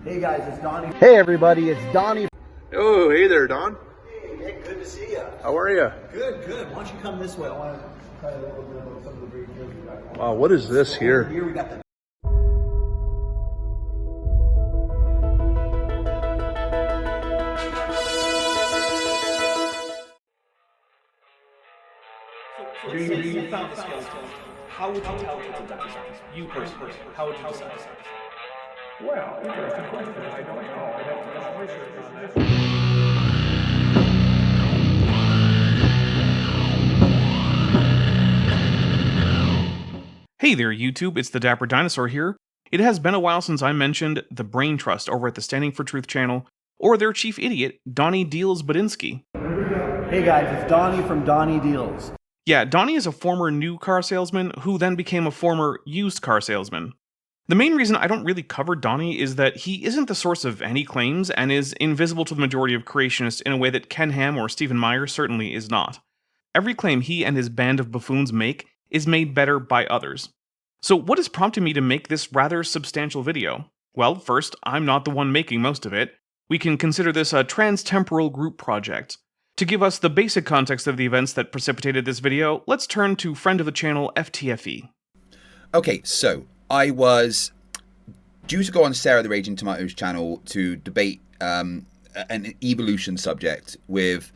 Hey guys, it's Donny. Hey everybody, it's Donny. Oh, hey there, Don. Hey Nick, good to see you. How are you? Good, good. Why don't you come this way? I want to try a little bit about some of the great deals we got. Wow, what is this here? Here we got the. So you found the skeleton. How would you tell it's a dinosaur? You personally, how would you decide? Well, interesting question. I don't know. I'd have to research on this. Hey there, YouTube. It's the Dapper Dinosaur here. It has been a while since I mentioned the Brain Trust over at the Standing for Truth channel, or their chief idiot, Donny Budinsky. Hey guys, it's Donny from Donny Deals. Yeah, Donny is a former new car salesman who then became a former used car salesman. The main reason I don't really cover Donny is that he isn't the source of any claims and is invisible to the majority of creationists in a way that Ken Ham or Stephen Meyer certainly is not. Every claim he and his band of buffoons make is made better by others. So what has prompted me to make this rather substantial video? Well, first, I'm not the one making most of it. We can consider this a trans-temporal group project. To give us the basic context of the events that precipitated this video, let's turn to friend of the channel FTFE. Okay, so I was due to go on Sarah the Raging Tomatoes channel to debate an evolution subject with,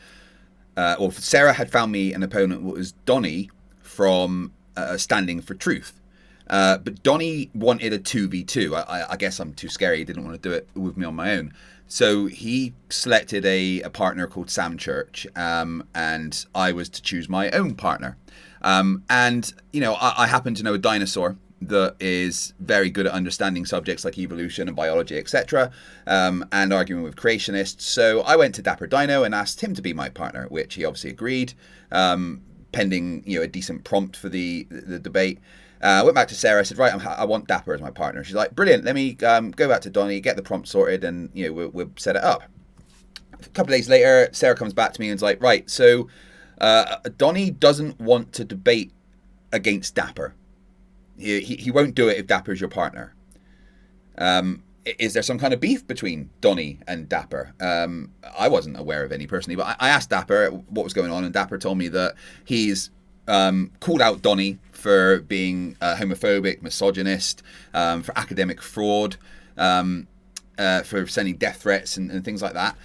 Sarah had found me an opponent who was Donny from Standing for Truth. But Donny wanted a 2v2. I guess I'm too scary. He didn't want to do it with me on my own. So he selected a partner called Sam Church, and I was to choose my own partner. And, you know, I happen to know a dinosaur that is very good at understanding subjects like evolution and biology, etc., and arguing with creationists. So I went to Dapper Dino and asked him to be my partner, which he obviously agreed, pending, you know, a decent prompt for the debate. Went back to Sarah. I said, right, I want Dapper as my partner. She's like, brilliant. Let me go back to Donny, get the prompt sorted, and you know we'll set it up. A couple of days later, Sarah comes back to me and is like, right, so Donny doesn't want to debate against Dapper. He won't do it if Dapper is your partner. Is there some kind of beef between Donny and Dapper? I wasn't aware of any personally, but I asked Dapper what was going on, and Dapper told me that he's called out Donny for being homophobic, misogynist, for academic fraud, for sending death threats and things like that.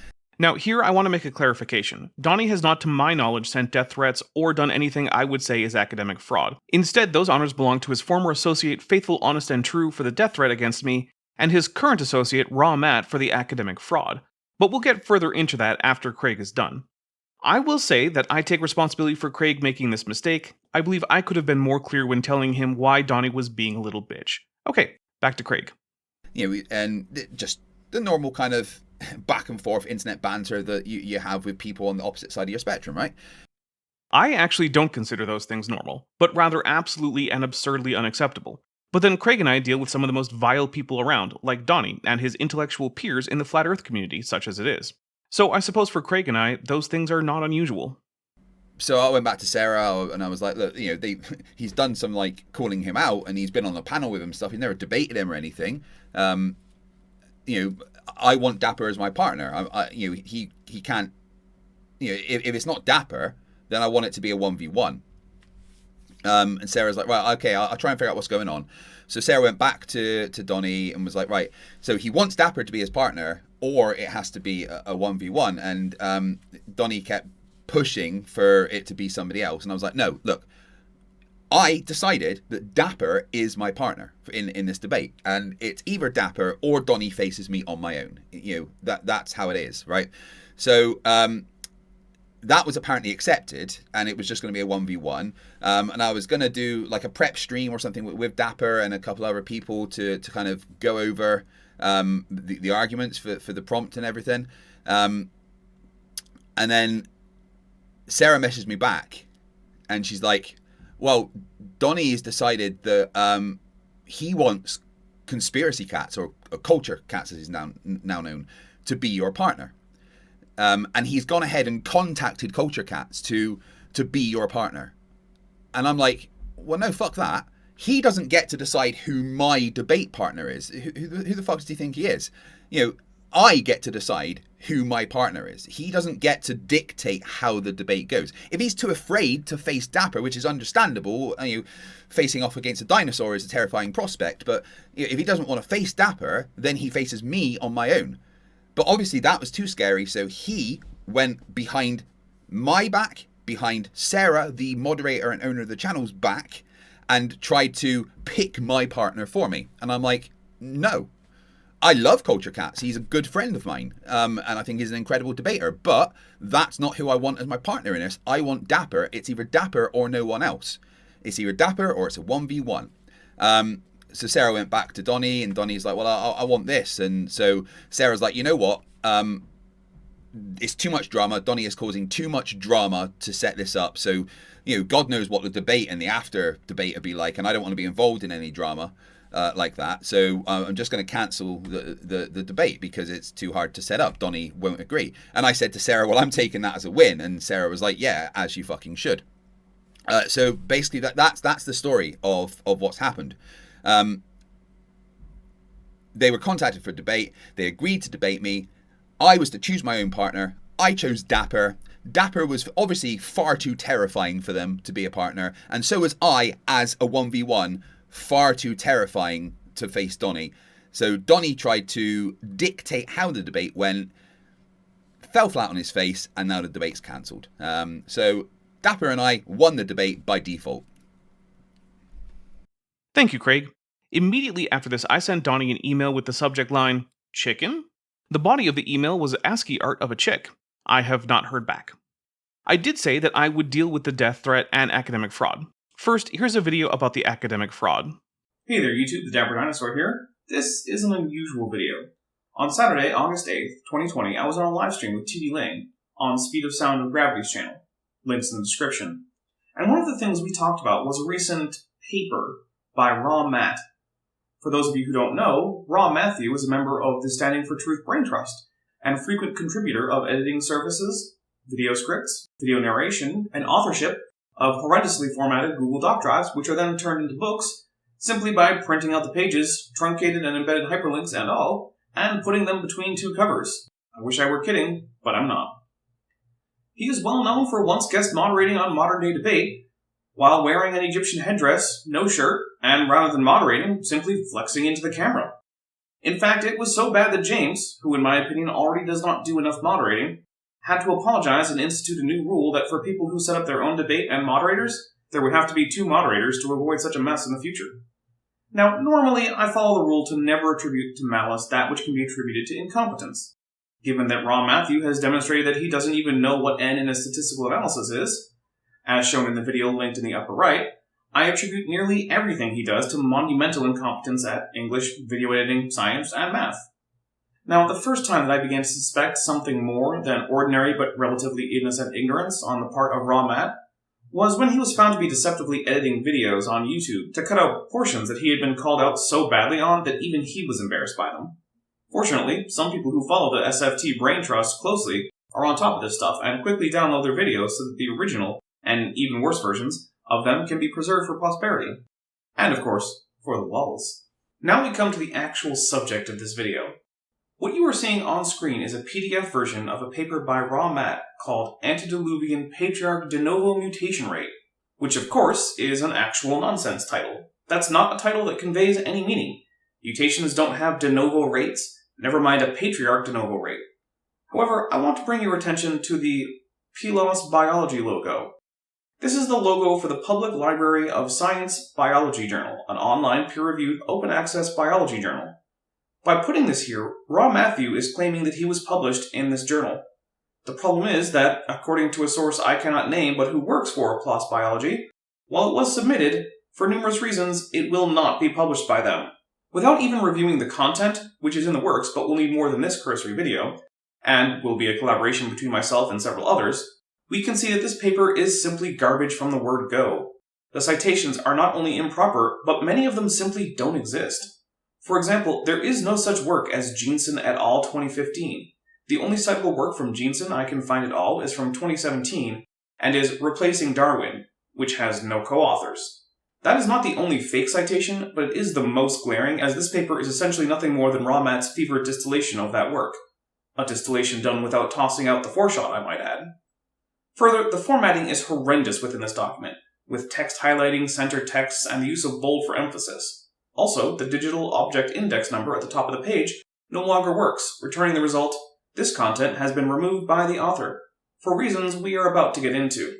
Now, here I want to make a clarification. Donny has not, to my knowledge, sent death threats or done anything I would say is academic fraud. Instead, those honors belong to his former associate Faithful, Honest, and True for the death threat against me, and his current associate Raw Matt for the academic fraud. But we'll get further into that after Craig is done. I will say that I take responsibility for Craig making this mistake. I believe I could have been more clear when telling him why Donny was being a little bitch. Okay, back to Craig. You know, and just the normal kind of back and forth internet banter that you have with people on the opposite side of your spectrum, right? I actually don't consider those things normal, but rather absolutely and absurdly unacceptable. But then Craig and I deal with some of the most vile people around, like Donny and his intellectual peers in the Flat Earth community, such as it is. So I suppose for Craig and I, those things are not unusual. So I went back to Sarah and I was like, look, you know, he's done some like calling him out and he's been on a panel with him and stuff. He's never debated him or anything. You know, I want Dapper as my partner. You know, he can't, you know, if it's not Dapper, then I want it to be a 1v1. And Sarah's like, right, okay, I'll try and figure out what's going on. So Sarah went back to Donny and was like, right, so he wants Dapper to be his partner, or it has to be a 1v1. And Donny kept pushing for it to be somebody else. And I was like, no, look, I decided that Dapper is my partner in this debate. And it's either Dapper or Donny faces me on my own. You know, that's how it is, right? So that was apparently accepted, and it was just going to be a 1v1. And I was going to do like a prep stream or something with Dapper and a couple other people to kind of go over the arguments for the prompt and everything. And then Sarah messaged me back and she's like, well, Donny has decided that he wants conspiracy cats, or culture cats as he's now known, to be your partner. And he's gone ahead and contacted culture cats to be your partner. And I'm like, well, no, fuck that. he doesn't get to decide who my debate partner is. Who the fuck does he think he is? You know, I get to decide who my partner is. He doesn't get to dictate how the debate goes. If he's too afraid to face Dapper, which is understandable, you know, facing off against a dinosaur is a terrifying prospect, but you know, if he doesn't want to face Dapper, then he faces me on my own. But obviously that was too scary, so he went behind my back, behind Sarah, the moderator and owner of the channel's back, and tried to pick my partner for me. And I'm like, no. I love Culture Cats. He's a good friend of mine. And I think he's an incredible debater. But that's not who I want as my partner in this. I want Dapper. It's either Dapper or no one else. It's either Dapper or it's a 1v1. So Sarah went back to Donny, and Donny's like, well, I want this. And so Sarah's like, you know what? It's too much drama. Donny is causing too much drama to set this up. So, you know, God knows what the debate and the after debate would be like. And I don't want to be involved in any drama like that. So I'm just going to cancel the debate because it's too hard to set up. Donny won't agree. And I said to Sarah, well, I'm taking that as a win. And Sarah was like, yeah, as you fucking should. So basically that's the story of what's happened. They were contacted for a debate. They agreed to debate me. I was to choose my own partner. I chose Dapper. Dapper was obviously far too terrifying for them to be a partner. And so was I, as a 1v1, far too terrifying to face Donny. So Donny tried to dictate how the debate went, fell flat on his face, and now the debate's cancelled. So Dapper and I won the debate by default. Thank you, Craig. Immediately after this, I sent Donny an email with the subject line, chicken? The body of the email was ASCII art of a chick. I have not heard back. I did say that I would deal with the death threat and academic fraud. First, here's a video about the academic fraud. Hey there YouTube, the Dapper Dinosaur here. This is an unusual video. On Saturday, August 8th, 2020, I was on a live stream with TD Lang on Speed of Sound and Gravity's channel. Links in the description. And one of the things we talked about was a recent paper by Raw Matt. For those of you who don't know, Raw Matthew is a member of the Standing for Truth Brain Trust and a frequent contributor of editing services, video scripts, video narration, and authorship of horrendously formatted Google Doc drives, which are then turned into books simply by printing out the pages, truncated and embedded hyperlinks and all, and putting them between two covers. I wish I were kidding, but I'm not. He is well known for once guest moderating on Modern Day Debate, while wearing an Egyptian headdress, no shirt, and rather than moderating, simply flexing into the camera. In fact, it was so bad that James, who in my opinion already does not do enough moderating, had to apologize and institute a new rule that for people who set up their own debate and moderators, there would have to be 2 moderators to avoid such a mess in the future. Now, normally I follow the rule to never attribute to malice that which can be attributed to incompetence. Given that Raw Matthew has demonstrated that he doesn't even know what n in a statistical analysis is, as shown in the video linked in the upper right, I attribute nearly everything he does to monumental incompetence at English, video editing, science, and math. Now, the first time that I began to suspect something more than ordinary but relatively innocent ignorance on the part of Raw Matt was when he was found to be deceptively editing videos on YouTube to cut out portions that he had been called out so badly on that even he was embarrassed by them. Fortunately, some people who follow the SFT Brain Trust closely are on top of this stuff and quickly download their videos so that the original, and even worse versions, of them can be preserved for posterity. And of course, for the lulz. Now we come to the actual subject of this video. What you are seeing on screen is a PDF version of a paper by Raw Matt called Antediluvian Patriarch De Novo Mutation Rate, which of course is an actual nonsense title. That's not a title that conveys any meaning. Mutations don't have de novo rates, never mind a patriarch de novo rate. However, I want to bring your attention to the PLOS Biology logo. This is the logo for the Public Library of Science Biology Journal, an online peer-reviewed open-access biology journal. By putting this here, Raw Matthew is claiming that he was published in this journal. The problem is that, according to a source I cannot name but who works for PLOS Biology, while it was submitted, for numerous reasons, it will not be published by them. Without even reviewing the content, which is in the works but will need more than this cursory video, and will be a collaboration between myself and several others, we can see that this paper is simply garbage from the word go. The citations are not only improper, but many of them simply don't exist. For example, there is no such work as Jeanson et al. 2015. The only citable work from Jeanson I can find at all is from 2017, and is Replacing Darwin, which has no co-authors. That is not the only fake citation, but it is the most glaring, as this paper is essentially nothing more than Raw Matt's fevered distillation of that work. A distillation done without tossing out the foreshot, I might add. Further, the formatting is horrendous within this document, with text highlighting, center texts, and the use of bold for emphasis. Also, the digital object index number at the top of the page no longer works, returning the result, "This content has been removed by the author," for reasons we are about to get into.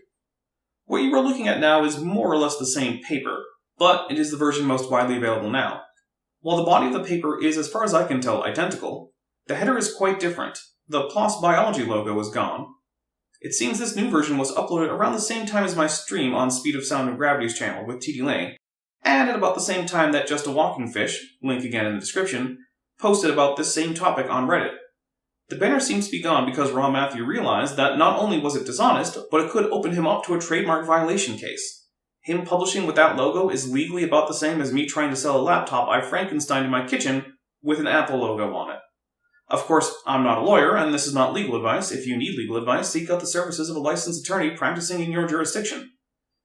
What you are looking at now is more or less the same paper, but it is the version most widely available now. While the body of the paper is, as far as I can tell, identical, the header is quite different. The PLOS Biology logo is gone. It seems this new version was uploaded around the same time as my stream on Speed of Sound and Gravity's channel with TD Lane, and at about the same time that Just a Walking Fish, link again in the description, posted about this same topic on Reddit. The banner seems to be gone because Raw Matthew realized that not only was it dishonest, but it could open him up to a trademark violation case. Him publishing with that logo is legally about the same as me trying to sell a laptop I Frankensteined in my kitchen with an Apple logo on it. Of course, I'm not a lawyer, and this is not legal advice. If you need legal advice, seek out the services of a licensed attorney practicing in your jurisdiction.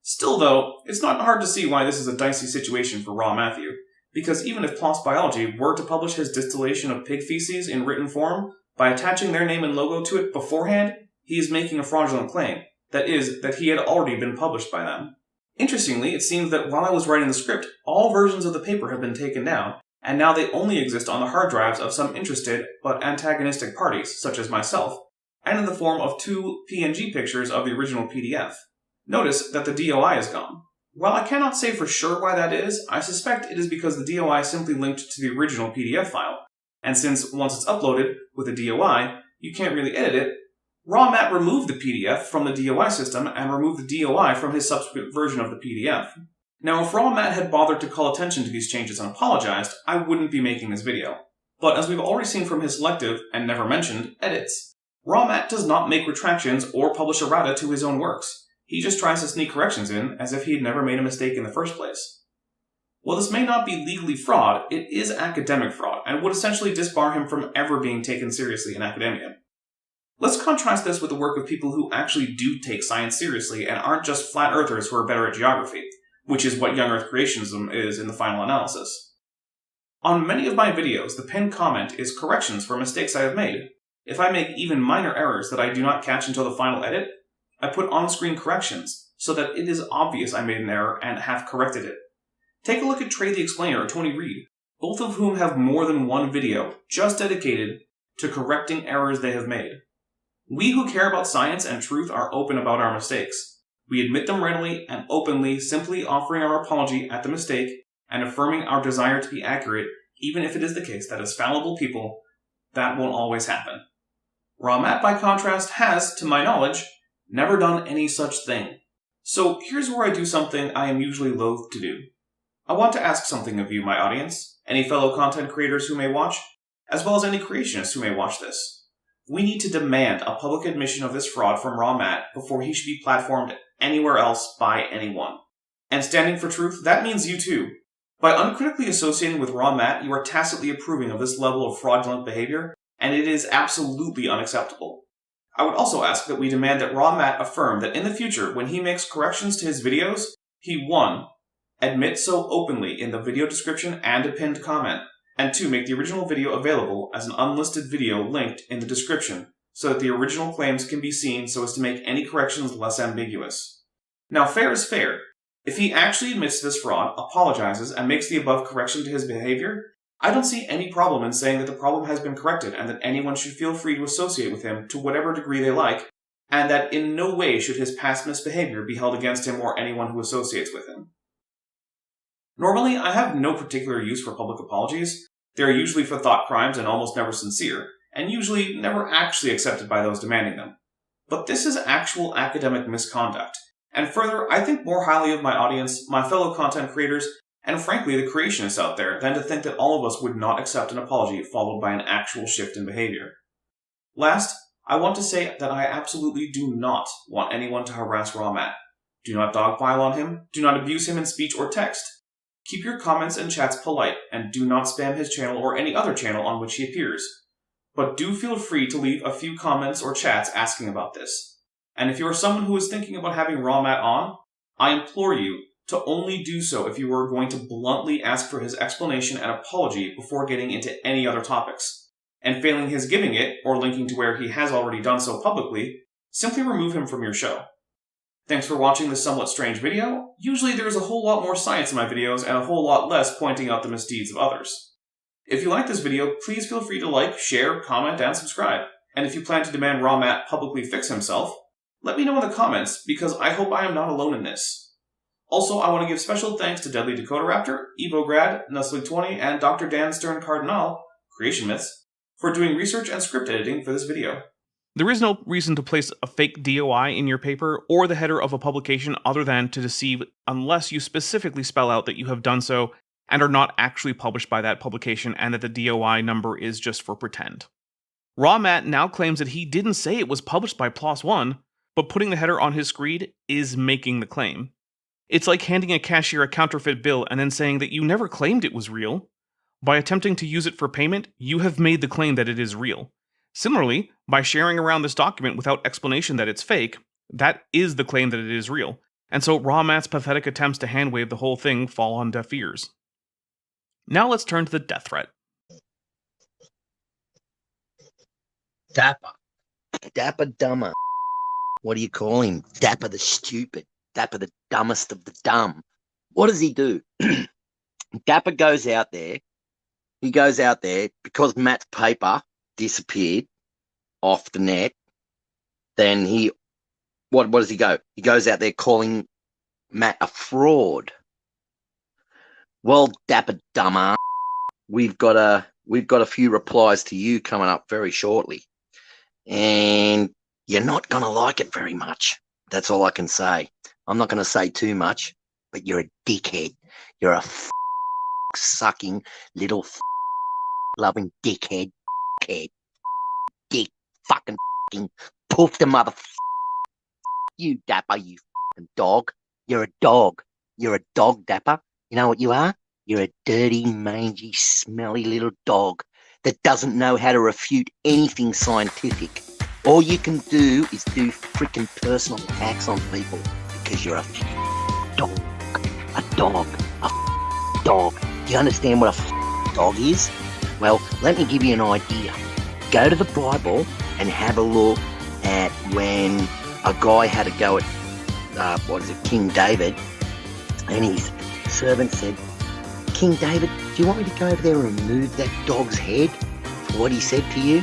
Still, though, it's not hard to see why this is a dicey situation for Raw Matthew, because even if PLOS Biology were to publish his distillation of pig feces in written form, by attaching their name and logo to it beforehand, he is making a fraudulent claim. That is, that he had already been published by them. Interestingly, it seems that while I was writing the script, all versions of the paper have been taken down, and now they only exist on the hard drives of some interested but antagonistic parties, such as myself, and in the form of 2 PNG pictures of the original PDF. Notice that the DOI is gone. While I cannot say for sure why that is, I suspect it is because the DOI simply linked to the original PDF file, and since once it's uploaded with a DOI, you can't really edit it, Raw Matt removed the PDF from the DOI system and removed the DOI from his subsequent version of the PDF. Now, if Raw Matt had bothered to call attention to these changes and apologized, I wouldn't be making this video. But as we've already seen from his selective, and never mentioned, edits, Raw Matt does not make retractions or publish errata to his own works. He just tries to sneak corrections in as if he had never made a mistake in the first place. While this may not be legally fraud, it is academic fraud, and would essentially disbar him from ever being taken seriously in academia. Let's contrast this with the work of people who actually do take science seriously and aren't just flat earthers who are better at geography, which is what young earth creationism is in the final analysis. On many of my videos, the pinned comment is corrections for mistakes I have made. If I make even minor errors that I do not catch until the final edit, I put on-screen corrections, so that it is obvious I made an error and have corrected it. Take a look at Trey the Explainer or Tony Reed, both of whom have more than one video just dedicated to correcting errors they have made. We who care about science and truth are open about our mistakes. We admit them readily and openly, simply offering our apology at the mistake and affirming our desire to be accurate, even if it is the case that as fallible people, that won't always happen. Raw Matt, by contrast, has, to my knowledge, never done any such thing. So here's where I do something I am usually loath to do. I want to ask something of you, my audience, any fellow content creators who may watch, as well as any creationists who may watch this. We need to demand a public admission of this fraud from Raw Matt before he should be platformed anywhere else by anyone. And standing for truth, that means you too. By uncritically associating with Raw Matt, you are tacitly approving of this level of fraudulent behavior, and it is absolutely unacceptable. I would also ask that we demand that Raw Matt affirm that in the future, when he makes corrections to his videos, he 1. Admit so openly in the video description and a pinned comment, and 2. Make the original video available as an unlisted video linked in the description, so that the original claims can be seen so as to make any corrections less ambiguous. Now, fair is fair. If he actually admits to this fraud, apologizes, and makes the above correction to his behavior, I don't see any problem in saying that the problem has been corrected and that anyone should feel free to associate with him to whatever degree they like, and that in no way should his past misbehavior be held against him or anyone who associates with him. Normally, I have no particular use for public apologies. They are usually for thought crimes and almost never sincere, and usually never actually accepted by those demanding them. But this is actual academic misconduct. And further, I think more highly of my audience, my fellow content creators, and frankly the creationists out there, than to think that all of us would not accept an apology followed by an actual shift in behavior. Last, I want to say that I absolutely do not want anyone to harass Raw Matt. Do not dogpile on him, do not abuse him in speech or text. Keep your comments and chats polite, and do not spam his channel or any other channel on which he appears. But do feel free to leave a few comments or chats asking about this. And if you are someone who is thinking about having Raw Matt on, I implore you, to only do so if you were going to bluntly ask for his explanation and apology before getting into any other topics. And failing his giving it, or linking to where he has already done so publicly, simply remove him from your show. Thanks for watching this somewhat strange video. Usually there's a whole lot more science in my videos and a whole lot less pointing out the misdeeds of others. If you like this video, please feel free to like, share, comment, and subscribe. And if you plan to demand Raw Matt publicly fix himself, let me know in the comments, because I hope I am not alone in this. Also, I want to give special thanks to Deadly Dakota Raptor, EvoGrad, Nestlig20, and Dr. Dan Stern Cardinal, Creation Myths, for doing research and script editing for this video. There is no reason to place a fake DOI in your paper or the header of a publication other than to deceive, unless you specifically spell out that you have done so and are not actually published by that publication and that the DOI number is just for pretend. Raw Matt now claims that he didn't say it was published by PLOS ONE, but putting the header on his screed is making the claim. It's like handing a cashier a counterfeit bill and then saying that you never claimed it was real. By attempting to use it for payment, you have made the claim that it is real. Similarly, by sharing around this document without explanation that it's fake, that is the claim that it is real, and so Raw Matt's pathetic attempts to handwave the whole thing fall on deaf ears. Now let's turn to the death threat. Dapper. Dapper Dumber. What do you call him? Dapper the Stupid. Dapper the dumbest of the dumb. What does he do? Dapper goes out there. He goes out there because Matt's paper disappeared off the net. Then what does he go? He goes out there calling Matt a fraud. Well, Dapper Dumber, we've got a few replies to you coming up very shortly. And you're not going to like it very much. That's all I can say. I'm not going to say too much, but you're a dickhead. You're a sucking little loving dickhead. Dick fucking poof the mother. You Dapper, you fucking dog. You're a dog. You're a dog, Dapper. You know what you are? You're a dirty, mangy, smelly little dog that doesn't know how to refute anything scientific. All you can do is do freaking personal attacks on people because you're a dog. A dog. A dog. Do you understand what a dog is? Well, let me give you an idea. Go to the Bible and have a look at when a guy had to go at, King David, and his servant said, King David, do you want me to go over there and remove that dog's head for what he said to you?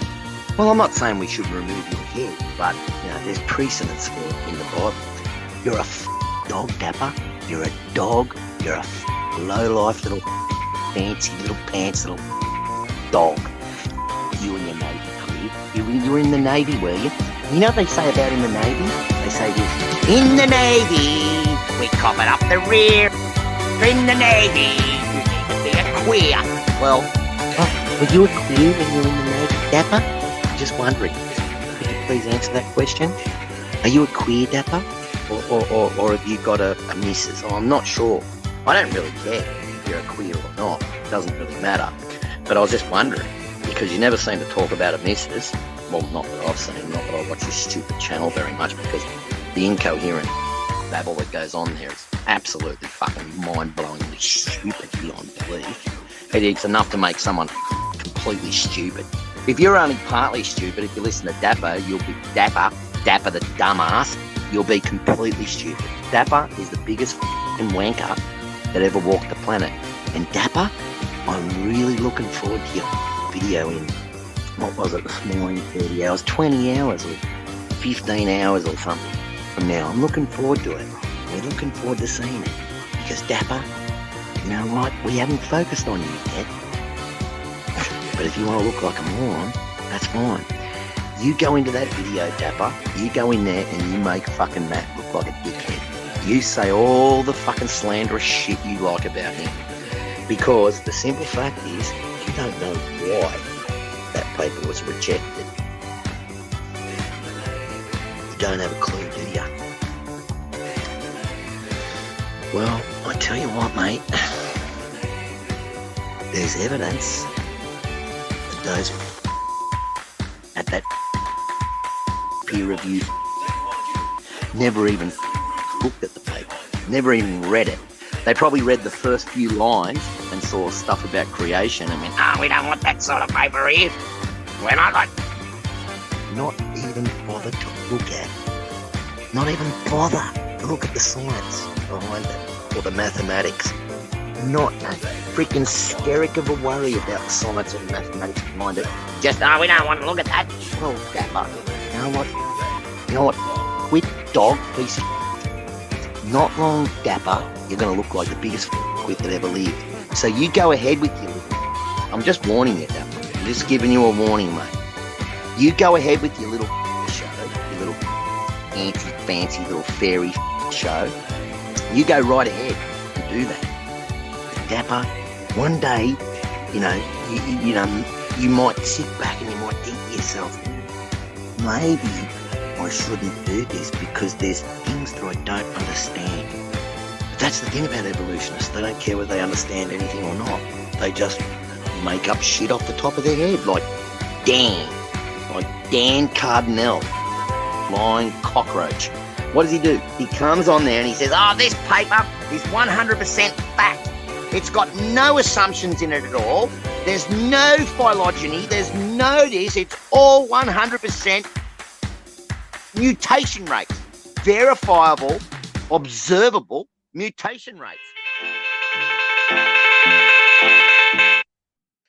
Well, I'm not saying we should remove your head, but there's precedence for it in the Bible. You're a dog, Dapper. You're a dog. You're a low-life little fancy little pants little dog. You and your Navy, clear. You were in the Navy, were you? You know what they say about in the Navy? They say this. In the Navy, we covered up the rear. In the Navy, you need to be a queer. Well, were you a queer when you were in the Navy, Dapper? Just wondering. Could you please answer that question? Are you a queer, Dapper? Or have you got a missus? Oh, I'm not sure. I don't really care if you're a queer or not. It doesn't really matter. But I was just wondering, because you never seem to talk about a missus. Well, not that I've seen, not that I watch this stupid channel very much, because the incoherent babble that goes on there is absolutely fucking mind-blowingly stupid beyond belief. It's enough to make someone completely stupid. If you're only partly stupid, if you listen to Dapper, you'll be Dapper the dumbass, you'll be completely stupid. Dapper is the biggest fucking wanker that ever walked the planet. And Dapper, I'm really looking forward to your video in, what was it this morning, 30 hours, 20 hours or 15 hours or something from now. I'm looking forward to it. We're looking forward to seeing it. Because Dapper, you know what, we haven't focused on you yet. But if you want to look like a moron, that's fine. You go into that video, Dapper, you go in there and you make fucking Matt look like a dickhead. You say all the fucking slanderous shit you like about him. Because the simple fact is, you don't know why that paper was rejected. You don't have a clue, do you? Well, I tell you what, mate. There's evidence that those at that peer review never even looked at the paper, never even read it. They probably read the first few lines and saw stuff about creation and went, we don't want that sort of paper here. We're not like... Not even bother to look at. Not even bother to look at the science behind it or the mathematics. Not a freaking skerrick of a worry about the science and mathematics behind it. Just, we don't want to look at that. Well, Dapper, you know what? Quit dog piece of... Not long, Dapper, you're going to look like the biggest quit that ever lived. So you go ahead with your little... I'm just warning you, Dapper. I'm just giving you a warning, mate. You go ahead with your little show, your little anti-fancy little fairy show. You go right ahead and do that. But Dapper, one day, you might sit back and you might think to yourself, maybe I shouldn't do this because there's things that I don't understand. But that's the thing about evolutionists. They don't care whether they understand anything or not. They just make up shit off the top of their head, like Dan Cardinal, flying cockroach. What does he do? He comes on there and he says, this paper is 100% fact. It's got no assumptions in it at all. There's no phylogeny. There's no this. It's all 100% mutation rates. Verifiable, observable mutation rates.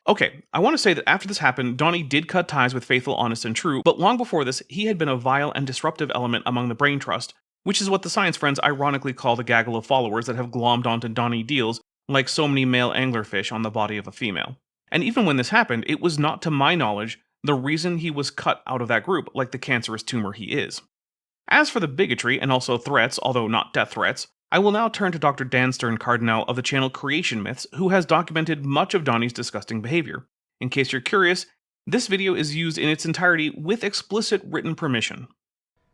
Okay, I want to say that after this happened, Donny did cut ties with Faithful, Honest, and True, but long before this, he had been a vile and disruptive element among the Brain Trust, which is what the science friends ironically call the gaggle of followers that have glommed onto Donny deals like so many male anglerfish on the body of a female. And even when this happened, it was not, to my knowledge, the reason he was cut out of that group like the cancerous tumor he is. As for the bigotry and also threats, although not death threats, I will now turn to Dr. Dan Stern Cardinal of the channel Creation Myths, who has documented much of Donny's disgusting behavior. In case you're curious, this video is used in its entirety with explicit written permission.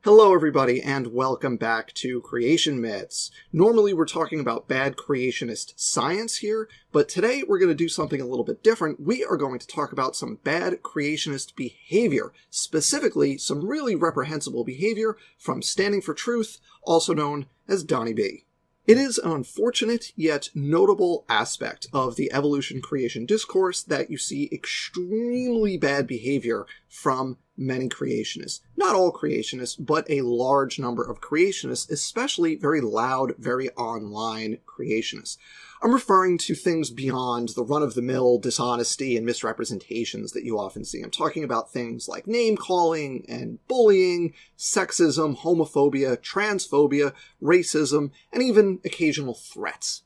Hello everybody, and welcome back to Creation Myths. Normally we're talking about bad creationist science here, but today we're going to do something a little bit different. We are going to talk about some bad creationist behavior, specifically some really reprehensible behavior from Standing for Truth, also known as Donny B. It is an unfortunate yet notable aspect of the evolution creation discourse that you see extremely bad behavior from many creationists. Not all creationists, but a large number of creationists, especially very loud, very online creationists. I'm referring to things beyond the run-of-the-mill dishonesty and misrepresentations that you often see. I'm talking about things like name-calling and bullying, sexism, homophobia, transphobia, racism, and even occasional threats.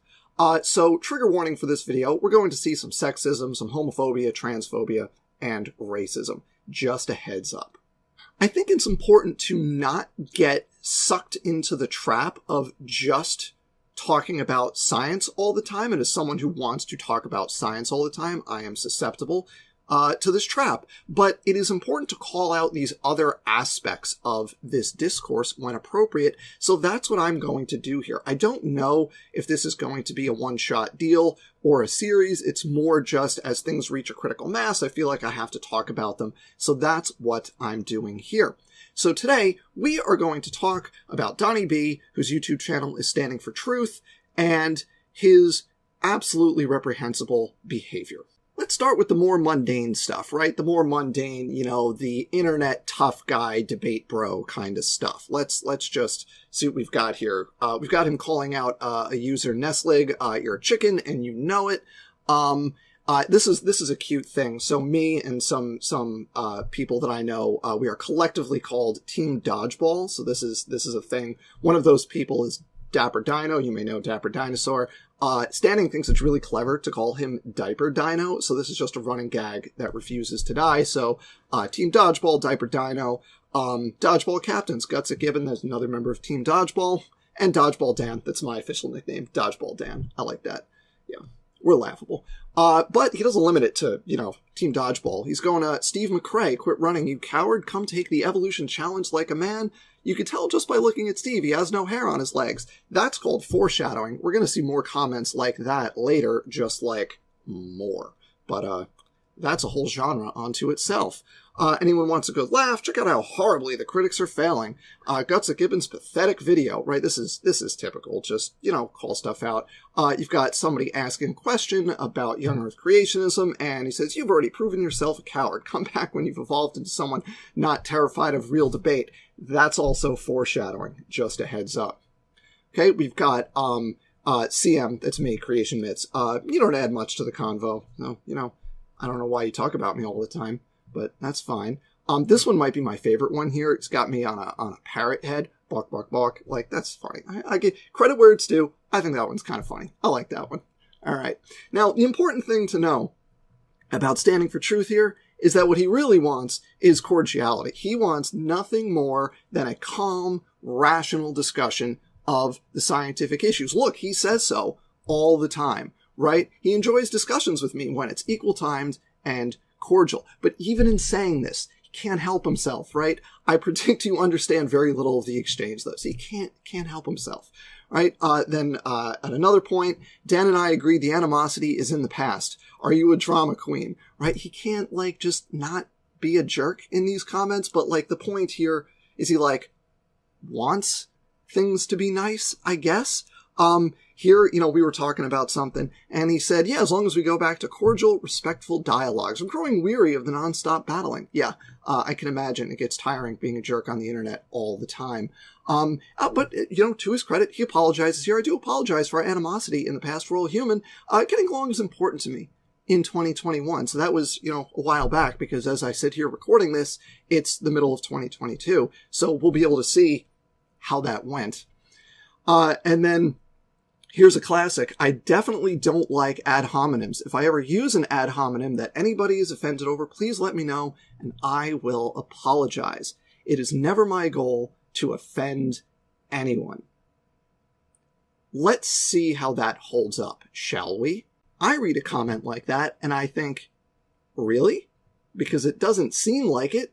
So, trigger warning for this video, we're going to see some sexism, some homophobia, transphobia, and racism. Just a heads up. I think it's important to not get sucked into the trap of just talking about science all the time, and as someone who wants to talk about science all the time, I am susceptible to this trap. But it is important to call out these other aspects of this discourse when appropriate, so that's what I'm going to do here. I don't know if this is going to be a one-shot deal or a series. It's more just as things reach a critical mass, I feel like I have to talk about them, so that's what I'm doing here. So today, we are going to talk about Donny B, whose YouTube channel is Standing for Truth, and his absolutely reprehensible behavior. Let's start with the more mundane stuff, right? The more mundane, the internet tough guy, debate bro kind of stuff. Let's just see what we've got here. We've got him calling out a user, Nestlig, you're a chicken and you know it. This is a cute thing. So me and some people that I know, we are collectively called Team Dodgeball. So this is a thing. One of those people is Dapper Dino. You may know Dapper Dinosaur. Standing thinks it's really clever to call him Diaper Dino. So this is just a running gag that refuses to die. So Team Dodgeball, Diaper Dino, Dodgeball Captains, Guts Gibbon. There's another member of Team Dodgeball, and Dodgeball Dan. That's my official nickname, Dodgeball Dan. I like that. Yeah. We're laughable. But he doesn't limit it to, Team Dodgeball. He's going, Steve McRae, quit running, you coward. Come take the evolution challenge like a man. You could tell just by looking at Steve, he has no hair on his legs. That's called foreshadowing. We're going to see more comments like that later, just like more. But That's a whole genre unto itself. Anyone wants a good laugh, check out how horribly the critics are failing. Guts of Gibbons' pathetic video, right? This is typical. Just, call stuff out. You've got somebody asking a question about young Earth creationism, and he says, you've already proven yourself a coward. Come back when you've evolved into someone not terrified of real debate. That's also foreshadowing. Just a heads up. Okay, we've got, CM, that's me, Creation Myths. You don't add much to the convo. No, I don't know why you talk about me all the time, but that's fine. This one might be my favorite one here. It's got me on a parrot head. Bark, bark, bark. Like, that's funny. I give credit where it's due. I think that one's kind of funny. I like that one. All right. Now, the important thing to know about standing for truth here is that what he really wants is cordiality. He wants nothing more than a calm, rational discussion of the scientific issues. Look, he says so all the time. Right? He enjoys discussions with me when it's equal-timed and cordial. But even in saying this, he can't help himself, right? I predict you understand very little of the exchange, though. So he can't help himself, right? Then at another point, Dan and I agree the animosity is in the past. Are you a drama queen? Right? He can't, just not be a jerk in these comments, but, the point here is he, wants things to be nice, I guess? Here, we were talking about something, and he said, yeah, as long as we go back to cordial, respectful dialogues. I'm growing weary of the nonstop battling. Yeah, I can imagine it gets tiring being a jerk on the internet all the time. But, to his credit, he apologizes here. I do apologize for our animosity in the past. We're all human. Getting along is important to me in 2021. So that was, a while back, because as I sit here recording this, it's the middle of 2022. So we'll be able to see how that went. And then here's a classic. I definitely don't like ad hominems. If I ever use an ad hominem that anybody is offended over, please let me know, and I will apologize. It is never my goal to offend anyone. Let's see how that holds up, shall we? I read a comment like that, and I think, really? Because it doesn't seem like it.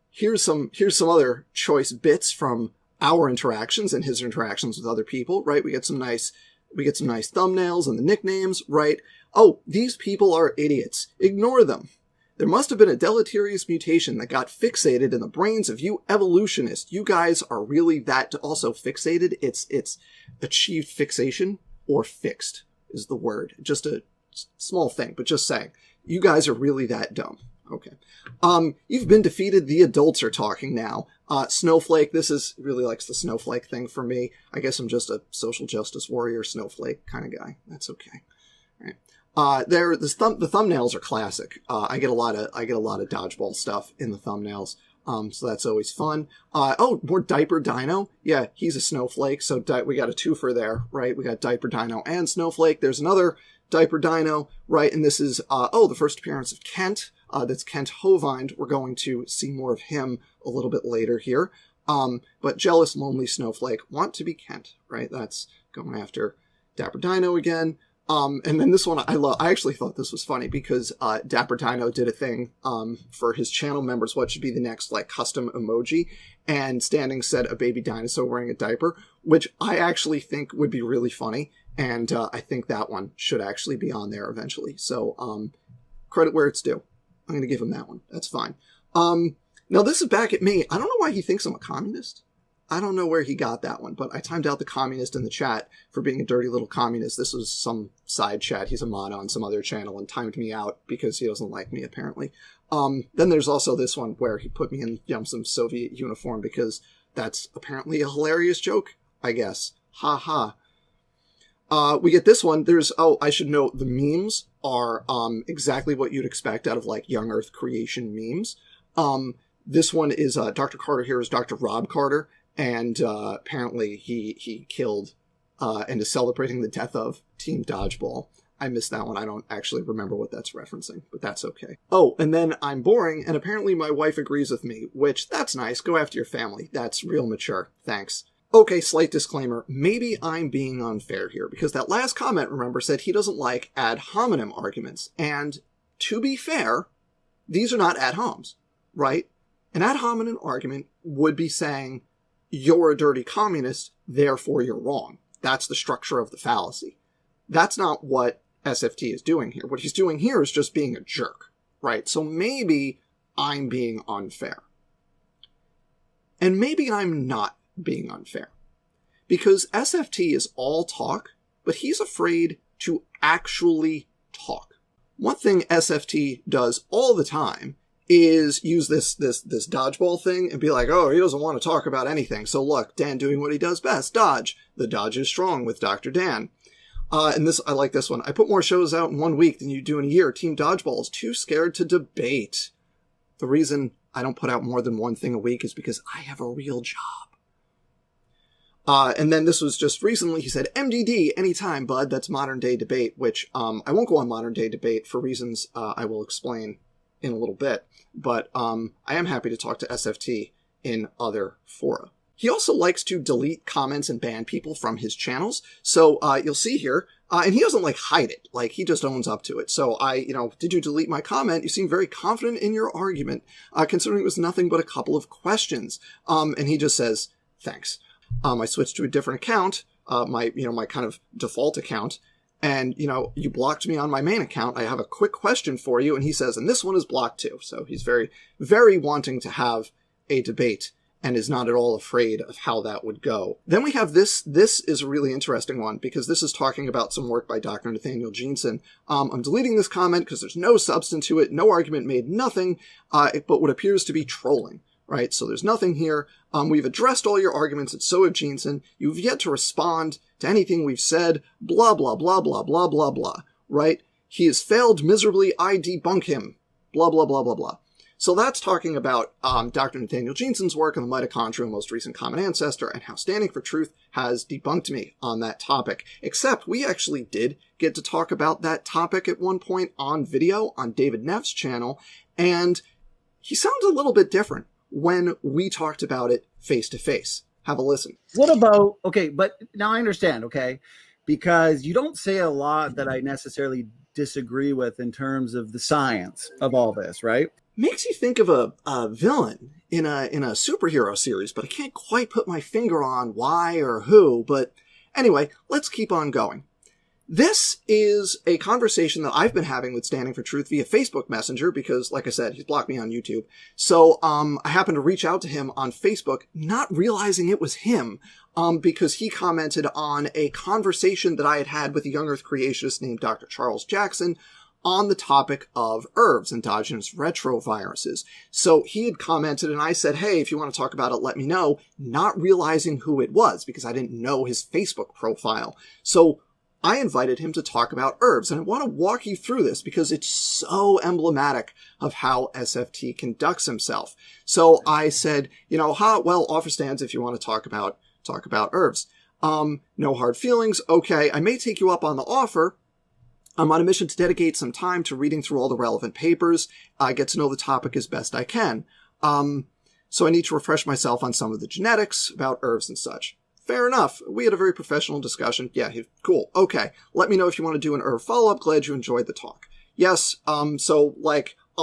Here's some other choice bits from our interactions and his interactions with other people, right? We get some nice thumbnails and the nicknames, right? Oh, these people are idiots. Ignore them. There must have been a deleterious mutation that got fixated in the brains of you evolutionists. You guys are really that also fixated. It's achieved fixation, or fixed is the word. Just a small thing, but just saying. You guys are really that dumb. Okay. You've been defeated. The adults are talking now. Snowflake, this is really likes the snowflake thing for me. I guess I'm just a social justice warrior snowflake kind of guy. That's okay. All right. The thumbnails are classic. I get a lot of dodgeball stuff in the thumbnails. So that's always fun. More Diaper Dino. Yeah, he's a snowflake. So we got a twofer there, right? We got Diaper Dino and Snowflake. There's another Diaper Dino, right? And this is, the first appearance of Kent. That's Kent Hovind. We're going to see more of him a little bit later here. But Jealous, Lonely Snowflake want to be Kent, right? That's going after Dapper Dino again. And then this one I actually thought this was funny because Dapper Dino did a thing for his channel members, what should be the next custom emoji, and Standing said a baby dinosaur wearing a diaper, which I actually think would be really funny, and I think that one should actually be on there eventually. So credit where it's due. I'm going to give him that one. That's fine. Now this is back at me. I don't know why he thinks I'm a communist. I don't know where he got that one, but I timed out the communist in the chat for being a dirty little communist. This was some side chat. He's a mod on some other channel and timed me out because he doesn't like me, apparently. Then there's also this one where he put me in some Soviet uniform because that's apparently a hilarious joke, I guess. Ha ha. We get this one. I should note the memes are exactly what you'd expect out of young Earth creation memes. This one is Dr. Carter here is Dr. Rob Carter, and apparently he killed and is celebrating the death of Team Dodgeball. I missed that one. I don't actually remember what that's referencing, but that's okay. Oh, and then I'm boring, and apparently my wife agrees with me, which, that's nice. Go after your family. That's real mature. Thanks. Okay, slight disclaimer. Maybe I'm being unfair here, because that last comment, remember, said he doesn't like ad hominem arguments. And to be fair, these are not ad homs, right? An ad hominem argument would be saying, you're a dirty communist, therefore you're wrong. That's the structure of the fallacy. That's not what SFT is doing here. What he's doing here is just being a jerk, right? So maybe I'm being unfair. And maybe I'm not being unfair. Because SFT is all talk, but he's afraid to actually talk. One thing SFT does all the time is use this dodgeball thing and be like, oh, he doesn't want to talk about anything. So look, Dan doing what he does best, dodge. The dodge is strong with Dr. Dan. And this, I like this one. I put more shows out in 1 week than you do in a year. Team Dodgeball is too scared to debate. The reason I don't put out more than one thing a week is because I have a real job. And then this was just recently, he said, MDD, anytime, bud, that's modern day debate, which I won't go on modern day debate for reasons I will explain in a little bit. But I am happy to talk to SFT in other fora. He also likes to delete comments and ban people from his channels. So you'll see here, and he doesn't like hide it, like he just owns up to it. So did you delete my comment? You seem very confident in your argument, considering it was nothing but a couple of questions. And he just says, thanks. I switched to a different account, my kind of default account. And, you blocked me on my main account. I have a quick question for you. And he says, and this one is blocked too. So he's very, very wanting to have a debate and is not at all afraid of how that would go. Then we have this. This is a really interesting one because this is talking about some work by Dr. Nathaniel Jeanson. I'm deleting this comment because there's no substance to it, no argument made, nothing, but what appears to be trolling. Right, so there's nothing here. We've addressed all your arguments, and so have Jeanson. You've yet to respond to anything we've said, blah, blah, blah, blah, blah, blah, blah, right? He has failed miserably, I debunk him, blah, blah, blah, blah, blah. So that's talking about Dr. Nathaniel Jeanson's work on the mitochondrial most recent common ancestor and how Standing for Truth has debunked me on that topic. Except we actually did get to talk about that topic at one point on video on David Neff's channel, and he sounds a little bit different when we talked about it face to face. Have a listen. What about, okay, but now I understand, okay, because you don't say a lot that I necessarily disagree with in terms of the science of all this, right? Makes you think of a villain in a superhero series, but I can't quite put my finger on why or who. But anyway, let's keep on going. This is a conversation that I've been having with Standing for Truth via Facebook Messenger because, like I said, he's blocked me on YouTube. So I happened to reach out to him on Facebook, not realizing it was him, because he commented on a conversation that I had had with a young Earth creationist named Dr. Charles Jackson on the topic of ERVs, endogenous retroviruses. So he had commented, and I said, hey, if you want to talk about it, let me know, not realizing who it was because I didn't know his Facebook profile. So I invited him to talk about ERVs, and I want to walk you through this because it's so emblematic of how SFT conducts himself. So I said, well, offer stands if you want to talk about ERVs. No hard feelings. Okay, I may take you up on the offer. I'm on a mission to dedicate some time to reading through all the relevant papers. I get to know the topic as best I can. So I need to refresh myself on some of the genetics about ERVs and such. Fair enough. We had a very professional discussion. Yeah, cool. Okay. Let me know if you want to do an ERV follow-up. Glad you enjoyed the talk. Yes, I'll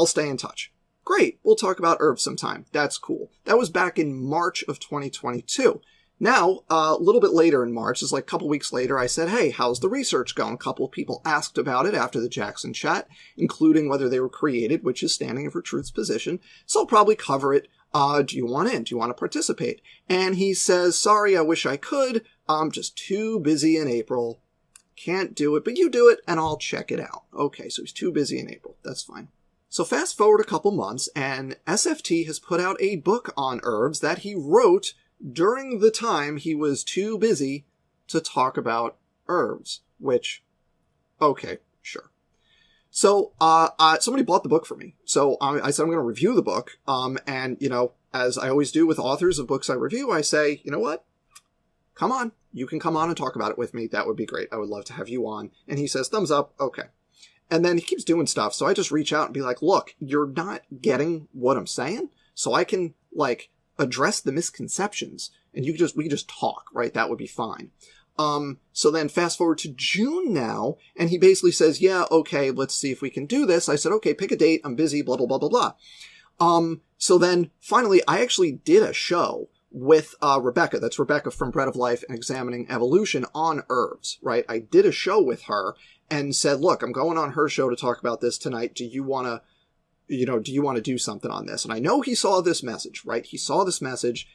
stay in touch. Great. We'll talk about ERVs sometime. That's cool. That was back in March of 2022. Now, a little bit later in March, it's like a couple weeks later, I said, hey, how's the research going? A couple of people asked about it after the Jackson chat, including whether they were created, which is Standing for Truth's position. So I'll probably cover it. Do you want in? Do you want to participate? And he says, sorry, I wish I could. I'm just too busy in April. Can't do it, but you do it and I'll check it out. Okay, so he's too busy in April. That's fine. So fast forward a couple months and SFT has put out a book on ERVs that he wrote during the time he was too busy to talk about ERVs, which, okay, sure. So, somebody bought the book for me. So I said, I'm going to review the book. And, as I always do with authors of books I review, I say, you know what? Come on. You can come on and talk about it with me. That would be great. I would love to have you on. And he says, thumbs up. Okay. And then he keeps doing stuff. So I just reach out and be like, look, you're not getting what I'm saying. So I can address the misconceptions and we can just talk, right? That would be fine. So then fast forward to June now, and he basically says, yeah, okay, let's see if we can do this. I said, okay, pick a date. I'm busy, blah, blah, blah, blah, blah. So then finally, I actually did a show with, Rebecca. That's Rebecca from Bread of Life and Examining Evolution on ERVs, right? I did a show with her and said, look, I'm going on her show to talk about this tonight. Do you want to do something on this? And I know he saw this message, right? He saw this message,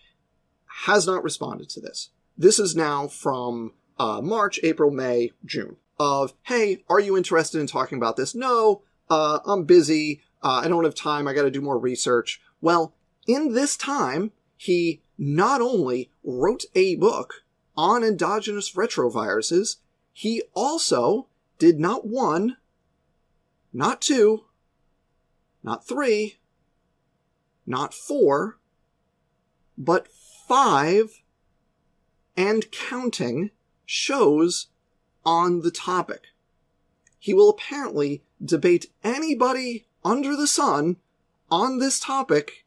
has not responded to this. This is now from March, April, May, June of, hey, are you interested in talking about this? No, I'm busy. I don't have time. I got to do more research. Well, in this time, he not only wrote a book on endogenous retroviruses, he also did not 1, not 2, not 3, not 4, but 5 and counting shows on the topic. He will apparently debate anybody under the sun on this topic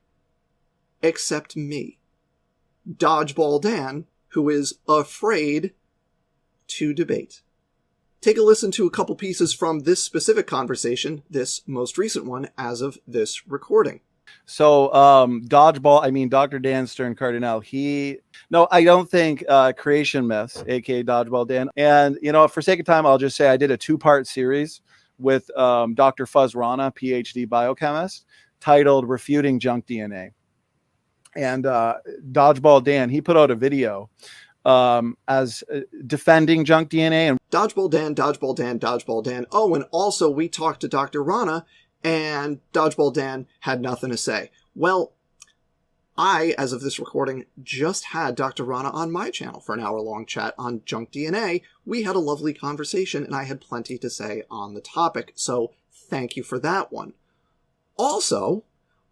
except me, Dodgeball Dan, who is afraid to debate. Take a listen to a couple pieces from this specific conversation, this most recent one as of this recording. So, Dr. Dan Stern Cardinal, I don't think Creation Myths, aka Dodgeball Dan. And, for sake of time, I'll just say I did a 2-part series with Dr. Fuzz Rana, PhD biochemist, titled Refuting Junk DNA. And Dodgeball Dan, he put out a video as defending junk DNA. And Dodgeball Dan, Dodgeball Dan, Dodgeball Dan. Oh, and also we talked to Dr. Rana, and Dodgeball Dan had nothing to say. Well, I, as of this recording, just had Dr. Rana on my channel for an hour-long chat on junk DNA. We had a lovely conversation, and I had plenty to say on the topic, so thank you for that one. Also,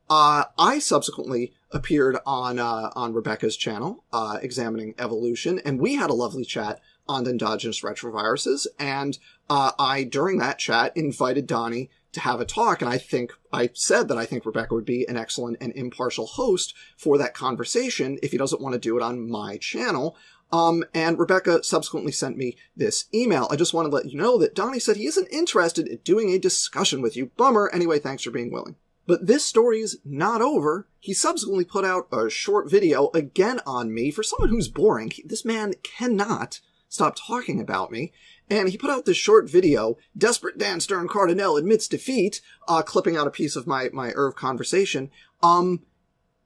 I subsequently appeared on Rebecca's channel, Examining Evolution, and we had a lovely chat on endogenous retroviruses, and I, during that chat, invited Donny to have a talk, and I said that I think Rebecca would be an excellent and impartial host for that conversation if he doesn't want to do it on my channel. And Rebecca subsequently sent me this email. I just want to let you know that Donny said he isn't interested in doing a discussion with you. Bummer. Anyway, thanks for being willing. But this story's not over. He subsequently put out a short video again on me. For someone who's boring, this man cannot stop talking about me. And he put out this short video, Desperate Dan Stern Cardinal Admits Defeat, clipping out a piece of my Irv conversation,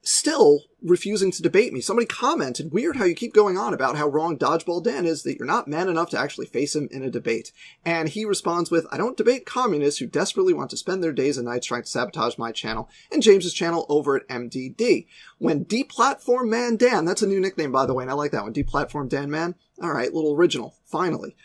still refusing to debate me. Somebody commented, weird how you keep going on about how wrong Dodgeball Dan is, that you're not man enough to actually face him in a debate. And he responds with, I don't debate communists who desperately want to spend their days and nights trying to sabotage my channel and James's channel over at MDD. When Deplatform Man Dan, that's a new nickname by the way, and I like that one, Deplatform Dan Man. All right, little original, finally.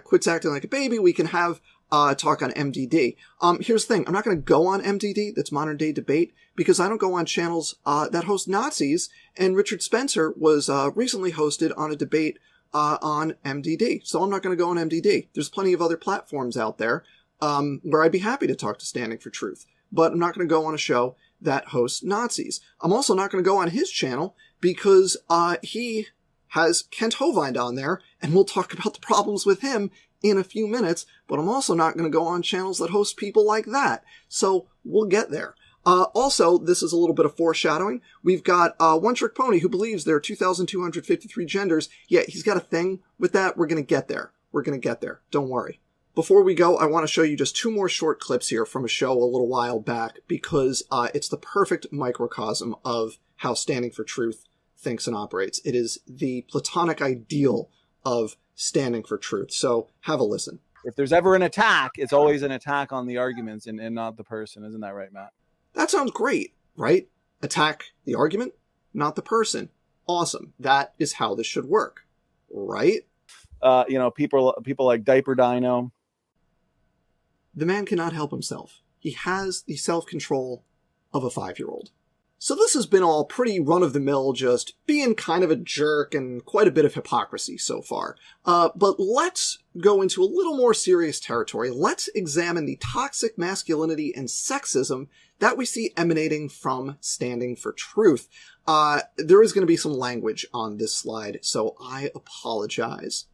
Quits acting like a baby, we can have talk on MDD. Here's the thing, I'm not going to go on MDD, that's modern day debate, because I don't go on channels that host Nazis, and Richard Spencer was recently hosted on a debate on MDD, so I'm not going to go on MDD. There's plenty of other platforms out there where I'd be happy to talk to Standing for Truth, but I'm not going to go on a show that hosts Nazis. I'm also not going to go on his channel because he has Kent Hovind on there, and we'll talk about the problems with him in a few minutes, but I'm also not going to go on channels that host people like that. So we'll get there. Also, this is a little bit of foreshadowing. We've got One Trick Pony who believes there are 2,253 genders. Yeah, he's got a thing with that. We're going to get there. We're going to get there. Don't worry. Before we go, I want to show you just 2 more short clips here from a show a little while back because it's the perfect microcosm of how Standing for Truth thinks and operates. It is the platonic ideal of standing for truth. So have a listen. if there's ever an attack, it's always an attack on the arguments and not the person. Isn't that right, Matt? That sounds great, right? Attack the argument, not the person. Awesome. That is how this should work, right? People like Diaper Dino. The man cannot help himself. He has the self-control of a 5-year-old. So this has been all pretty run-of-the-mill, just being kind of a jerk and quite a bit of hypocrisy so far. But let's go into a little more serious territory. Let's examine the toxic masculinity and sexism that we see emanating from Standing for Truth. There is going to be some language on this slide, so I apologize.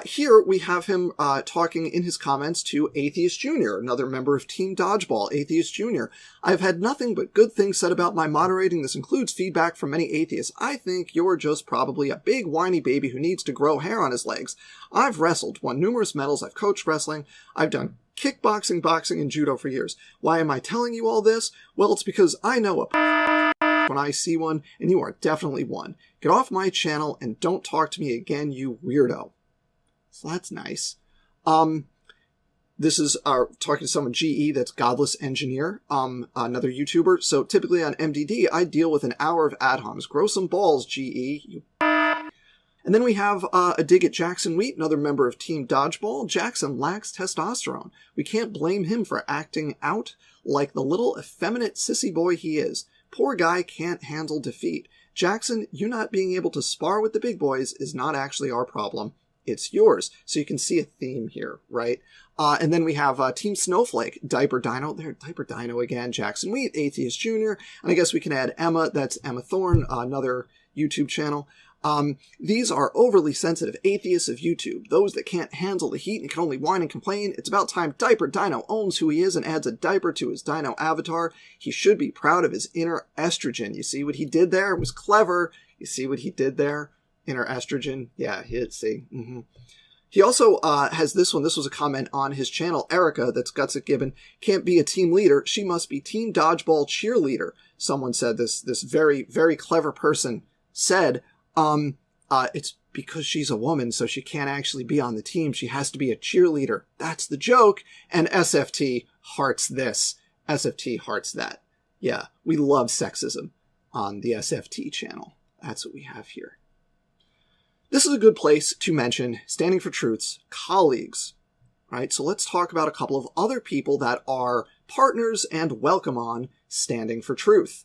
Here we have him talking in his comments to Atheist Jr., another member of Team Dodgeball, Atheist Jr. I've had nothing but good things said about my moderating. This includes feedback from many atheists. I think you're just probably a big whiny baby who needs to grow hair on his legs. I've wrestled, won numerous medals, I've coached wrestling, I've done kickboxing, boxing, and judo for years. Why am I telling you all this? Well, it's because I know when I see one, and you are definitely one. Get off my channel and don't talk to me again, you weirdo. So that's nice. This is talking to someone, GE, that's Godless Engineer, another YouTuber. So typically on MDD, I deal with an hour of ad homs. Grow some balls, GE. And then we have a dig at Jackson Wheat, another member of Team Dodgeball. Jackson lacks testosterone. We can't blame him for acting out like the little effeminate sissy boy he is. Poor guy can't handle defeat. Jackson, you not being able to spar with the big boys is not actually our problem. It's yours. So you can see a theme here, right? And then we have Team Snowflake, Diaper Dino. There, Diaper Dino again, Jackson Wheat, Atheist Jr. And I guess we can add Emma. That's Emma Thorne, another YouTube channel. These are overly sensitive atheists of YouTube, those that can't handle the heat and can only whine and complain. It's about time Diaper Dino owns who he is and adds a diaper to his dino avatar. He should be proud of his inner estrogen. You see what he did there? It was clever. You see what he did there? Inner estrogen. Yeah, see. He also has this one. This was a comment on his channel. Erica, that's Guts at Gibbon, can't be a team leader. She must be Team Dodgeball cheerleader. Someone said this very, very clever person said, it's because she's a woman, so she can't actually be on the team. She has to be a cheerleader. That's the joke. And SFT hearts this. SFT hearts that. Yeah, we love sexism on the SFT channel. That's what we have here. This is a good place to mention Standing for Truth's colleagues. Right, so let's talk about a couple of other people that are partners and welcome on Standing for Truth.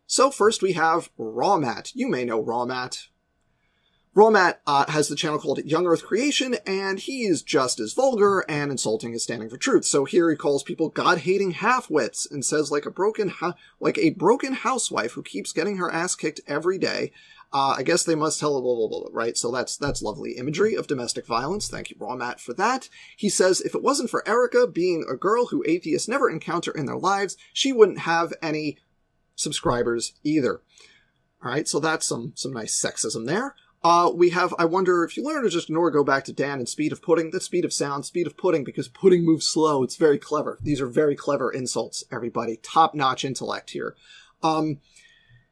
So first we have Rawmat. You may know Rawmat. Rawmat has the channel called Young Earth Creation, and he is just as vulgar and insulting as Standing for Truth. So here he calls people God-hating half-wits and says like a broken housewife who keeps getting her ass kicked every day. I guess they must tell blah, blah, blah, right? So that's lovely imagery of domestic violence. Thank you, Rawmat, for that. He says, if it wasn't for Erica being a girl who atheists never encounter in their lives, she wouldn't have any subscribers either. All right, so that's some nice sexism there. We have, I wonder if you learn to just ignore, go back to Dan and speed of pudding. That's speed of sound, speed of pudding, because pudding moves slow. It's very clever. These are very clever insults, everybody. Top-notch intellect here.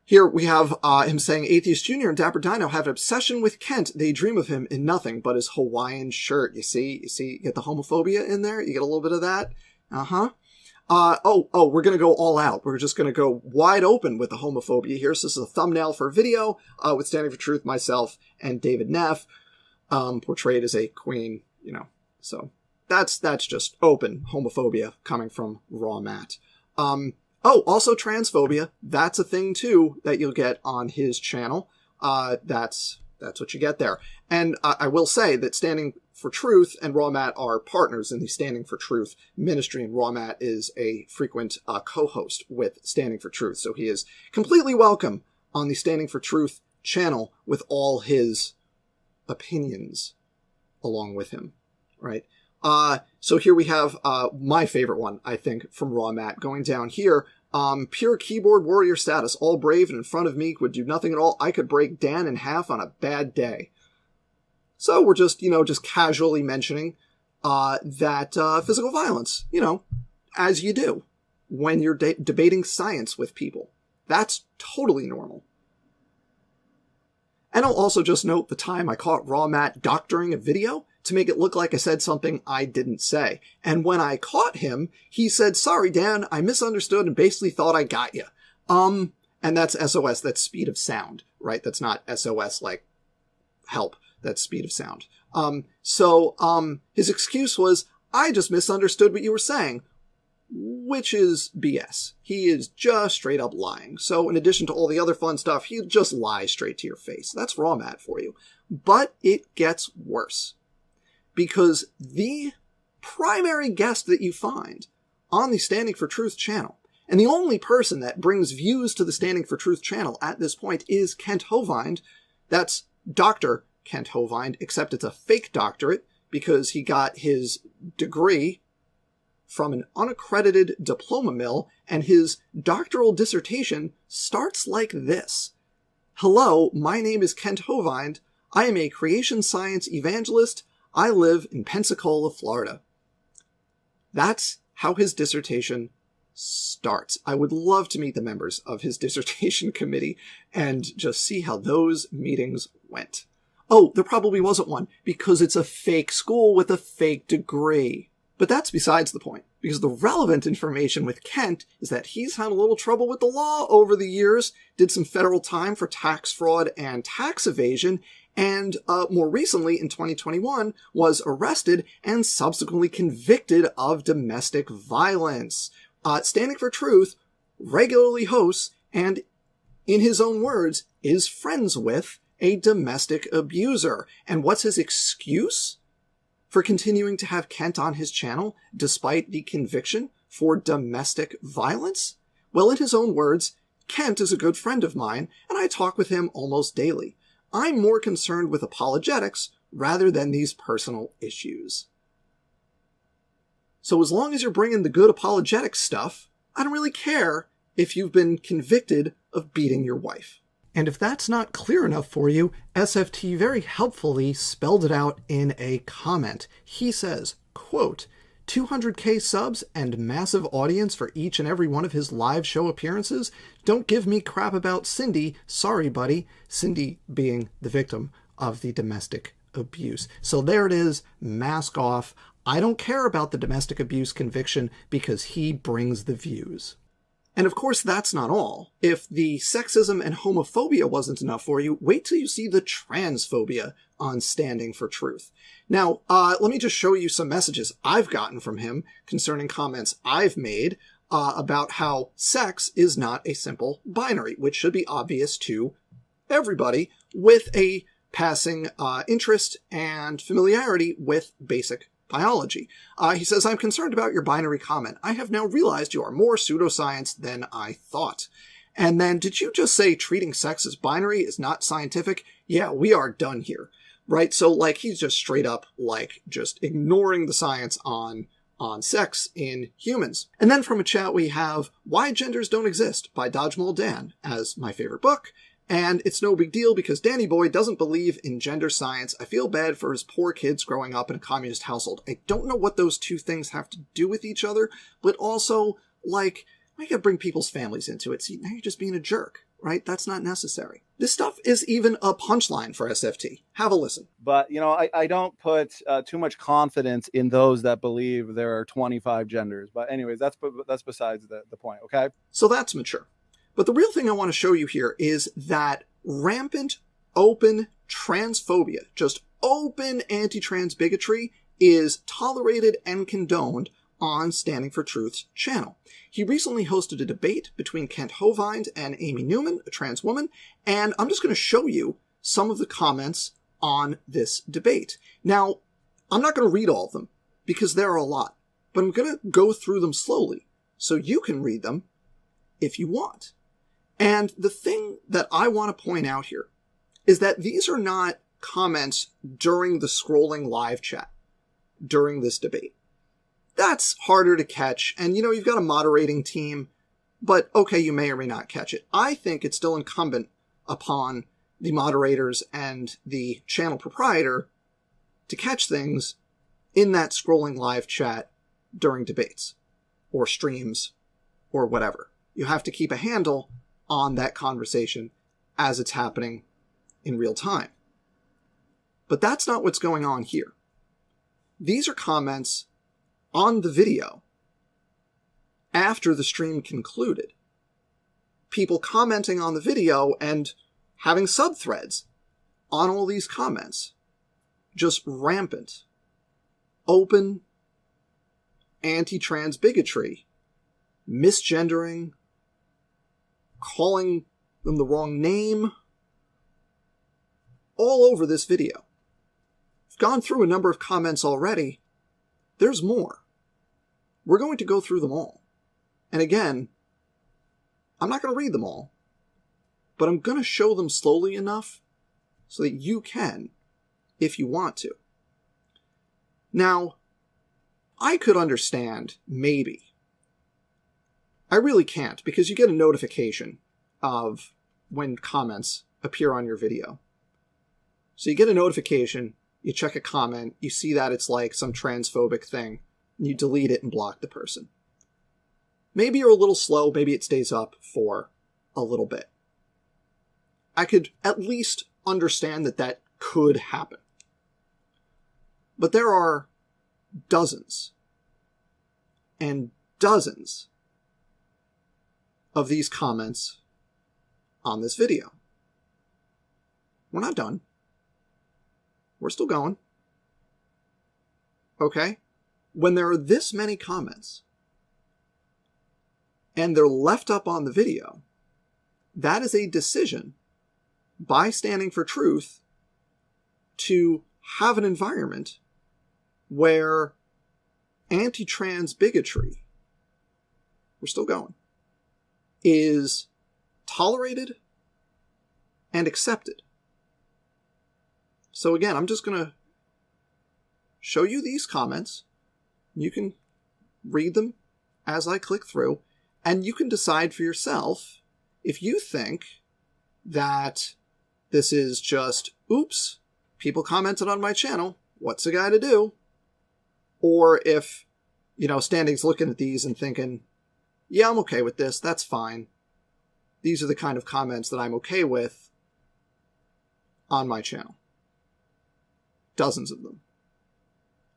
Here we have him saying, Atheist Jr. and Dapper Dino have an obsession with Kent. They dream of him in nothing but his Hawaiian shirt. You see, you get the homophobia in there? You get a little bit of that? We're going to go all out. We're just going to go wide open with the homophobia here. So this is a thumbnail for a video with Standing for Truth, myself, and David Neff, portrayed as a queen, So that's just open homophobia coming from Rawmat. Also transphobia. That's a thing, too, that you'll get on his channel. That's what you get there. And I will say that Standing for Truth and Rawmat are partners in the Standing for Truth ministry, and Rawmat is a frequent co-host with Standing for Truth. So he is completely welcome on the Standing for Truth channel with all his opinions along with him, right? So here we have my favorite one, I think, from Rawmat. Going down here, pure keyboard warrior status, all brave and in front of me, would do nothing at all. I could break Dan in half on a bad day. So we're just casually mentioning that physical violence, as you do when you're debating science with people. That's totally normal. And I'll also just note the time I caught Rawmat doctoring a video to make it look like I said something I didn't say. And when I caught him, he said, sorry, Dan, I misunderstood and basically thought I got you. And that's SOS, that's speed of sound, right? That's not SOS like help. That's speed of sound. His excuse was, I just misunderstood what you were saying, which is BS. He is just straight up lying. So in addition to all the other fun stuff, he'll just lie straight to your face. That's Rawmat for you. But it gets worse. Because the primary guest that you find on the Standing for Truth channel, and the only person that brings views to the Standing for Truth channel at this point, is Kent Hovind. That's Dr. Kent Hovind, except it's a fake doctorate because he got his degree from an unaccredited diploma mill, and his doctoral dissertation starts like this. Hello, my name is Kent Hovind. I am a creation science evangelist. I live in Pensacola, Florida. That's how his dissertation starts. I would love to meet the members of his dissertation committee and just see how those meetings went. Oh, there probably wasn't one because it's a fake school with a fake degree. But that's besides the point, because the relevant information with Kent is that he's had a little trouble with the law over the years, did some federal time for tax fraud and tax evasion, and more recently, in 2021, was arrested and subsequently convicted of domestic violence. Standing for Truth regularly hosts and, in his own words, is friends with a domestic abuser. And what's his excuse for continuing to have Kent on his channel despite the conviction for domestic violence? Well, in his own words, Kent is a good friend of mine, and I talk with him almost daily. I'm more concerned with apologetics rather than these personal issues. So as long as you're bringing the good apologetic stuff, I don't really care if you've been convicted of beating your wife. And if that's not clear enough for you, SFT very helpfully spelled it out in a comment. He says, quote, 200k subs and massive audience for each and every one of his live show appearances? Don't give me crap about Cindy. Sorry, buddy. Cindy being the victim of the domestic abuse. So there it is. Mask off. I don't care about the domestic abuse conviction because he brings the views. And of course, that's not all. If the sexism and homophobia wasn't enough for you, wait till you see the transphobia on Standing for Truth. Now, let me just show you some messages I've gotten from him concerning comments I've made about how sex is not a simple binary, which should be obvious to everybody with a passing interest and familiarity with basic biology. He says, I'm concerned about your binary comment. I have now realized you are more pseudoscience than I thought. And then, did you just say treating sex as binary is not scientific? Yeah, we are done here. Right? So, like, he's just straight up, like, just ignoring the science on sex in humans. And then from a chat we have Why Genders Don't Exist by Dodgeball Dan as my favorite book. And it's no big deal because Danny Boy doesn't believe in gender science. I feel bad for his poor kids growing up in a communist household. I don't know what those two things have to do with each other, but also, like, I gotta bring people's families into it. See, now you're just being a jerk, right? That's not necessary. This stuff is even a punchline for SFT. Have a listen. But, you know, I don't put too much confidence in those that believe there are 25 genders. But anyways, that's besides the point, okay? So that's mature. But the real thing I want to show you here is that rampant, open transphobia, just open anti-trans bigotry, is tolerated and condoned on Standing for Truth's channel. He recently hosted a debate between Kent Hovind and Amy Newman, a trans woman, and I'm just going to show you some of the comments on this debate. Now, I'm not going to read all of them, because there are a lot, but I'm going to go through them slowly, so you can read them if you want. And the thing that I want to point out here is that these are not comments during the scrolling live chat during this debate. That's harder to catch, and you know, you've got a moderating team, but okay, you may or may not catch it. I think it's still incumbent upon the moderators and the channel proprietor to catch things in that scrolling live chat during debates or streams or whatever. You have to keep a handle on that conversation as it's happening in real time. But that's not what's going on here. These are comments on the video after the stream concluded. People commenting on the video and having subthreads on all these comments. Just rampant, open, anti-trans bigotry, misgendering, calling them the wrong name, all over this video. I've gone through a number of comments already. There's more. We're going to go through them all. And again, I'm not going to read them all, but I'm going to show them slowly enough so that you can if you want to. Now, I could understand, maybe. I really can't, because you get a notification of when comments appear on your video. So you get a notification, you check a comment, you see that it's like some transphobic thing, and you delete it and block the person. Maybe you're a little slow, maybe it stays up for a little bit. I could at least understand that that could happen. But there are dozens and dozens of these comments on this video. We're not done. We're still going. Okay? When there are this many comments, and they're left up on the video, that is a decision by Standing for Truth to have an environment where anti-trans bigotry, we're still going, is tolerated and accepted. So again, I'm just going to show you these comments. You can read them as I click through, and you can decide for yourself if you think that this is just, oops, people commented on my channel, what's a guy to do? Or if, Standing's looking at these and thinking, yeah, I'm okay with this, that's fine. These are the kind of comments that I'm okay with on my channel. Dozens of them.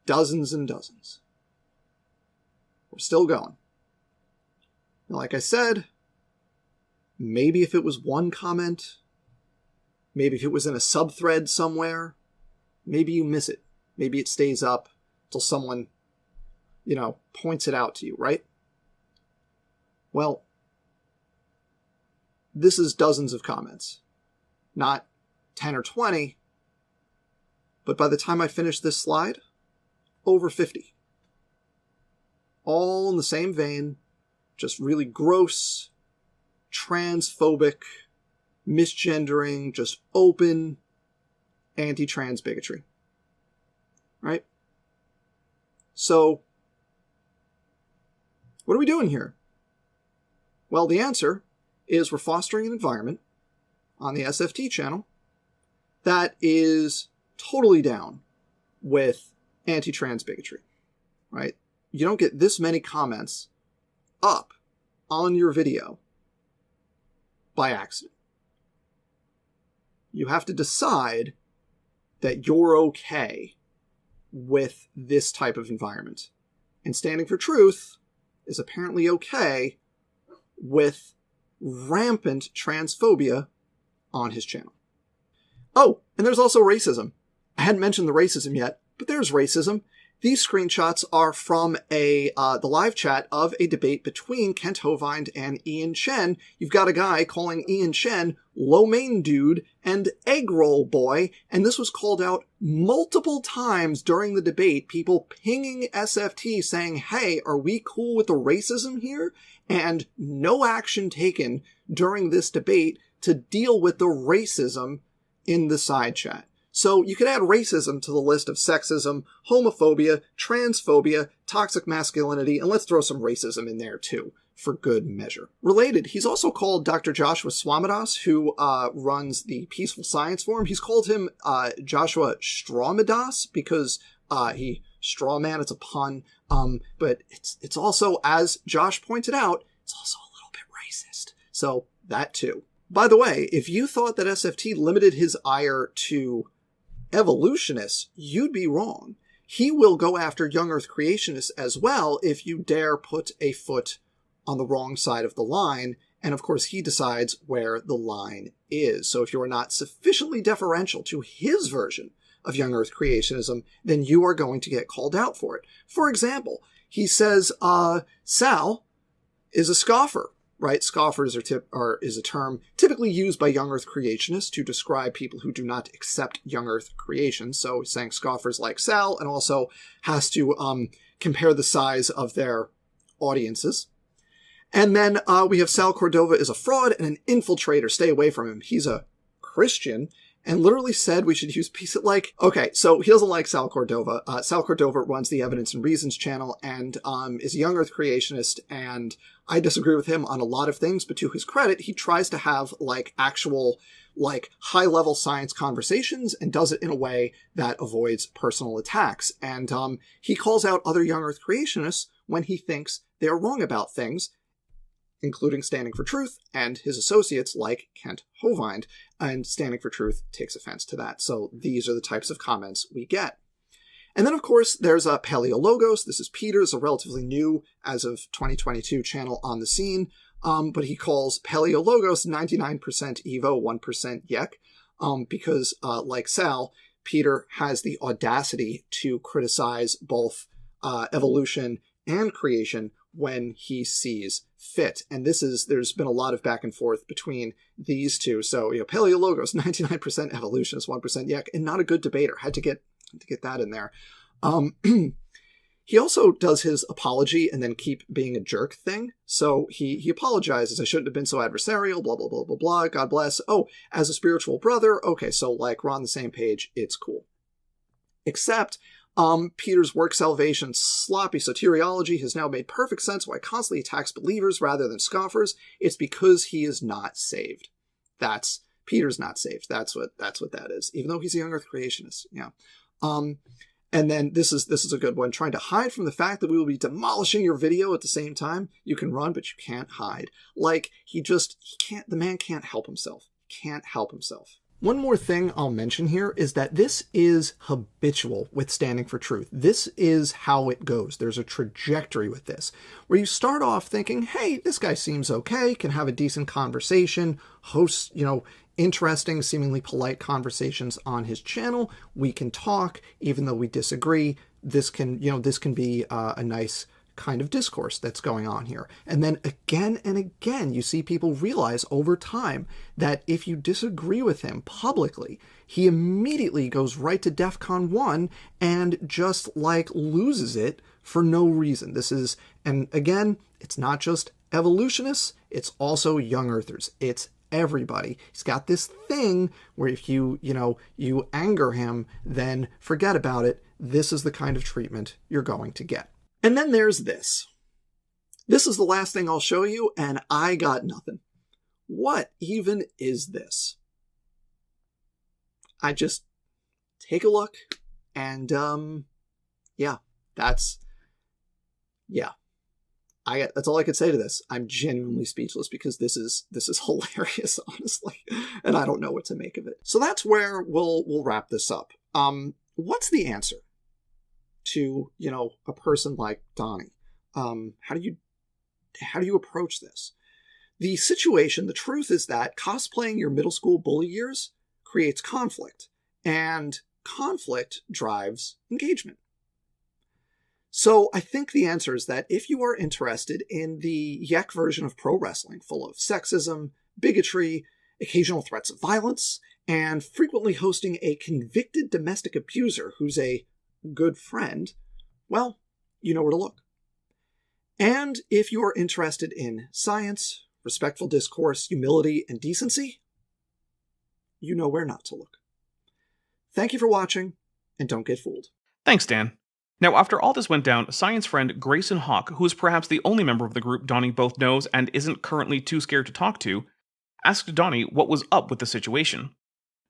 Dozens and dozens. We're still going. And like I said, maybe if it was one comment, maybe if it was in a subthread somewhere, maybe you miss it. Maybe it stays up till someone, points it out to you, right? Well, this is dozens of comments. Not 10 or 20, but by the time I finish this slide, over 50. All in the same vein, just really gross, transphobic, misgendering, just open anti-trans bigotry. Right? So, what are we doing here? Well, the answer is we're fostering an environment on the SFT channel that is totally down with anti-trans bigotry. Right? You don't get this many comments up on your video by accident. You have to decide that you're okay with this type of environment. And Standing for Truth is apparently okay with rampant transphobia on his channel. Oh, and there's also racism. I hadn't mentioned the racism yet, but there's racism. These screenshots are from the live chat of a debate between Kent Hovind and Ian Chen. You've got a guy calling Ian Chen lo mein dude and egg roll boy, and this was called out multiple times during the debate. People pinging SFT saying, hey, are we cool with the racism here? And no action taken during this debate to deal with the racism in the side chat. So you could add racism to the list of sexism, homophobia, transphobia, toxic masculinity, and let's throw some racism in there too, for good measure. Related, he's also called Dr. Joshua Swamidas, who runs the Peaceful Science Forum. He's called him Joshua Strawmidas because strawman, it's a pun, but it's also, as Josh pointed out, it's also a little bit racist. So that too. By the way, if you thought that SFT limited his ire to evolutionists, you'd be wrong. He will go after young Earth creationists as well if you dare put a foot on the wrong side of the line, and of course he decides where the line is. So if you are not sufficiently deferential to his version of young Earth creationism, then you are going to get called out for it. For example, he says Sal is a scoffer. Right? Scoffers is a term typically used by young Earth creationists to describe people who do not accept young Earth creation. So he's saying scoffers like Sal, and also has to compare the size of their audiences. And then we have Sal Cordova is a fraud and an infiltrator. Stay away from him. He's a Christian, and literally said we should use peace. Like, okay, so he doesn't like Sal Cordova. Sal Cordova runs the Evidence and Reasons channel and is a young Earth creationist, and I disagree with him on a lot of things, but to his credit, he tries to have like actual like high-level science conversations and does it in a way that avoids personal attacks. And he calls out other young Earth creationists when he thinks they're wrong about things, including Standing for Truth and his associates like Kent Hovind, and Standing for Truth takes offense to that. So these are the types of comments we get. And then, of course, there's Paleologos. This is Peter's, a relatively new, as of 2022, channel on the scene. But he calls Paleologos 99% Evo, 1% Yek, because, like Sal, Peter has the audacity to criticize both evolution and creation when he sees fit. And there's been a lot of back and forth between these two. So, Paleologos, 99% evolutionist, 1% Yek, and not a good debater. Had to get that in there. He also does his apology and then keep being a jerk thing. So he apologizes. I shouldn't have been so adversarial, blah, blah, blah, blah, blah. God bless. Oh, as a spiritual brother. Okay, so like we're on the same page. It's cool. Except Peter's work salvation, sloppy soteriology has now made perfect sense why he constantly attacks believers rather than scoffers. It's because he is not saved. Peter's not saved. That's what that is. Even though he's a young Earth creationist. Yeah. And then this is a good one. Trying to hide from the fact that we will be demolishing your video at the same time. You can run, but you can't hide. Like, he can't, the man can't help himself. Can't help himself. One more thing I'll mention here is that this is habitual with Standing for Truth. This is how it goes. There's a trajectory with this, where you start off thinking, hey, this guy seems okay, can have a decent conversation, hosts, interesting, seemingly polite conversations on his channel. We can talk, even though we disagree. This can be a nice kind of discourse that's going on here. And then again and again, you see people realize over time that if you disagree with him publicly, he immediately goes right to DEFCON 1 and just like loses it for no reason. And again, it's not just evolutionists, it's also young earthers. It's everybody. He's got this thing where if you anger him, then forget about it. This is the kind of treatment you're going to get. And then there's this. This is the last thing I'll show you, and I got nothing. What even is this? I just take a look, and that's all I could say to this. I'm genuinely speechless because this is hilarious, honestly, and I don't know what to make of it. So that's where we'll wrap this up. What's the answer to a person like Donny? How do you approach this? The situation, the truth is that cosplaying your middle school bully years creates conflict, and conflict drives engagement. So I think the answer is that if you are interested in the Yek version of pro wrestling, full of sexism, bigotry, occasional threats of violence, and frequently hosting a convicted domestic abuser who's a good friend, well, you know where to look. And if you are interested in science, respectful discourse, humility, and decency, you know where not to look. Thank you for watching, and don't get fooled. Thanks, Dan. Now, after all this went down, science friend Grayson Hawk, who is perhaps the only member of the group Donny both knows and isn't currently too scared to talk to, asked Donny what was up with the situation.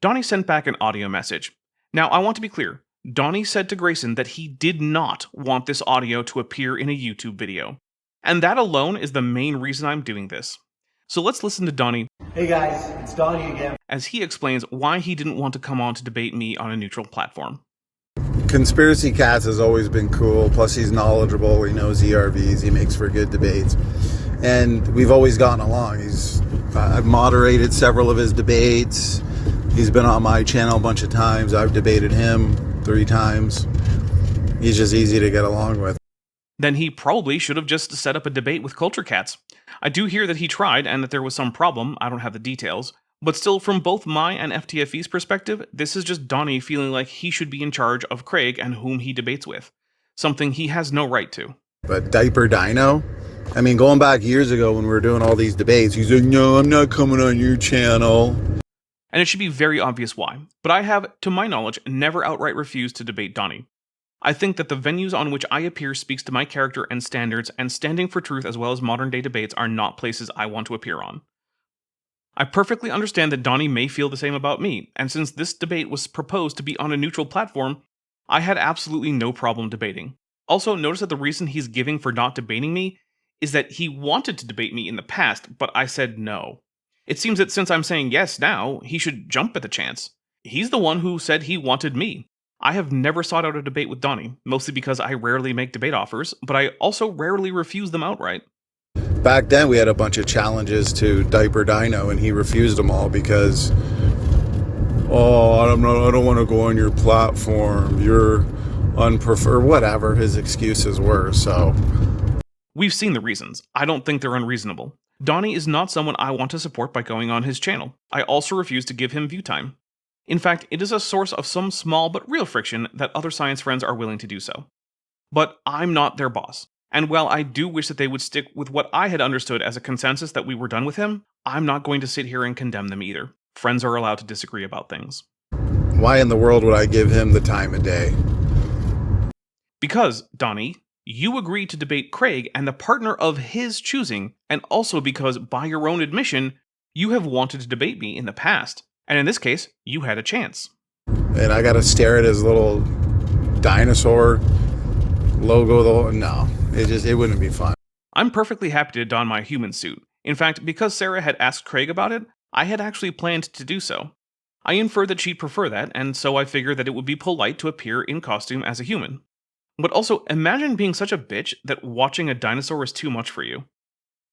Donny sent back an audio message. Now, I want to be clear. Donny said to Grayson that he did not want this audio to appear in a YouTube video. And that alone is the main reason I'm doing this. So let's listen to Donny. Hey guys, it's Donny again. As he explains why he didn't want to come on to debate me on a neutral platform. Conspiracy Cats has always been cool. Plus, he's knowledgeable. He knows ERVs. He makes for good debates. And we've always gotten along. I've moderated several of his debates. He's been on my channel a bunch of times. I've debated him 3 times. He's just easy to get along with. Then he probably should have just set up a debate with Culture Cats. I do hear that he tried and that there was some problem. I don't have the details. But still, from both my and FTFE's perspective, this is just Donny feeling like he should be in charge of Craig and whom he debates with. Something he has no right to. But Diaper Dino? I mean, going back years ago when we were doing all these debates, he's like, no, I'm not coming on your channel. and it should be very obvious why, but I have, to my knowledge, never outright refused to debate Donny. I think that the venues on which I appear speaks to my character and standards, and standing for truth as well as modern-day debates are not places I want to appear on. I perfectly understand that Donny may feel the same about me, and since this debate was proposed to be on a neutral platform, I had absolutely no problem debating. Also, notice that the reason he's giving for not debating me is that he wanted to debate me in the past, but I said no. It seems that since I'm saying yes now, he should jump at the chance. He's the one who said he wanted me. I have never sought out a debate with Donny, mostly because I rarely make debate offers, but I also rarely refuse them outright. Back then, we had a bunch of challenges to Diaper Dino, and he refused them all because, I don't want to go on your platform. You're unpreferred, whatever his excuses were. So we've seen the reasons. I don't think they're unreasonable. Donny is not someone I want to support by going on his channel. I also refuse to give him view time. In fact, it is a source of some small but real friction that other science friends are willing to do so. But I'm not their boss, and while I do wish that they would stick with what I had understood as a consensus that we were done with him, I'm not going to sit here and condemn them either. Friends are allowed to disagree about things. why in the world would I give him the time of day? Because, Donny, you agreed to debate Craig and the partner of his choosing, and also because, by your own admission, you have wanted to debate me in the past. And in this case, you had a chance. And I gotta stare at his little dinosaur logo. No, it wouldn't be fun. I'm perfectly happy to don my human suit. In fact, because Sarah had asked Craig about it, I had actually planned to do so. I inferred that she'd prefer that, and so I figured that it would be polite to appear in costume as a human. But also, imagine being such a bitch that watching a dinosaur is too much for you.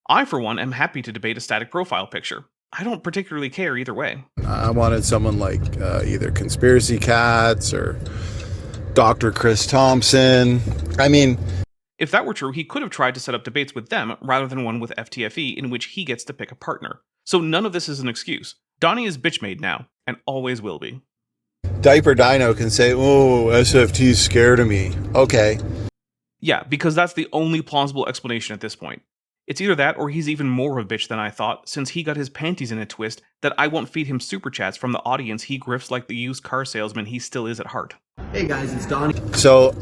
I, for one, am happy to debate a static profile picture. I don't particularly care either way. I wanted someone like either Conspiracy Cats or Dr. Chris Thompson. I mean, if that were true, he could have tried to set up debates with them rather than one with FTFE in which he gets to pick a partner. So none of this is an excuse. Donny is bitch-made now, and always will be. Diaper Dino can say, oh, SFT's scared of me. Okay. Yeah, because that's the only plausible explanation at this point. It's either that or he's even more of a bitch than I thought, since he got his panties in a twist that I won't feed him super chats from the audience he grifts like the used car salesman he still is at heart. Hey guys, it's Donny. So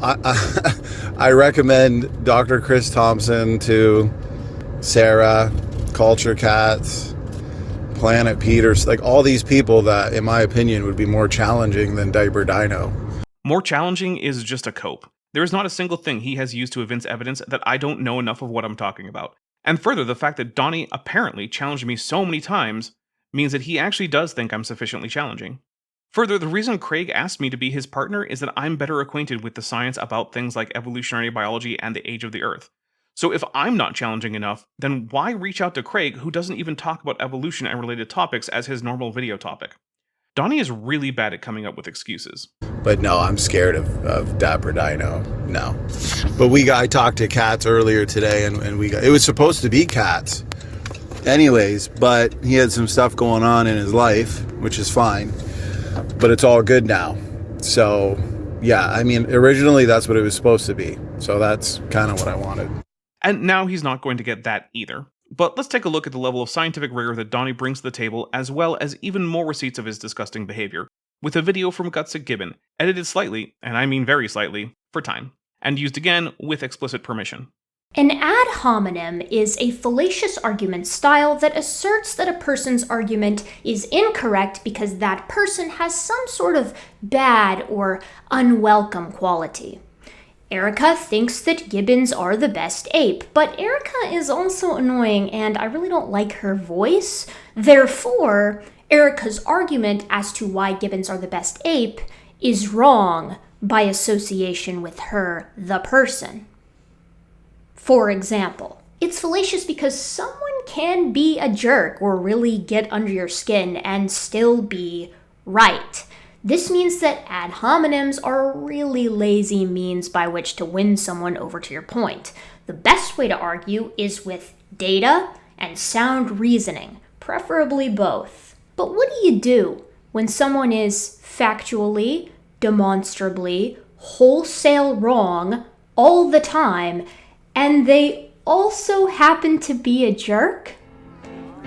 I recommend Dr. Chris Thompson to Sarah, Culture Cats, Planet Peters, like all these people that, in my opinion, would be more challenging than Diaper Dino. More challenging is just a cope. There is not a single thing he has used to evince evidence that I don't know enough of what I'm talking about. And further, the fact that Donny apparently challenged me so many times means that he actually does think I'm sufficiently challenging. Further, the reason Craig asked me to be his partner is that I'm better acquainted with the science about things like evolutionary biology and the age of the Earth. So if I'm not challenging enough, then why reach out to Craig, who doesn't even talk about evolution and related topics as his normal video topic? Donny is really bad at coming up with excuses. But no, I'm scared of Dapper Dino. No. But I talked to Cats earlier today, and it was supposed to be Cats. Anyways, but he had some stuff going on in his life, which is fine. But it's all good now. So, yeah, I mean, originally that's what it was supposed to be. So that's kind of what I wanted. And now he's not going to get that either. But let's take a look at the level of scientific rigor that Donny brings to the table, as well as even more receipts of his disgusting behavior, with a video from Gutsick Gibbon, edited slightly, and I mean very slightly, for time, and used again with explicit permission. An ad hominem is a fallacious argument style that asserts that a person's argument is incorrect because that person has some sort of bad or unwelcome quality. Erica thinks that gibbons are the best ape, but Erica is also annoying and I really don't like her voice. Therefore, Erica's argument as to why gibbons are the best ape is wrong by association with her, the person. For example, it's fallacious because someone can be a jerk or really get under your skin and still be right. This means that ad hominems are really lazy means by which to win someone over to your point. The best way to argue is with data and sound reasoning, preferably both. But what do you do when someone is factually, demonstrably, wholesale wrong all the time, and they also happen to be a jerk?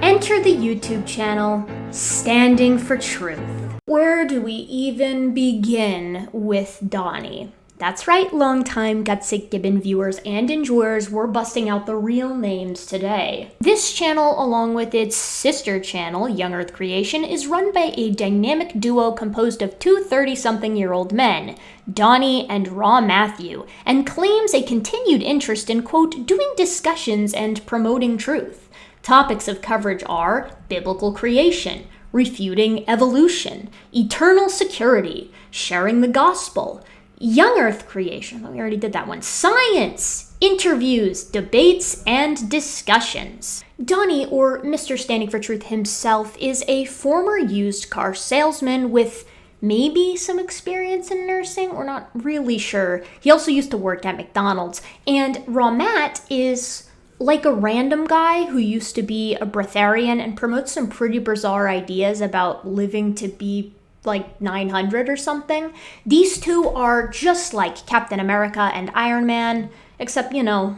Enter the YouTube channel, Standing for Truth. Where do we even begin with Donny? That's right, longtime Gutsick Gibbon viewers and enjoyers, we're busting out the real names today. This channel, along with its sister channel, Young Earth Creation, is run by a dynamic duo composed of two 30-something-year-old men, Donny and Raw Matthew, and claims a continued interest in, quote, doing discussions and promoting truth. Topics of coverage are biblical creation, refuting evolution, eternal security, sharing the gospel, Young Earth Creation, we already did that one, science, interviews, debates, and discussions. Donny, or Mr. Standing for Truth himself, is a former used car salesman with maybe some experience in nursing, we're not really sure. He also used to work at McDonald's, and Raw Matt is like a random guy who used to be a breatharian and promotes some pretty bizarre ideas about living to be like 900 or something. These two are just like Captain America and Iron Man, except, you know,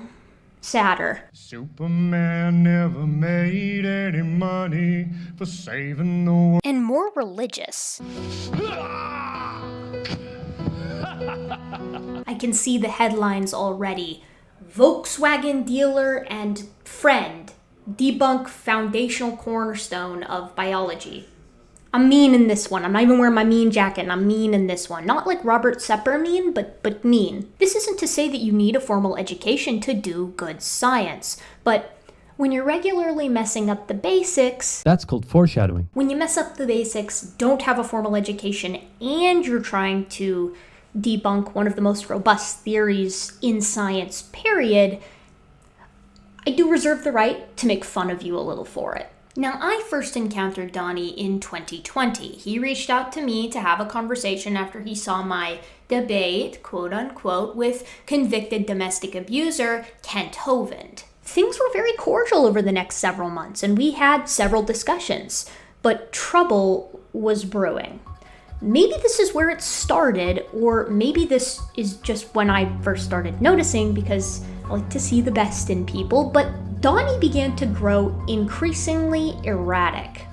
sadder. Superman never made any money for saving the world. And more religious. I can see the headlines already. Volkswagen dealer and friend debunk foundational cornerstone of biology. I'm mean in this one. I'm not even wearing my mean jacket, and I'm mean in this one. Not like Robert Sepper mean, but mean. This isn't to say that you need a formal education to do good science, but when you're regularly messing up the basics... That's called foreshadowing. When you mess up the basics, don't have a formal education, and you're trying to debunk one of the most robust theories in science, period, I do reserve the right to make fun of you a little for it. Now, I first encountered Donny in 2020. He reached out to me to have a conversation after he saw my debate, quote unquote, with convicted domestic abuser Kent Hovind. Things were very cordial over the next several months, and we had several discussions, but trouble was brewing. Maybe this is where it started, or maybe this is just when I first started noticing, because I like to see the best in people, but Donny began to grow increasingly erratic.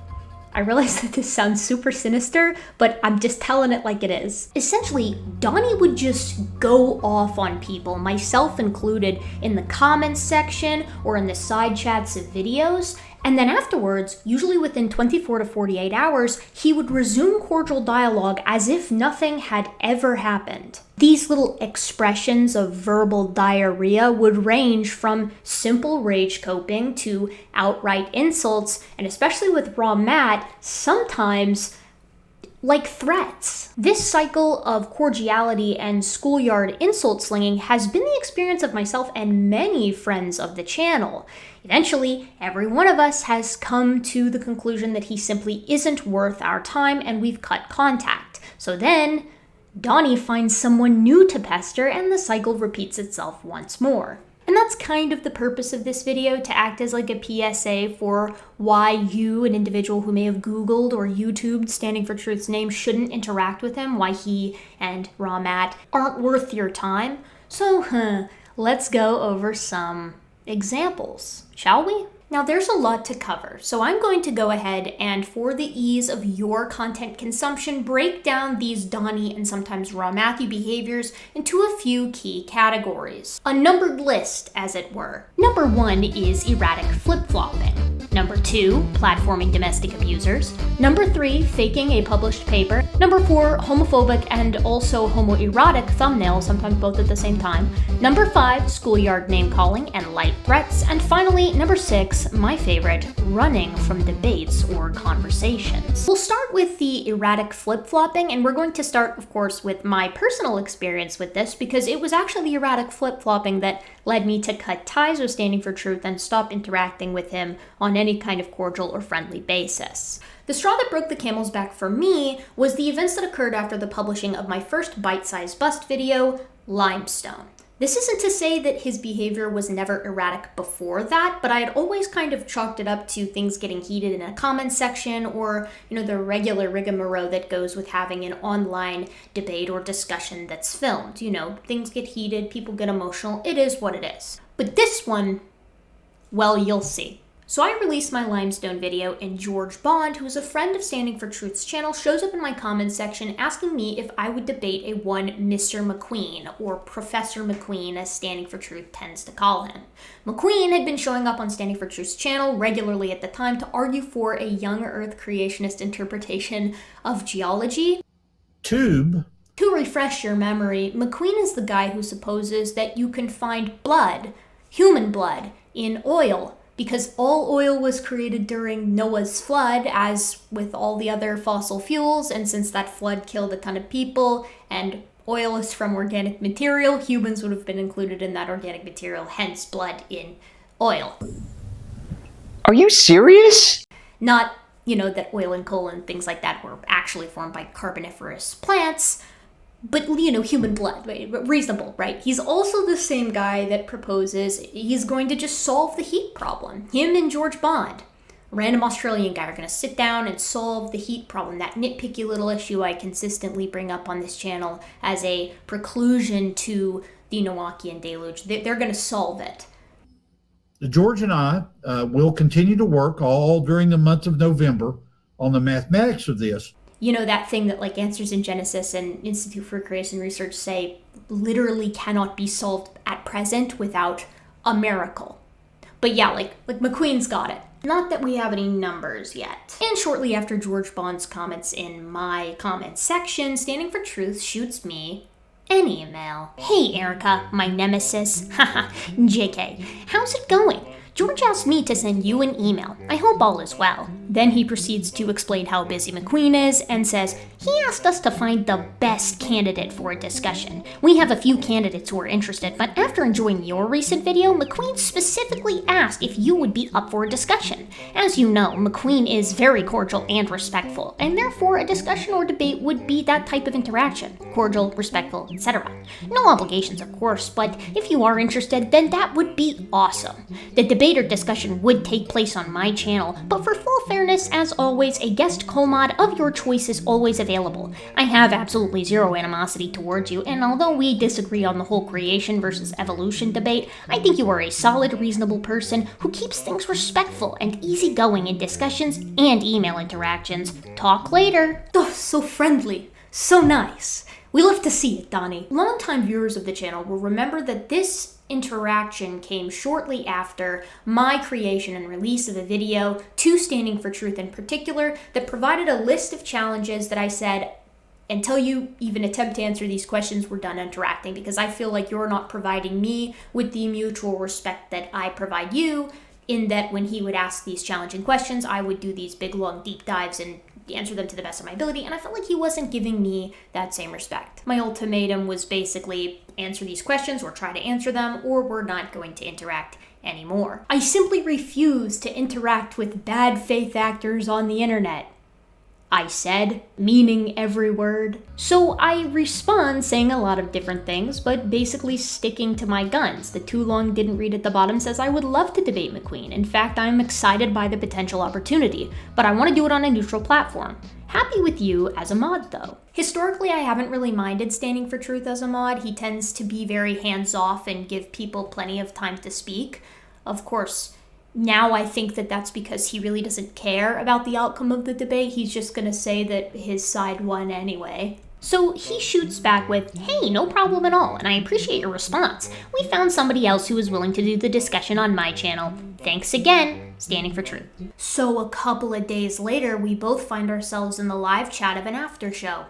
I realize that this sounds super sinister, but I'm just telling it like it is. Essentially, Donny would just go off on people, myself included, in the comments section or in the side chats of videos, and then afterwards, usually within 24 to 48 hours, he would resume cordial dialogue as if nothing had ever happened. These little expressions of verbal diarrhea would range from simple rage coping to outright insults, and especially with Raw Matt, sometimes like threats. This cycle of cordiality and schoolyard insult slinging has been the experience of myself and many friends of the channel. Eventually, every one of us has come to the conclusion that he simply isn't worth our time and we've cut contact. So then, Donny finds someone new to pester and the cycle repeats itself once more. And that's kind of the purpose of this video, to act as like a PSA for why you, an individual who may have Googled or YouTubed Standing for Truth's name, shouldn't interact with him, why he and Raw Matt aren't worth your time. So, let's go over some examples, shall we? Now, there's a lot to cover, so I'm going to go ahead and, for the ease of your content consumption, break down these Donny and sometimes Raw Matthew behaviors into a few key categories. A numbered list, as it were. Number 1 is erratic flip-flopping. Number 2, platforming domestic abusers. Number 3, faking a published paper. Number 4, homophobic and also homoerotic thumbnails, sometimes both at the same time. Number 5, schoolyard name-calling and light threats. And finally, number 6, my favorite, running from debates or conversations. We'll start with the erratic flip-flopping, and we're going to start, of course, with my personal experience with this, because it was actually the erratic flip-flopping that led me to cut ties with Standing for Truth and stop interacting with him on any kind of cordial or friendly basis. The straw that broke the camel's back for me was the events that occurred after the publishing of my first bite-sized bust video, Limestone. This isn't to say that his behavior was never erratic before that, but I had always kind of chalked it up to things getting heated in a comments section, or, the regular rigmarole that goes with having an online debate or discussion that's filmed. Things get heated, people get emotional, it is what it is. But this one, well, you'll see. So I released my limestone video, and George Bond, who is a friend of Standing for Truth's channel, shows up in my comments section asking me if I would debate a one Mr. McQueen, or Professor McQueen as Standing for Truth tends to call him. McQueen had been showing up on Standing for Truth's channel regularly at the time to argue for a young Earth creationist interpretation of geology. To refresh your memory, McQueen is the guy who supposes that you can find blood, human blood, in oil, because all oil was created during Noah's flood, as with all the other fossil fuels, and since that flood killed a ton of people, and oil is from organic material, humans would have been included in that organic material, hence blood in oil. Are you serious? Not, that oil and coal and things like that were actually formed by carboniferous plants, but, human blood, right? Reasonable, right? He's also the same guy that proposes he's going to just solve the heat problem. Him and George Bond, a random Australian guy, are going to sit down and solve the heat problem, that nitpicky little issue I consistently bring up on this channel as a preclusion to the Noachian deluge. They're going to solve it. George and I will continue to work all during the month of November on the mathematics of this. That thing that Answers in Genesis and Institute for Creation Research say literally cannot be solved at present without a miracle. But yeah, like McQueen's got it. Not that we have any numbers yet. And shortly after George Bond's comments in my comment section, Standing for Truth shoots me an email. Hey Erica, my nemesis. Haha, JK. How's it going? George asked me to send you an email. I hope all is well. Then he proceeds to explain how busy McQueen is and says he asked us to find the best candidate for a discussion. We have a few candidates who are interested, but after enjoying your recent video, McQueen specifically asked if you would be up for a discussion. As you know, McQueen is very cordial and respectful, and therefore a discussion or debate would be that type of interaction. Cordial, respectful, etc. No obligations, of course, but if you are interested, then that would be awesome. The debate or discussion would take place on my channel, but for full fairness, as always, a guest co-mod of your choice is always available. I have absolutely zero animosity towards you, and although we disagree on the whole creation versus evolution debate, I think you are a solid, reasonable person who keeps things respectful and easygoing in discussions and email interactions. Talk later. Oh, so friendly. So nice. We love to see it, Donny. Longtime viewers of the channel will remember that this interaction came shortly after my creation and release of a video to Standing for Truth in particular that provided a list of challenges that I said, until you even attempt to answer these questions, we're done interacting, because I feel like you're not providing me with the mutual respect that I provide you, in that when he would ask these challenging questions, I would do these big, long, deep dives and answer them to the best of my ability, and I felt like he wasn't giving me that same respect. My ultimatum was basically answer these questions or try to answer them, or we're not going to interact anymore. I simply refuse to interact with bad faith actors on the internet. I said, meaning every word. So I respond saying a lot of different things, but basically sticking to my guns. The too long didn't read at the bottom says I would love to debate McQueen. In fact, I'm excited by the potential opportunity, but I want to do it on a neutral platform. Happy with you as a mod, though. Historically, I haven't really minded Standing for Truth as a mod. He tends to be very hands-off and give people plenty of time to speak. Of course, now I think that that's because he really doesn't care about the outcome of the debate. He's just gonna say that his side won anyway. So he shoots back with, hey, no problem at all, and I appreciate your response. We found somebody else who is willing to do the discussion on my channel. Thanks again, Standing for Truth. So a couple of days later, we both find ourselves in the live chat of an after show.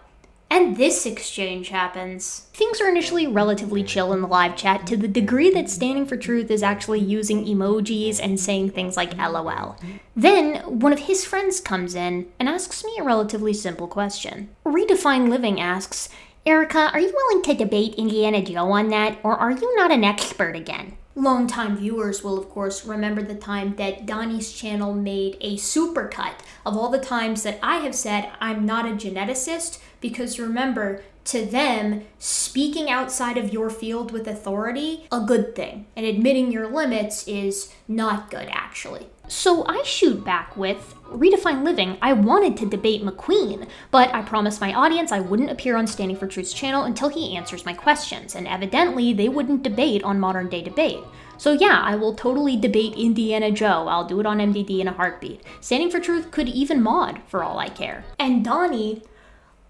And this exchange happens. Things are initially relatively chill in the live chat to the degree that Standing for Truth is actually using emojis and saying things like LOL. Then, one of his friends comes in and asks me a relatively simple question. Redefine Living asks, Erica, are you willing to debate Indiana Joe on that, or are you not an expert again? Longtime viewers will, of course, remember the time that Donny's channel made a supercut of all the times that I have said I'm not a geneticist, because remember, to them, speaking outside of your field with authority, a good thing, and admitting your limits is not good, actually. So I shoot back with, Redefine Living, I wanted to debate McQueen, but I promised my audience I wouldn't appear on Standing for Truth's channel until he answers my questions, and evidently they wouldn't debate on Modern Day Debate. So yeah, I will totally debate Indiana Joe. I'll do it on MDD in a heartbeat. Standing for Truth could even mod, for all I care. And Donny,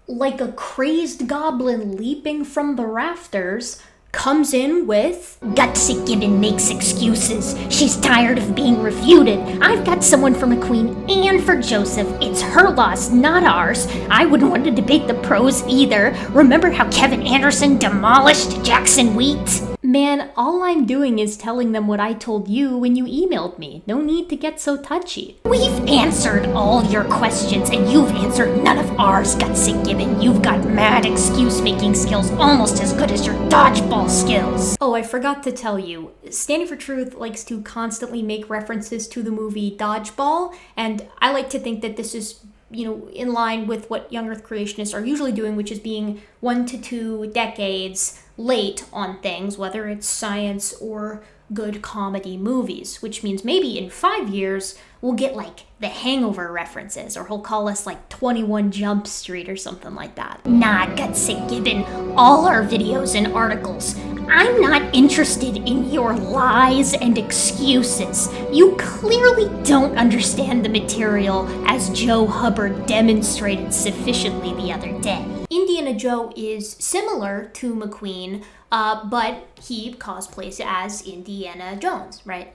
like a crazed goblin leaping from the rafters, comes in with, Gutsy Gibbon makes excuses. She's tired of being refuted. I've got someone for McQueen and for Joseph. It's her loss, not ours. I wouldn't want to debate the pros either. Remember how Kevin Anderson demolished Jackson Wheat? Man, all I'm doing is telling them what I told you when you emailed me. No need to get so touchy. We've answered all your questions, and you've answered none of ours, Gutsy Gibbon. You've got mad excuse-making skills almost as good as your dodgeball skills. Oh, I forgot to tell you. Standing for Truth likes to constantly make references to the movie Dodgeball, and I like to think that this is, in line with what young Earth creationists are usually doing, which is being 1 to 2 decades late on things, whether it's science or good comedy movies, which means maybe in 5 years we'll get like the Hangover references, or he'll call us like 21 Jump Street or something like that. Nah, Gutsy Gibbon, all our videos and articles. I'm not interested in your lies and excuses. You clearly don't understand the material, as Joe Hubbard demonstrated sufficiently the other day. Indiana Joe is similar to McQueen, but he cosplays as Indiana Jones, right?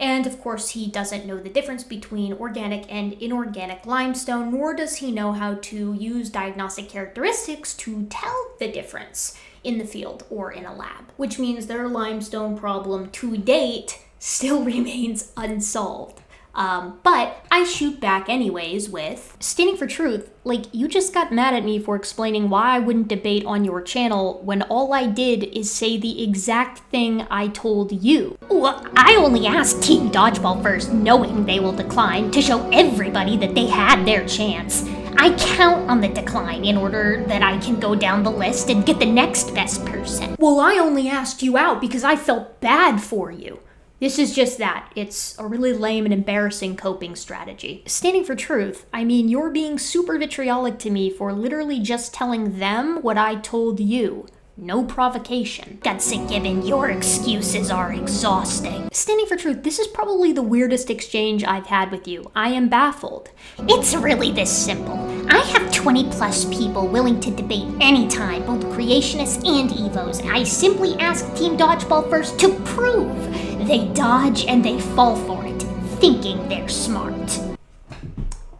And of course, he doesn't know the difference between organic and inorganic limestone, nor does he know how to use diagnostic characteristics to tell the difference in the field or in a lab, which means their limestone problem to date still remains unsolved. But I shoot back anyways with, Standing for Truth, like, you just got mad at me for explaining why I wouldn't debate on your channel when all I did is say the exact thing I told you. Well, I only asked Team Dodgeball first, knowing they will decline, to show everybody that they had their chance. I count on the decline in order that I can go down the list and get the next best person. Well, I only asked you out because I felt bad for you. This is just that. It's a really lame and embarrassing coping strategy. Standing for Truth, I mean, you're being super vitriolic to me for literally just telling them what I told you. No provocation. Gutsy Gibbon, your excuses are exhausting. Standing for Truth, this is probably the weirdest exchange I've had with you. I am baffled. It's really this simple. I have 20 plus people willing to debate anytime, both creationists and evos. I simply ask Team Dodgeball first to prove they dodge and they fall for it, thinking they're smart.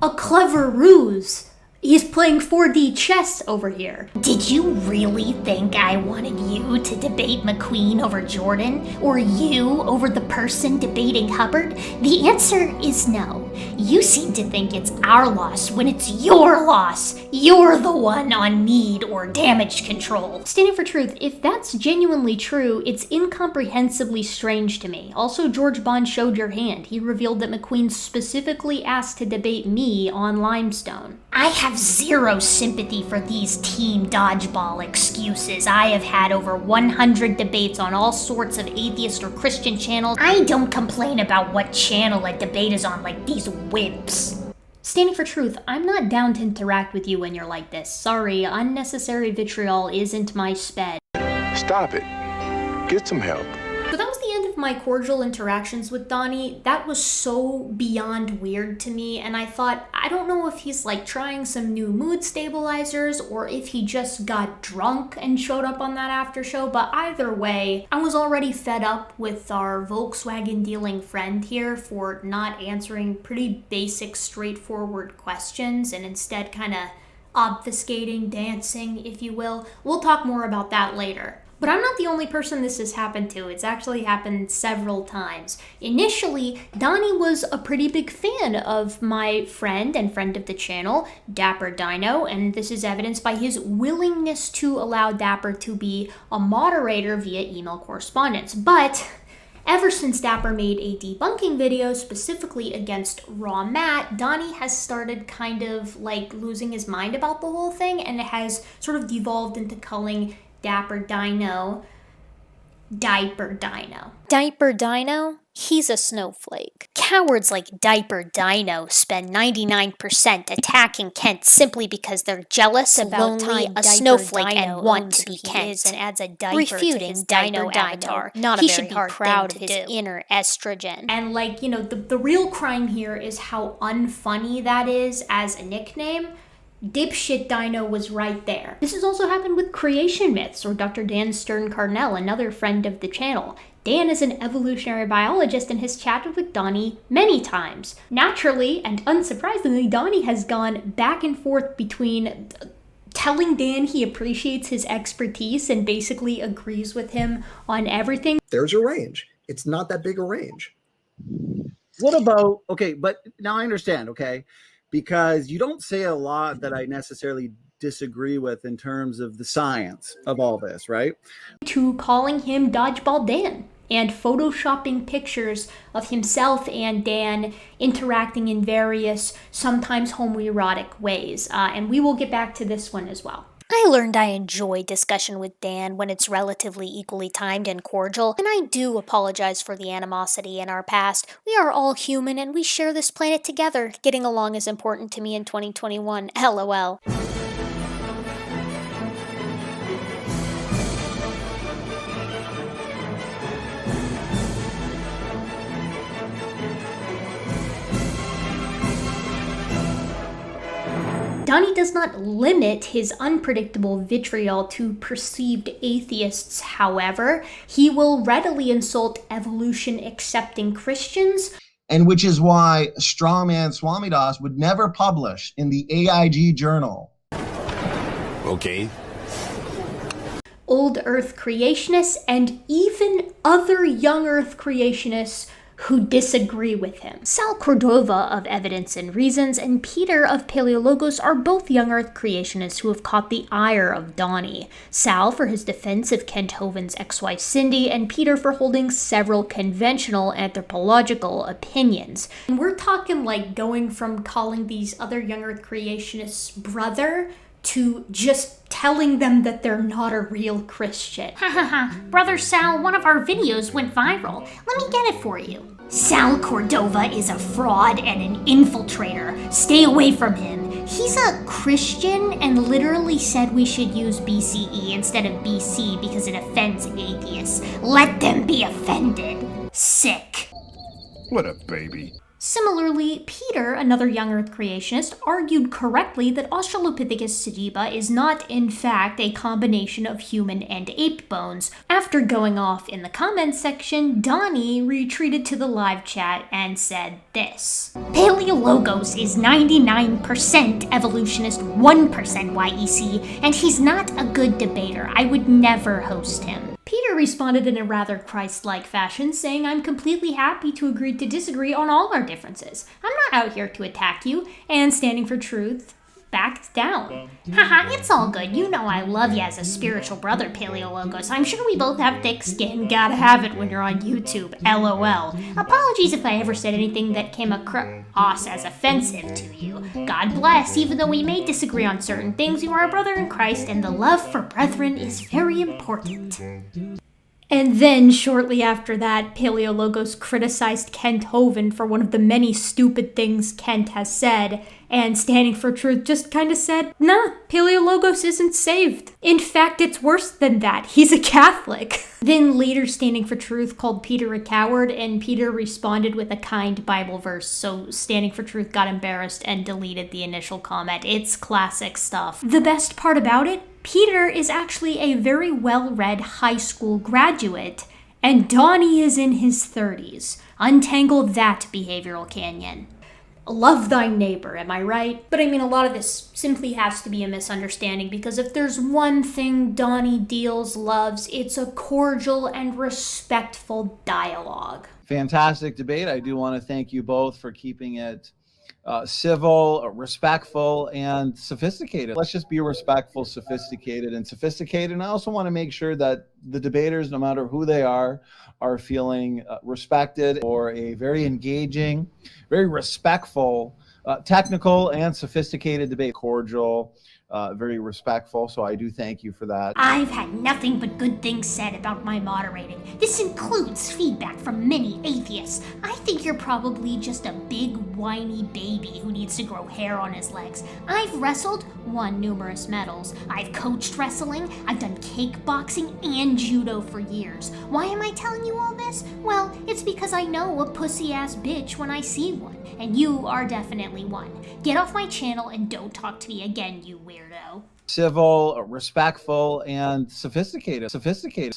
A clever ruse. He's playing 4D chess over here. Did you really think I wanted you to debate McQueen over Jordan? Or you over the person debating Hubbard? The answer is no. You seem to think it's our loss when it's your loss. You're the one on need or damage control. Standing for Truth, if that's genuinely true, it's incomprehensibly strange to me. Also, George Bond showed your hand. He revealed that McQueen specifically asked to debate me on limestone. I have zero sympathy for these Team Dodgeball excuses. I have had over 100 debates on all sorts of atheist or Christian channels. I don't complain about what channel a debate is on like these wimps. Standing for Truth, I'm not down to interact with you when you're like this. Sorry, unnecessary vitriol isn't my sped. Stop it. Get some help. So that was the end of my cordial interactions with Donny. That was so beyond weird to me, and I thought, I don't know if he's like trying some new mood stabilizers or if he just got drunk and showed up on that after show, but either way, I was already fed up with our Volkswagen dealing friend here for not answering pretty basic, straightforward questions and instead kind of obfuscating, dancing, if you will. We'll talk more about that later. But I'm not the only person this has happened to. It's actually happened several times. Initially, Donny was a pretty big fan of my friend and friend of the channel, Dapper Dino, and this is evidenced by his willingness to allow Dapper to be a moderator via email correspondence. But ever since Dapper made a debunking video specifically against Raw Matt, Donny has started kind of like losing his mind about the whole thing, and it has sort of devolved into calling Dapper Dino Diaper Dino. Diaper Dino? He's a snowflake. Cowards like Diaper Dino spend 99% attacking Kent simply because they're jealous, lonely, a snowflake, and want to be Kent. And adds a diaper refuting Dino avatar. Not he should be proud of his inner estrogen. And like, you know, the real crime here is how unfunny that is as a nickname. Dipshit Dino was right there. This has also happened with Creation Myths, or Dr. Dan Stern-Carnell, another friend of the channel. Dan is an evolutionary biologist and has chatted with Donny many times. Naturally, and unsurprisingly, Donny has gone back and forth between telling Dan he appreciates his expertise and basically agrees with him on everything. There's your range. It's not that big a range. What about, okay, but now I understand, okay, because you don't say a lot that I necessarily disagree with in terms of the science of all this, right? To calling him Dodgeball Dan and photoshopping pictures of himself and Dan interacting in various, sometimes homoerotic ways. And we will get back to this one as well. I learned I enjoy discussion with Dan when it's relatively equally timed and cordial, and I do apologize for the animosity in our past. We are all human and we share this planet together. Getting along is important to me in 2021. LOL. Donny does not limit his unpredictable vitriol to perceived atheists, however. He will readily insult evolution-accepting Christians. And which is why Strawman Swamidas would never publish in the AIG journal. Okay. Old Earth creationists, and even other young Earth creationists who disagree with him. Sal Cordova of Evidence and Reasons and Peter of Paleologos are both young Earth creationists who have caught the ire of Donny. Sal for his defense of Kent Hovind's ex-wife Cindy, and Peter for holding several conventional anthropological opinions. And we're talking like going from calling these other young Earth creationists brother to just telling them that they're not a real Christian. Ha ha ha, Brother Sal, one of our videos went viral. Let me get it for you. Sal Cordova is a fraud and an infiltrator. Stay away from him. He's a Christian and literally said we should use BCE instead of BC because it offends atheists. Let them be offended. Sick. What a baby. Similarly, Peter, another young Earth creationist, argued correctly that Australopithecus sediba is not, in fact, a combination of human and ape bones. After going off in the comments section, Donny retreated to the live chat and said this. Paleologos is 99% evolutionist, 1% YEC, and he's not a good debater. I would never host him. Peter responded in a rather Christ-like fashion, saying, I'm completely happy to agree to disagree on all our differences. I'm not out here to attack you, and standing for truth, backed down. Haha, it's all good. You know I love you as a spiritual brother, Paleologos. I'm sure we both have thick skin. Gotta have it when you're on YouTube. LOL. Apologies if I ever said anything that came across as offensive to you. God bless. Even though we may disagree on certain things, you are a brother in Christ, and the love for brethren is very important. And then, shortly after that, Paleologos criticized Kent Hovind for one of the many stupid things Kent has said, and Standing for Truth just kind of said, nah, Paleologos isn't saved. In fact, it's worse than that. He's a Catholic. Then later, Standing for Truth called Peter a coward, and Peter responded with a kind Bible verse, so Standing for Truth got embarrassed and deleted the initial comment. It's classic stuff. The best part about it? Peter is actually a very well-read high school graduate, and Donny is in his 30s. Untangle that behavioral canyon. Love thy neighbor, am I right? But I mean, a lot of this simply has to be a misunderstanding, because if there's one thing Donny Deals loves, it's a cordial and respectful dialogue. Fantastic debate. I do want to thank you both for keeping it civil, respectful, and sophisticated. Let's just be respectful, sophisticated, and sophisticated. And I also want to make sure that the debaters, no matter who they are feeling respected, or a very engaging, very respectful technical and sophisticated debate, cordial, very respectful. So I do thank you for that. I've had nothing but good things said about my moderating. This includes feedback from many atheists. I think you're probably just a big whiny baby who needs to grow hair on his legs. I've wrestled, won numerous medals. I've coached wrestling, I've done kickboxing and judo for years. Why am I telling you all this? Well, it's because I know a pussy-ass bitch when I see one, and you are definitely one. Get off my channel and don't talk to me again, you weirdo. Civil, respectful, and sophisticated. Pussy-ass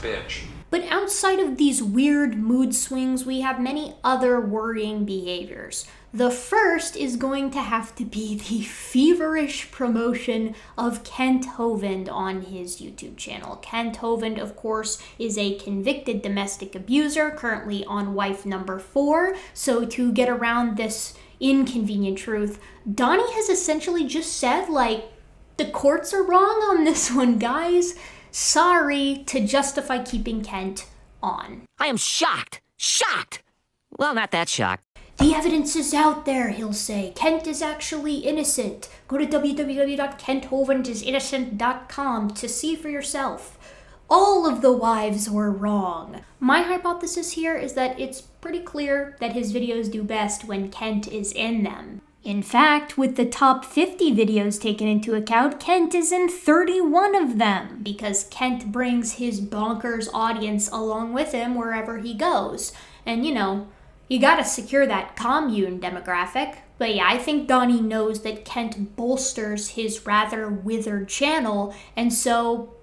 bitch. But outside of these weird mood swings, we have many other worrying behaviors. The first is going to have to be the feverish promotion of Kent Hovind on his YouTube channel. Kent Hovind, of course, is a convicted domestic abuser, currently on wife number 4. So to get around this inconvenient truth, Donny has essentially just said, like, the courts are wrong on this one, guys. Sorry, to justify keeping Kent on. I am shocked. Shocked. Well, not that shocked. The evidence is out there, he'll say. Kent is actually innocent. Go to www.kenthovandisinnocent.com to see for yourself. All of the wives were wrong. My hypothesis here is that it's pretty clear that his videos do best when Kent is in them. In fact, with the top 50 videos taken into account, Kent is in 31 of them, because Kent brings his bonkers audience along with him wherever he goes. And you know, you gotta secure that commune demographic. But yeah, I think Donny knows that Kent bolsters his rather withered channel, and so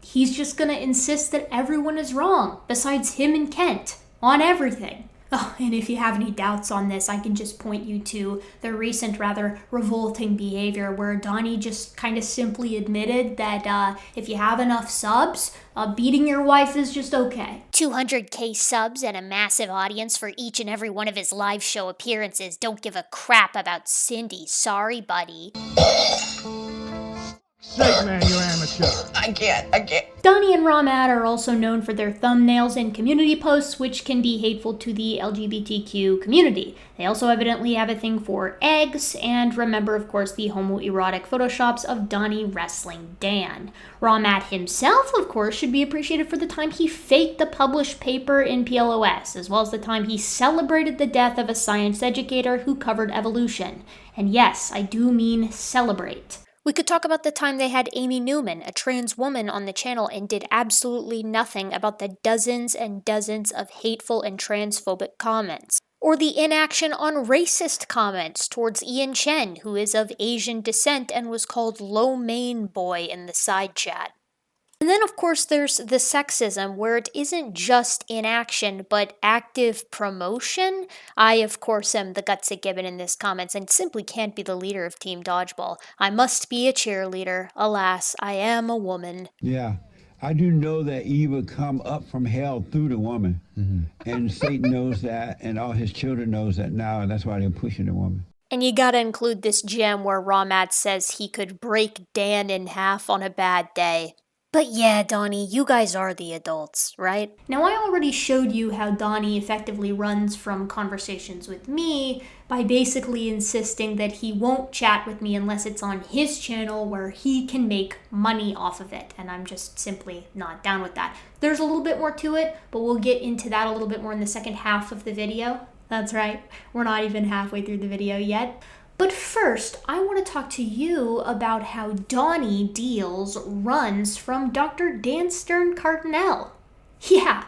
he's just gonna insist that everyone is wrong, besides him and Kent, on everything. Oh, and if you have any doubts on this, I can just point you to the recent rather revolting behavior where Donny just kind of simply admitted that if you have enough subs, beating your wife is just okay. 200k subs and a massive audience for each and every one of his live show appearances. Don't give a crap about Cindy. Sorry, buddy. Sake, man, you amateur. I can't. Donny and Ramad are also known for their thumbnails and community posts, which can be hateful to the LGBTQ community. They also evidently have a thing for eggs, and remember, of course, the homoerotic photoshops of Donny wrestling Dan. Ramad himself, of course, should be appreciated for the time he faked the published paper in PLOS, as well as the time he celebrated the death of a science educator who covered evolution. And yes, I do mean celebrate. We could talk about the time they had Amy Newman, a trans woman, on the channel and did absolutely nothing about the dozens and dozens of hateful and transphobic comments. Or the inaction on racist comments towards Ian Chen, who is of Asian descent and was called Lo Mein Boy in the side chat. And then, of course, there's the sexism, where it isn't just inaction, but active promotion. I, of course, am the Gutsy Gibbon in this comments and simply can't be the leader of Team Dodgeball. I must be a cheerleader. Alas, I am a woman. Yeah, I do know that evil come up from hell through the woman. And Satan knows that, and all his children knows that now, and that's why they're pushing the woman. And you gotta include this gem where Ramad says he could break Dan in half on a bad day. But yeah, Donny, you guys are the adults, right? Now, I already showed you how Donny effectively runs from conversations with me by basically insisting that he won't chat with me unless it's on his channel where he can make money off of it, and I'm just simply not down with that. There's a little bit more to it, but we'll get into that a little bit more in the second half of the video. That's right, we're not even halfway through the video yet. But first, I want to talk to you about how Donny deals runs from Dr. Dan Stern Cardinal. Yeah,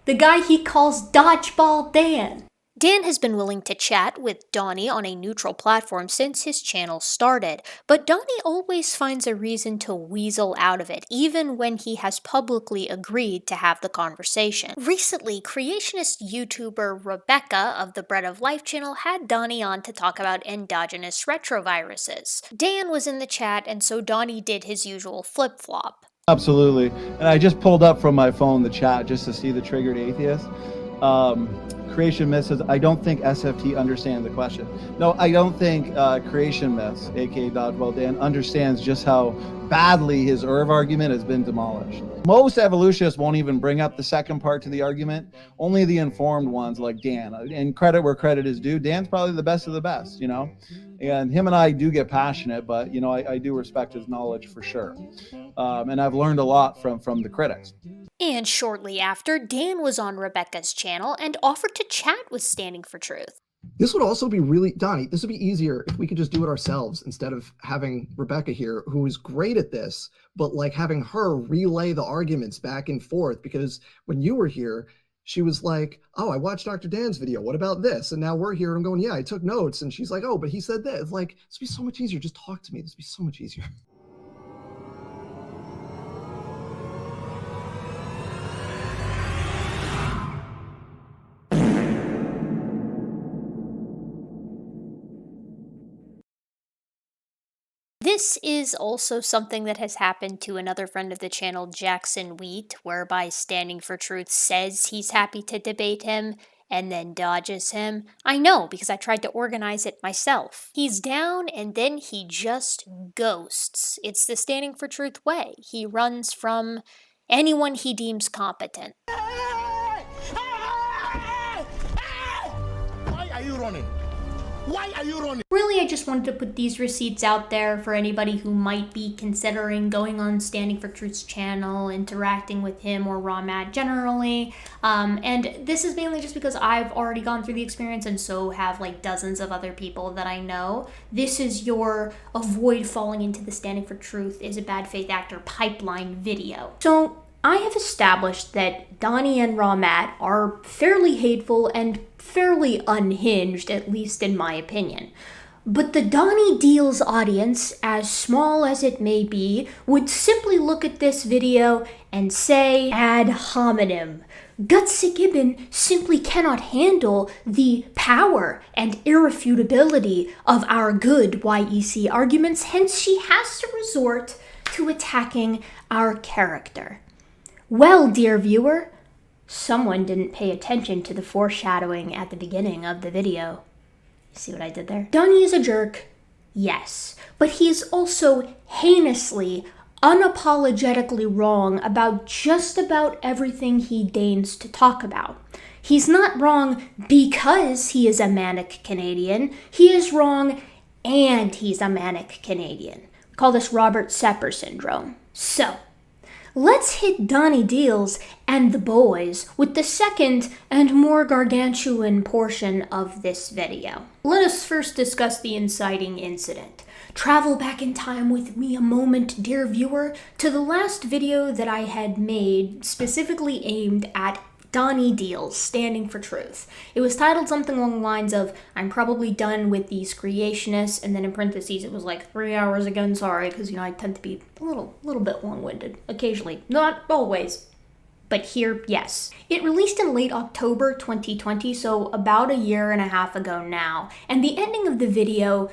the guy he calls Dodgeball Dan. Dan has been willing to chat with Donny on a neutral platform since his channel started, but Donny always finds a reason to weasel out of it, even when he has publicly agreed to have the conversation. Recently, creationist YouTuber Rebecca of the Bread of Life channel had Donny on to talk about endogenous retroviruses. Dan was in the chat, and so Donny did his usual flip-flop. Absolutely. And I just pulled up from my phone the chat just to see the triggered atheist. Creation Myth says, I don't think SFT understands the question. No, I don't think Creation Myth, aka Dodgeball Dan, understands just how badly his Irv argument has been demolished. Most evolutionists won't even bring up the second part to the argument. Only the informed ones like Dan. And credit where credit is due. Dan's probably the best of the best, you know? And him and I do get passionate, but, you know, I do respect his knowledge for sure. And I've learned a lot from the critics. And shortly after, Dan was on Rebecca's channel and offered to chat with Standing for Truth. This would also be really, Donny, this would be easier if we could just do it ourselves instead of having Rebecca here, who is great at this, but like having her relay the arguments back and forth, because when you were here, she was like, oh, I watched Dr. Dan's video. What about this? And now we're here. I'm going, yeah, I took notes. And she's like, oh, but he said this. It's like, this would be so much easier. Just talk to me. This would be so much easier. This is also something that has happened to another friend of the channel, Jackson Wheat, whereby Standing for Truth says he's happy to debate him and then dodges him. I know, because I tried to organize it myself. He's down and then he just ghosts. It's the Standing for Truth way. He runs from anyone he deems competent. Why are you running? Why are you running? Really, I just wanted to put these receipts out there for anybody who might be considering going on Standing for Truth's channel, interacting with him or Ramat generally. And this is mainly just because I've already gone through the experience and so have like dozens of other people that I know. This is your avoid falling into the Standing for Truth is a bad faith actor pipeline video. So I have established that Donny and Ramat are fairly hateful and fairly unhinged, at least in my opinion. But the Donny Deals audience, as small as it may be, would simply look at this video and say ad hominem. Gutsy Gibbon simply cannot handle the power and irrefutability of our good YEC arguments, hence she has to resort to attacking our character. Well, dear viewer, someone didn't pay attention to the foreshadowing at the beginning of the video. See what I did there? Donny is a jerk, yes, but he is also heinously, unapologetically wrong about just about everything he deigns to talk about. He's not wrong because he is a manic Canadian. He is wrong and he's a manic Canadian. We call this Robert Sepper syndrome. So, let's hit Donny Deals and the boys with the second and more gargantuan portion of this video. Let us first discuss the inciting incident. Travel back in time with me a moment, dear viewer, to the last video that I had made specifically aimed at Donny Deals, Standing for Truth. It was titled something along the lines of, I'm probably done with these creationists, and then in parentheses it was like 3 hours again, sorry, because, you know, I tend to be a little bit long-winded, occasionally. Not always, but here, yes. It released in late October 2020, so about a year and a half ago now, and the ending of the video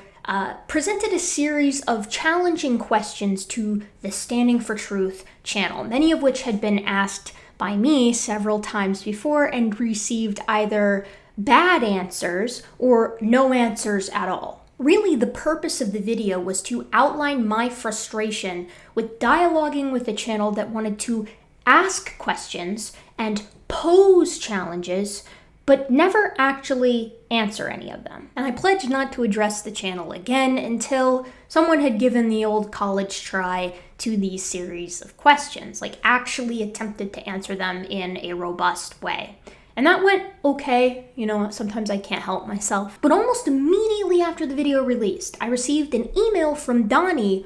presented a series of challenging questions to the Standing for Truth channel, many of which had been asked by me several times before and received either bad answers or no answers at all. Really, the purpose of the video was to outline my frustration with dialoguing with a channel that wanted to ask questions and pose challenges, but never actually answer any of them. And I pledged not to address the channel again until someone had given the old college try to these series of questions, like actually attempted to answer them in a robust way. And that went okay, you know, sometimes I can't help myself. But almost immediately after the video released, I received an email from Donny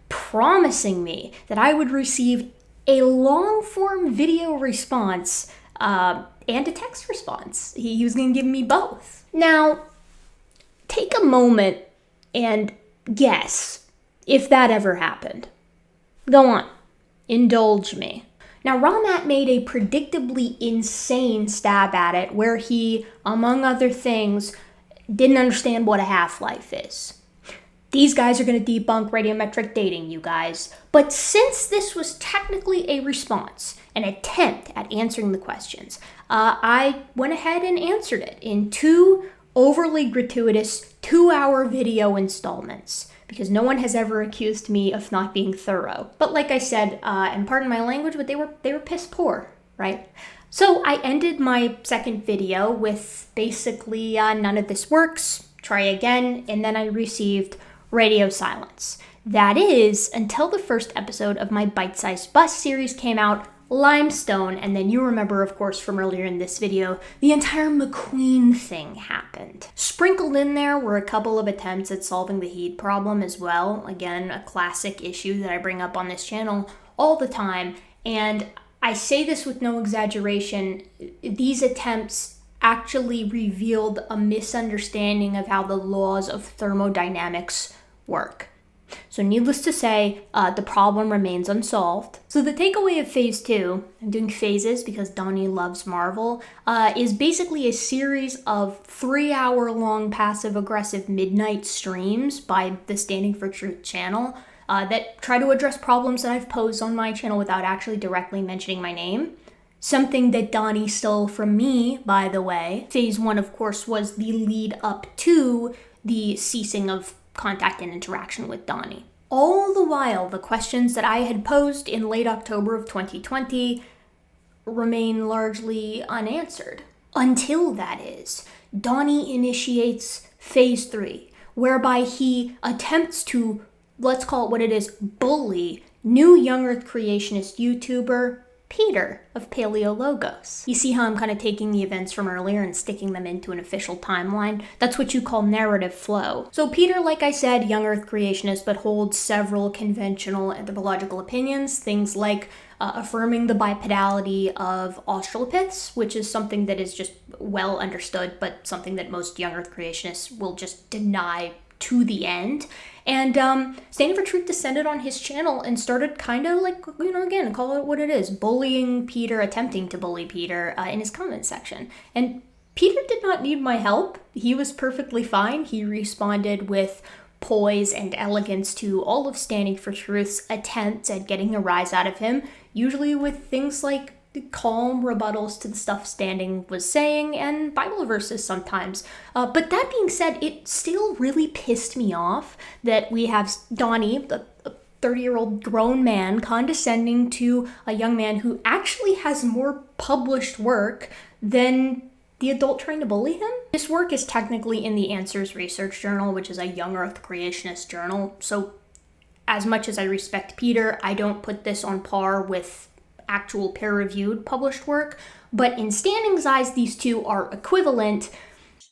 promising me that I would receive a long-form video response and a text response. He was going to give me both. Now, take a moment and guess if that ever happened. Go on. Indulge me. Now, Ramat made a predictably insane stab at it where he, among other things, didn't understand what a half-life is. These guys are going to debunk radiometric dating, you guys. But since this was technically a response, an attempt at answering the questions, I went ahead and answered it in 2 overly gratuitous 2-hour video installments, because no one has ever accused me of not being thorough. But like I said, and pardon my language, but they were piss poor, right? So I ended my second video with basically none of this works, try again, and then I received radio silence. That is, until the first episode of my Bite-Sized Bus series came out, Limestone, and then you remember, of course, from earlier in this video, the entire McQueen thing happened. Sprinkled in there were a couple of attempts at solving the heat problem as well. Again, a classic issue that I bring up on this channel all the time, and I say this with no exaggeration, these attempts actually revealed a misunderstanding of how the laws of thermodynamics work. So needless to say, the problem remains unsolved. So the takeaway of Phase 2, I'm doing phases because Donny loves Marvel, is basically a series of 3-hour-long passive-aggressive midnight streams by the Standing for Truth channel that try to address problems that I've posed on my channel without actually directly mentioning my name. Something that Donny stole from me, by the way. Phase 1, of course, was the lead up to the ceasing of contact and interaction with Donny. All the while, the questions that I had posed in late October of 2020 remain largely unanswered. Until, that is, Donny initiates Phase 3, whereby he attempts to, let's call it what it is, bully new young Earth creationist YouTuber Peter of Paleologos. You see how I'm kind of taking the events from earlier and sticking them into an official timeline? That's what you call narrative flow. So Peter, like I said, young Earth creationist, but holds several conventional anthropological opinions, things like affirming the bipedality of Australopiths, which is something that is just well understood, but something that most young Earth creationists will just deny to the end. And Standing for Truth descended on his channel and started kind of like, again, call it what it is, bullying Peter, attempting to bully Peter in his comment section. And Peter did not need my help. He was perfectly fine. He responded with poise and elegance to all of Standing for Truth's attempts at getting a rise out of him, usually with things like calm rebuttals to the stuff Standing was saying and Bible verses sometimes. But that being said, it still really pissed me off that we have Donny, a 30-year-old grown man, condescending to a young man who actually has more published work than the adult trying to bully him. This work is technically in the Answers Research Journal, which is a young Earth creationist journal. So as much as I respect Peter, I don't put this on par with actual peer-reviewed published work, but in Standing's eyes, these two are equivalent.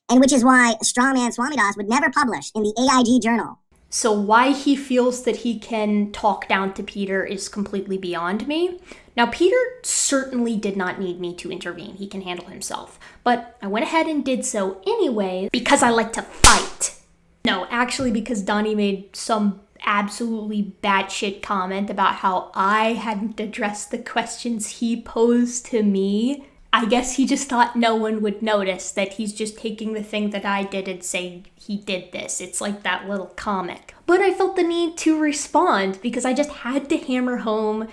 And which is why Strongman Swamidas would never publish in the AIG journal. So why he feels that he can talk down to Peter is completely beyond me. Now, Peter certainly did not need me to intervene. He can handle himself. But I went ahead and did so anyway because I like to fight. No, actually because Donny made some absolutely batshit comment about how I hadn't addressed the questions he posed to me. I guess he just thought no one would notice, that he's just taking the thing that I did and saying he did this. It's like that little comic. But I felt the need to respond because I just had to hammer home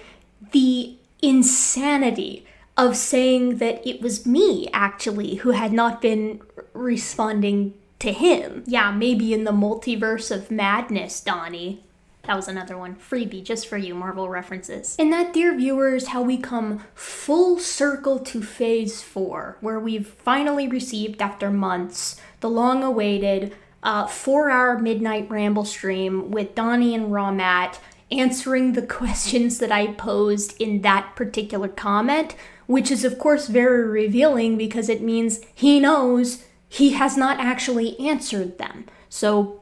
the insanity of saying that it was me, actually, who had not been responding to him. Yeah, maybe in the multiverse of madness, Donny. That was another one. Freebie, just for you, Marvel references. And that, dear viewers, how we come full circle to Phase 4, where we've finally received, after months, the long-awaited 4-hour midnight ramble stream with Donny and Raw Matt answering the questions that I posed in that particular comment, which is, of course, very revealing because it means he knows he has not actually answered them. So,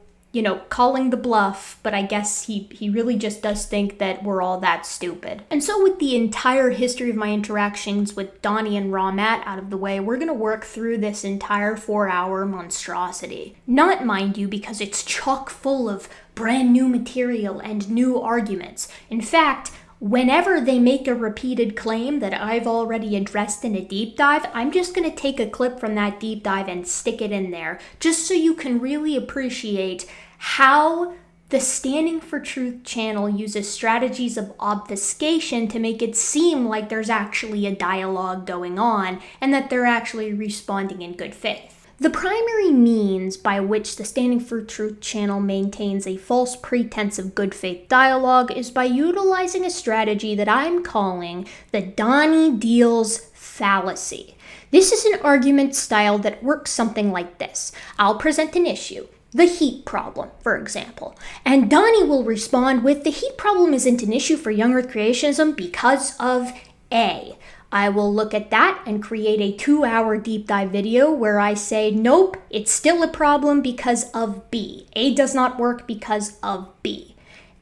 calling the bluff, but I guess he really just does think that we're all that stupid. And so with the entire history of my interactions with Donny and Raw Matt out of the way, we're gonna work through this entire 4-hour monstrosity. Not, mind you, because it's chock full of brand new material and new arguments. In fact, whenever they make a repeated claim that I've already addressed in a deep dive, I'm just going to take a clip from that deep dive and stick it in there, just so you can really appreciate how The Standing for Truth channel uses strategies of obfuscation to make it seem like there's actually a dialogue going on and that they're actually responding in good faith. The primary means by which the Standing for Truth channel maintains a false pretense of good faith dialogue is by utilizing a strategy that I'm calling the Donny deals fallacy. This is an argument style that works something like this. I'll present an issue. The heat problem, for example. And Donny will respond with, the heat problem isn't an issue for young earth creationism because of A. I will look at that and create a 2-hour deep dive video where I say, nope, it's still a problem because of B. A does not work because of B.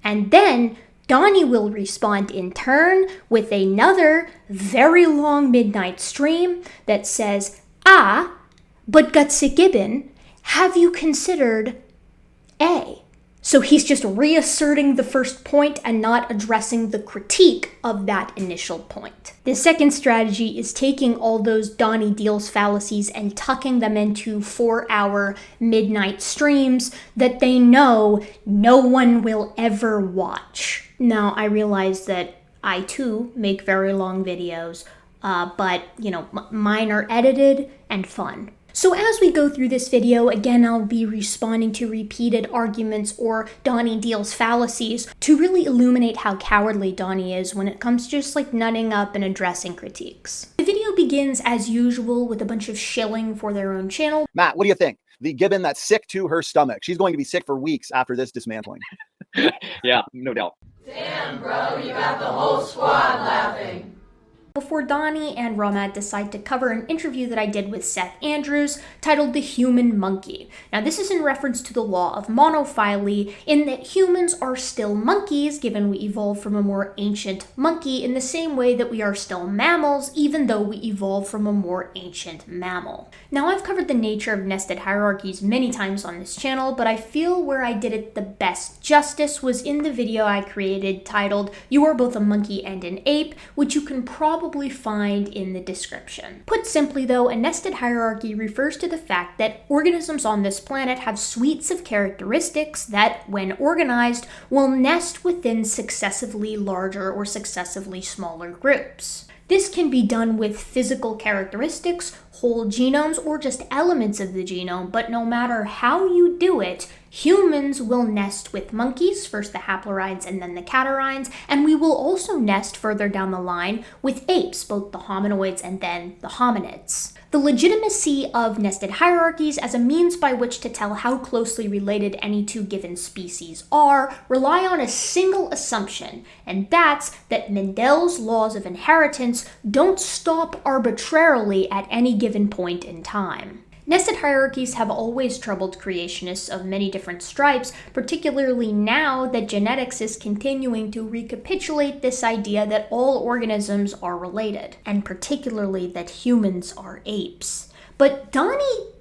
And then Donny will respond in turn with another very long midnight stream that says, but Gutsigibben, have you considered A? So he's just reasserting the first point and not addressing the critique of that initial point. The second strategy is taking all those Donny deals fallacies and tucking them into 4-hour midnight streams that they know no one will ever watch. Now, I realize that I too make very long videos, but mine are edited and fun. So as we go through this video, again, I'll be responding to repeated arguments or Donny deals fallacies to really illuminate how cowardly Donny is when it comes to just nutting up and addressing critiques. The video begins as usual with a bunch of shilling for their own channel. Matt, what do you think? The gibbon that's sick to her stomach. She's going to be sick for weeks after this dismantling. Yeah, no doubt. Damn, bro, you got the whole squad laughing. Before Donny and Romad decide to cover an interview that I did with Seth Andrews titled The Human Monkey. Now this is in reference to the law of monophily, in that humans are still monkeys given we evolved from a more ancient monkey in the same way that we are still mammals even though we evolved from a more ancient mammal. Now I've covered the nature of nested hierarchies many times on this channel, but I feel where I did it the best justice was in the video I created titled You Are Both a Monkey and an Ape, which you can probably find in the description. Put simply though, a nested hierarchy refers to the fact that organisms on this planet have suites of characteristics that, when organized, will nest within successively larger or successively smaller groups. This can be done with physical characteristics, whole genomes, or just elements of the genome, but no matter how you do it, humans will nest with monkeys, first the haplorhines and then the catarrhines, and we will also nest further down the line with apes, both the hominoids and then the hominids. The legitimacy of nested hierarchies as a means by which to tell how closely related any two given species are rely on a single assumption, and that's that Mendel's laws of inheritance don't stop arbitrarily at any given point in time. Nested hierarchies have always troubled creationists of many different stripes, particularly now that genetics is continuing to recapitulate this idea that all organisms are related, and particularly that humans are apes. But Donny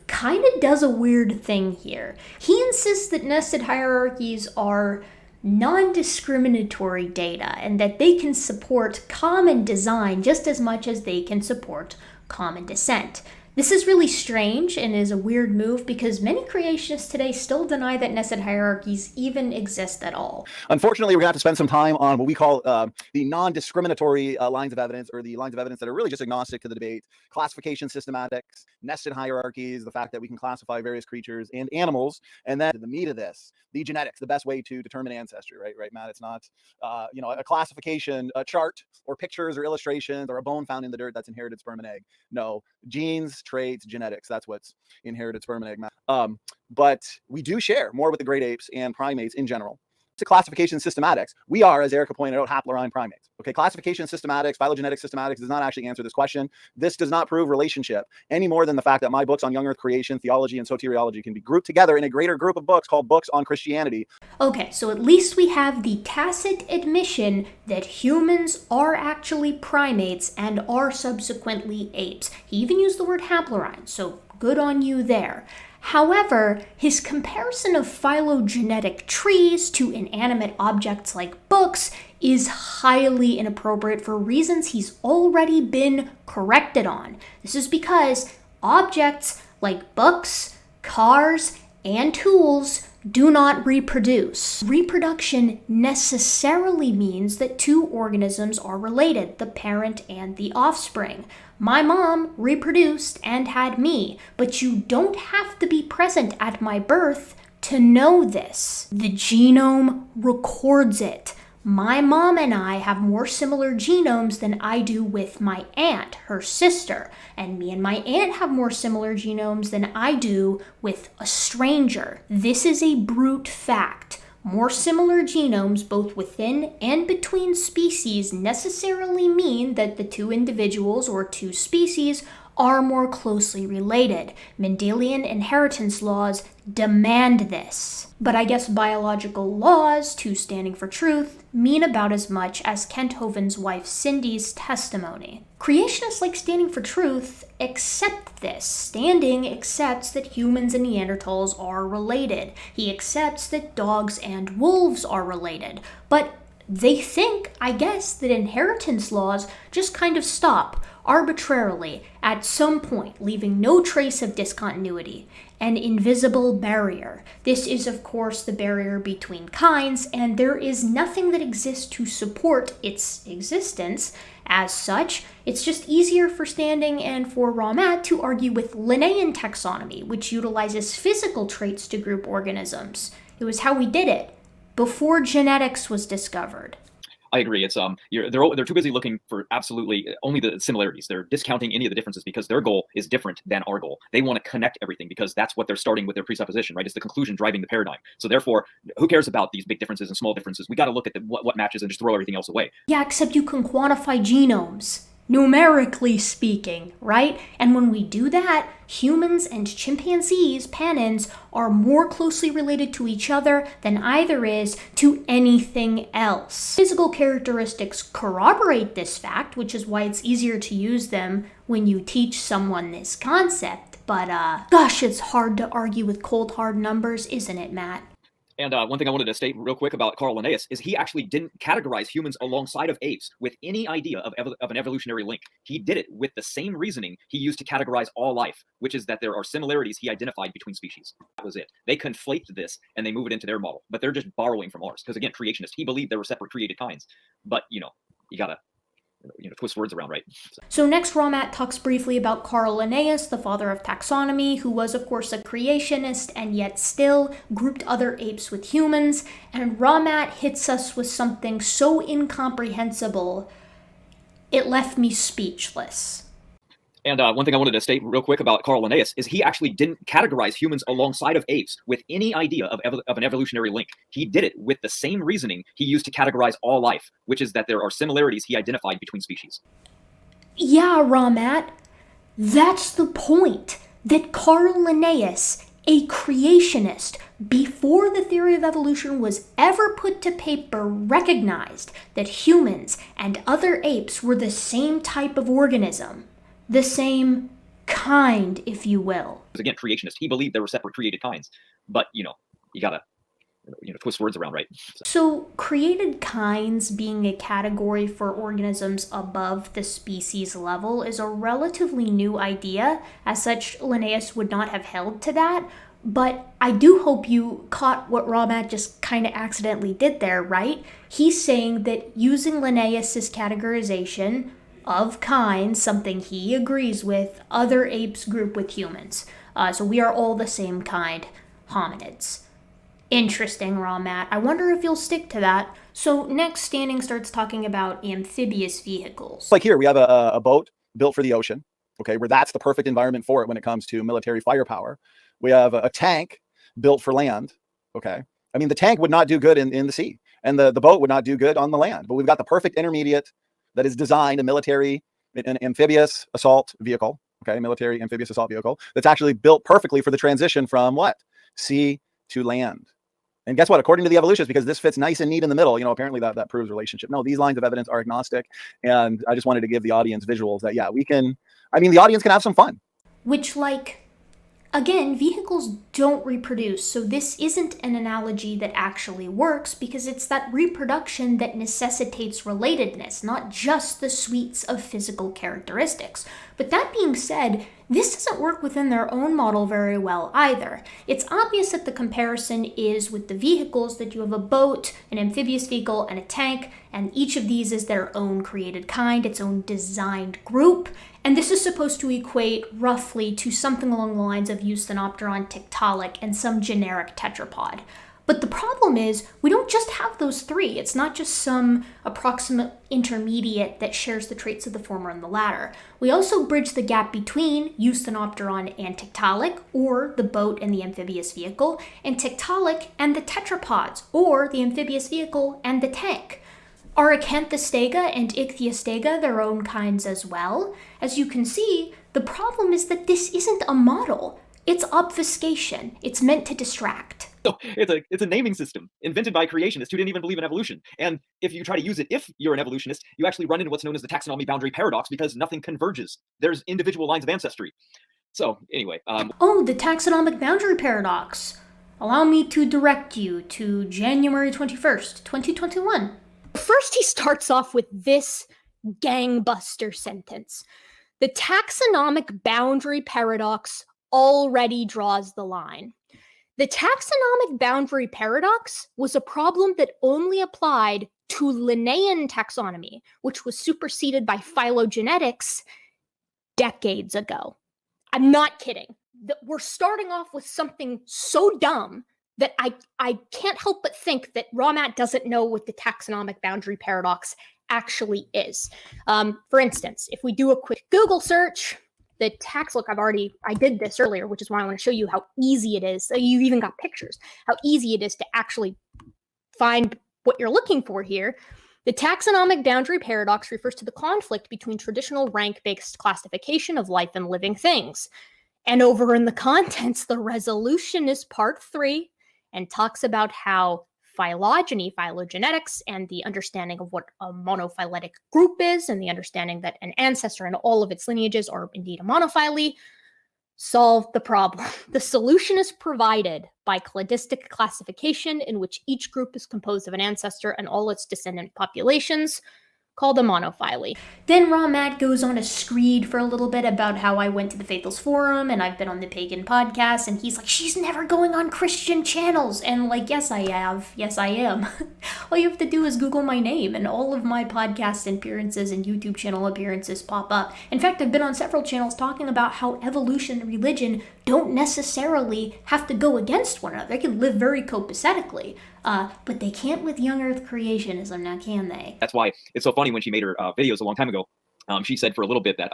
kind of does a weird thing here. He insists that nested hierarchies are non-discriminatory data and that they can support common design just as much as they can support common descent. This is really strange and is a weird move because many creationists today still deny that nested hierarchies even exist at all. Unfortunately, we're going to have to spend some time on what we call the non-discriminatory lines of evidence, or the lines of evidence that are really just agnostic to the debate. Classification systematics, nested hierarchies, the fact that we can classify various creatures and animals, and then the meat of this, the genetics, the best way to determine ancestry, right, Matt? It's not, a classification, a chart, or pictures, or illustrations, or a bone found in the dirt that's inherited sperm and egg. No, genes, traits, genetics, that's what's inherited sperm and egg. But we do share more with the great apes and primates in general. To classification systematics, we are, as Erica pointed out, haplorhine primates. Okay, classification systematics, phylogenetic systematics does not actually answer this question. This does not prove relationship any more than the fact that my books on young earth creation, theology, and soteriology can be grouped together in a greater group of books called Books on Christianity. Okay, so at least we have the tacit admission that humans are actually primates and are subsequently apes. He even used the word haplorhine, so good on you there. However, his comparison of phylogenetic trees to inanimate objects like books is highly inappropriate for reasons he's already been corrected on. This is because objects like books, cars, and tools do not reproduce. Reproduction necessarily means that two organisms are related, the parent and the offspring. My mom reproduced and had me, but you don't have to be present at my birth to know this. The genome records it. My mom and I have more similar genomes than I do with my aunt, her sister, and me and my aunt have more similar genomes than I do with a stranger. This is a brute fact. More similar genomes both within and between species necessarily mean that the two individuals or two species are more closely related. Mendelian inheritance laws demand this. But I guess biological laws, two standing for truth, mean about as much as Kent Hovind's wife Cindy's testimony. Creationists like standing for truth accept this. Standing accepts that humans and Neanderthals are related. He accepts that dogs and wolves are related. But they think, I guess, that inheritance laws just kind of stop arbitrarily at some point, leaving no trace of discontinuity. An invisible barrier. This is, of course, the barrier between kinds, and there is nothing that exists to support its existence. As such, it's just easier for Standing and for Ramat to argue with Linnaean taxonomy, which utilizes physical traits to group organisms. It was how we did it before genetics was discovered. I agree. It's they're too busy looking for absolutely only the similarities. They're discounting any of the differences because their goal is different than our goal. They want to connect everything because that's what they're starting with their presupposition, right? It's the conclusion driving the paradigm. So therefore, who cares about these big differences and small differences? We got to look at what matches and just throw everything else away. Yeah, except you can quantify genomes, numerically speaking, right? And when we do that, humans and chimpanzees, panins, are more closely related to each other than either is to anything else. Physical characteristics corroborate this fact, which is why it's easier to use them when you teach someone this concept. But gosh, it's hard to argue with cold hard numbers, isn't it, Matt? And one thing I wanted to state real quick about Carl Linnaeus is he actually didn't categorize humans alongside of apes with any idea of an evolutionary link. He did it with the same reasoning he used to categorize all life, which is that there are similarities he identified between species. That was it. They conflate this and they move it into their model, but they're just borrowing from ours. Because again, creationist, he believed there were separate created kinds, but you gotta twist words around, right? So next, Ramat talks briefly about Carl Linnaeus, the father of taxonomy, who was, of course, a creationist and yet still grouped other apes with humans. And Ramat hits us with something so incomprehensible, it left me speechless. And one thing I wanted to state real quick about Carl Linnaeus is he actually didn't categorize humans alongside of apes with any idea of an evolutionary link. He did it with the same reasoning he used to categorize all life, which is that there are similarities he identified between species. Yeah, Ramat, that's the point. That Carl Linnaeus, a creationist, before the theory of evolution was ever put to paper, recognized that humans and other apes were the same type of organism. The same kind, if you will. Again, creationist, he believed there were separate created kinds, but you gotta twist words around, right? So created kinds being a category for organisms above the species level is a relatively new idea. As such, Linnaeus would not have held to that. But I do hope you caught what Ramat just kind of accidentally did there, right? He's saying that using Linnaeus's categorization of kinds, something he agrees with, other apes group with humans. So we are all the same kind, hominids. Interesting, Ramat. I wonder if you'll stick to that. So next, Standing starts talking about amphibious vehicles. Like here, we have a boat built for the ocean, okay, where that's the perfect environment for it when it comes to military firepower. We have a tank built for land, okay. I mean, the tank would not do good in the sea, and the boat would not do good on the land. But we've got the perfect intermediate that is designed, an amphibious assault vehicle, okay, military amphibious assault vehicle, that's actually built perfectly for the transition from what? Sea to land. And guess what? According to the evolutionists, because this fits nice and neat in the middle, apparently that proves relationship. No, these lines of evidence are agnostic. And I just wanted to give the audience visuals that, yeah, the audience can have some fun. Which, again, vehicles don't reproduce, so this isn't an analogy that actually works because it's that reproduction that necessitates relatedness, not just the suites of physical characteristics. But that being said, This doesn't work within their own model very well either. It's obvious that the comparison is with the vehicles, that you have a boat, an amphibious vehicle, and a tank, and each of these is their own created kind, its own designed group, and this is supposed to equate roughly to something along the lines of Eusthenopteron, Tiktaalik, and some generic tetrapod. But the problem is, we don't just have those three. It's not just some approximate intermediate that shares the traits of the former and the latter. We also bridge the gap between Eusthenopteron and Tiktaalik, or the boat and the amphibious vehicle, and Tiktaalik and the tetrapods, or the amphibious vehicle and the tank. Are Acanthostega and Ichthyostega their own kinds as well? As you can see, the problem is that this isn't a model. It's obfuscation. It's meant to distract. It's a naming system invented by creationists who didn't even believe in evolution. And if you try to use it, if you're an evolutionist, you actually run into what's known as the taxonomy boundary paradox because nothing converges. There's individual lines of ancestry. So anyway, Oh, the taxonomic boundary paradox. Allow me to direct you to January 21st, 2021. First, he starts off with this gangbuster sentence. The taxonomic boundary paradox already draws the line. The taxonomic boundary paradox was a problem that only applied to Linnaean taxonomy, which was superseded by phylogenetics decades ago. I'm not kidding. We're starting off with something so dumb that I can't help but think that Ramat doesn't know what the taxonomic boundary paradox actually is. For instance, if we do a quick Google search, the look, I did this earlier, which is why I want to show you how easy it is. So you even got pictures, how easy it is to actually find what you're looking for here. The taxonomic boundary paradox refers to the conflict between traditional rank-based classification of life and living things. And over in the contents, the resolution is part 3 and talks about how phylogeny, phylogenetics, and the understanding of what a monophyletic group is, and the understanding that an ancestor and all of its lineages are indeed a monophyly, solve the problem. The solution is provided by cladistic classification, in which each group is composed of an ancestor and all its descendant populations, called a monophyly. Then Ramat goes on a screed for a little bit about how I went to the Faithos Forum and I've been on the Pagan podcast, and he's like, she's never going on Christian channels. And like, yes, I have. Yes, I am. All you have to do is Google my name and all of my podcast appearances and YouTube channel appearances pop up. In fact, I've been on several channels talking about how evolution and religion don't necessarily have to go against one another. They can live very copacetically. But they can't with young earth creationism, now can they? That's why it's so funny when she made her videos a long time ago. She said for a little bit that,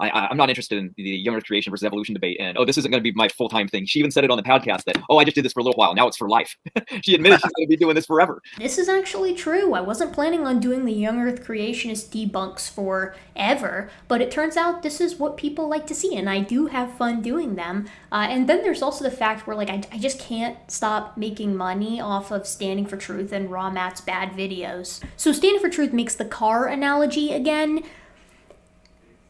I'm not interested in the young earth creation versus evolution debate, and this isn't going to be my full-time thing. She even said it on the podcast that, I just did this for a little while, now it's for life. She admitted she's going to be doing this forever. This is actually true. I wasn't planning on doing the young earth creationist debunks forever, but it turns out this is what people like to see, and I do have fun doing them. And then there's also the fact where I just can't stop making money off of Standing for Truth and Ramat's bad videos. So Standing for Truth makes the car analogy again.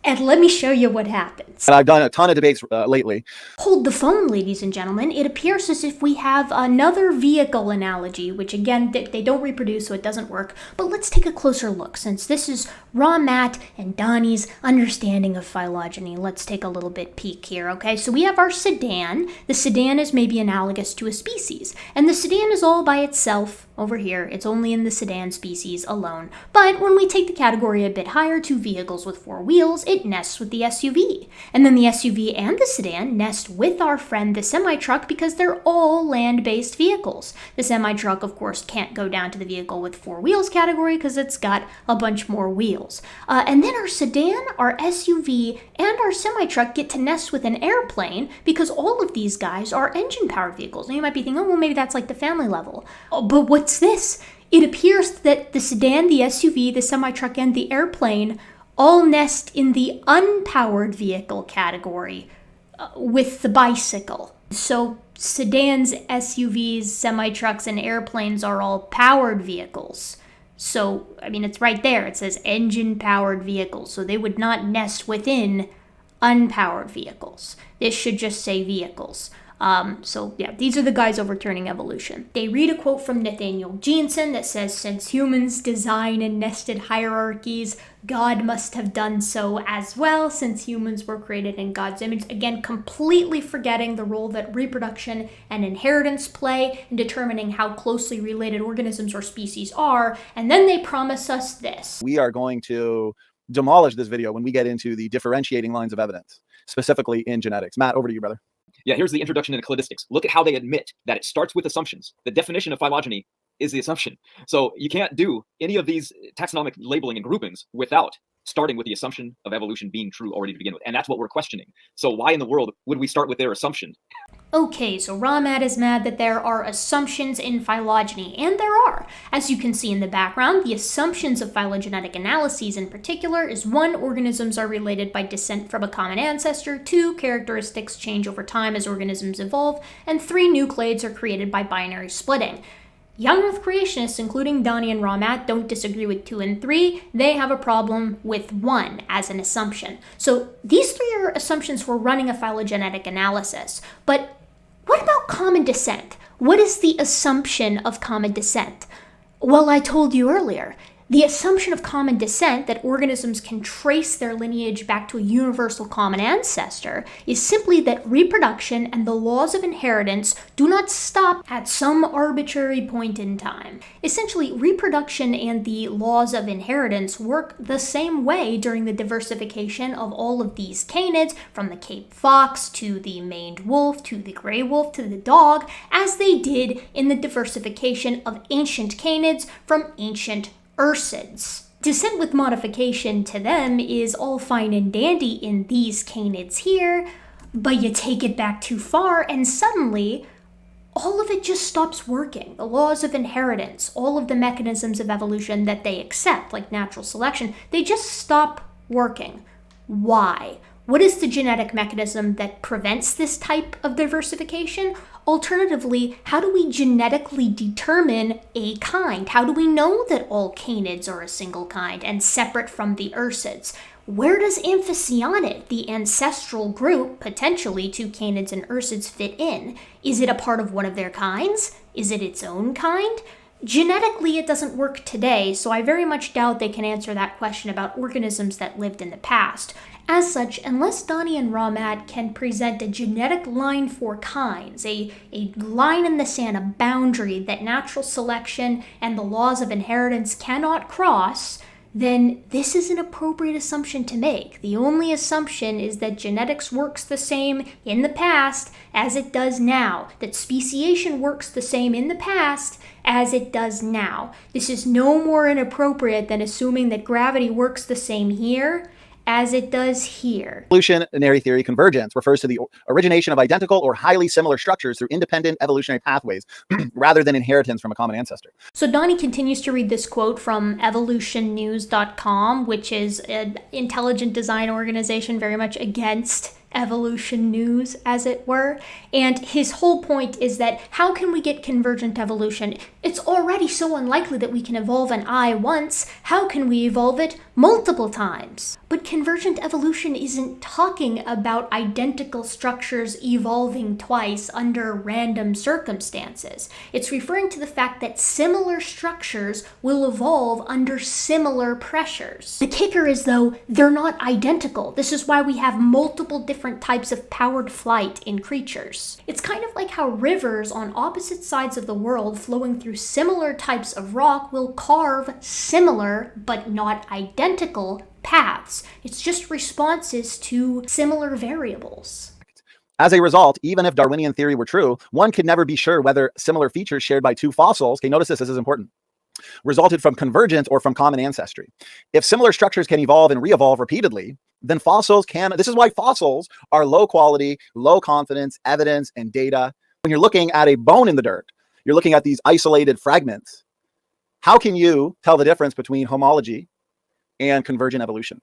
And let me show you what happens. And I've done a ton of debates lately. Hold the phone, ladies and gentlemen. It appears as if we have another vehicle analogy, which again, they don't reproduce, so it doesn't work. But let's take a closer look, since this is Ramat and Donny's understanding of phylogeny. Let's take a little bit peek here, okay? So we have our sedan. The sedan is maybe analogous to a species. And the sedan is all by itself over here. It's only in the sedan species alone. But when we take the category a bit higher to vehicles with 4 wheels, it nests with the SUV. And then the SUV and the sedan nest with our friend the semi-truck because they're all land-based vehicles. The semi-truck, of course, can't go down to the vehicle with 4 wheels category because it's got a bunch more wheels. And then our sedan, our SUV, and our semi-truck get to nest with an airplane because all of these guys are engine-powered vehicles. And you might be thinking, well, maybe that's like the family level. But what's this? It appears that the sedan, the SUV, the semi-truck, and the airplane all nest in the unpowered vehicle category with the bicycle. So sedans, SUVs, semi-trucks, and airplanes are all powered vehicles. So, it's right there. It says engine-powered vehicles. So they would not nest within unpowered vehicles. This should just say vehicles. So yeah, these are the guys overturning evolution. They read a quote from Nathaniel Jeanson that says, since humans design and nested hierarchies, God must have done so as well, since humans were created in God's image. Again, completely forgetting the role that reproduction and inheritance play in determining how closely related organisms or species are. And then they promise us this. We are going to demolish this video when we get into the differentiating lines of evidence, specifically in genetics. Matt, over to you, brother. Yeah, here's the introduction into cladistics. Look at how they admit that it starts with assumptions. The definition of phylogeny is the assumption. So you can't do any of these taxonomic labeling and groupings without starting with the assumption of evolution being true already to begin with. And that's what we're questioning. So why in the world would we start with their assumption? Okay, so Ramat is mad that there are assumptions in phylogeny, and there are. As you can see in the background, the assumptions of phylogenetic analyses in particular is 1, organisms are related by descent from a common ancestor, 2, characteristics change over time as organisms evolve, and 3, nucleids are created by binary splitting. Young Earth creationists, including Donny and Ramat, don't disagree with 2 and 3. They have a problem with 1 as an assumption. So these 3 are assumptions for running a phylogenetic analysis. But what about common descent? What is the assumption of common descent? Well, I told you earlier. The assumption of common descent, that organisms can trace their lineage back to a universal common ancestor, is simply that reproduction and the laws of inheritance do not stop at some arbitrary point in time. Essentially, reproduction and the laws of inheritance work the same way during the diversification of all of these canids, from the Cape fox to the maned wolf to the gray wolf to the dog, as they did in the diversification of ancient canids from ancient ursids. Descent with modification to them is all fine and dandy in these canids here, but you take it back too far and suddenly all of it just stops working. The laws of inheritance, all of the mechanisms of evolution that they accept, like natural selection, they just stop working. Why? What is the genetic mechanism that prevents this type of diversification? Alternatively, how do we genetically determine a kind? How do we know that all canids are a single kind and separate from the ursids? Where does Amphicyanid, the ancestral group potentially to canids and ursids, fit in? Is it a part of one of their kinds? Is it its own kind? Genetically, it doesn't work today, so I very much doubt they can answer that question about organisms that lived in the past. As such, unless Donny and Ramat can present a genetic line for kinds, a line in the sand, a boundary that natural selection and the laws of inheritance cannot cross, then this is an appropriate assumption to make. The only assumption is that genetics works the same in the past as it does now, that speciation works the same in the past as it does now. This is no more inappropriate than assuming that gravity works the same here as it does here. Evolutionary theory convergence refers to the origination of identical or highly similar structures through independent evolutionary pathways rather than inheritance from a common ancestor. So Donny continues to read this quote from evolutionnews.com, which is an intelligent design organization very much against evolution news, as it were. And his whole point is that how can we get convergent evolution? It's already so unlikely that we can evolve an eye once. How can we evolve it multiple times? But convergent evolution isn't talking about identical structures evolving twice under random circumstances. It's referring to the fact that similar structures will evolve under similar pressures. The kicker is, though, they're not identical. This is why we have multiple different types of powered flight in creatures. It's kind of like how rivers on opposite sides of the world flowing through similar types of rock will carve similar but not identical paths. It's just responses to similar variables. As a result, even if Darwinian theory were true, one could never be sure whether similar features shared by two fossils, okay, notice this is important, resulted from convergence or from common ancestry. If similar structures can evolve and re-evolve repeatedly, then fossils can. This is why fossils are low quality, low confidence evidence and data. When you're looking at a bone in the dirt, you're looking at these isolated fragments. How can you tell the difference between homology and convergent evolution?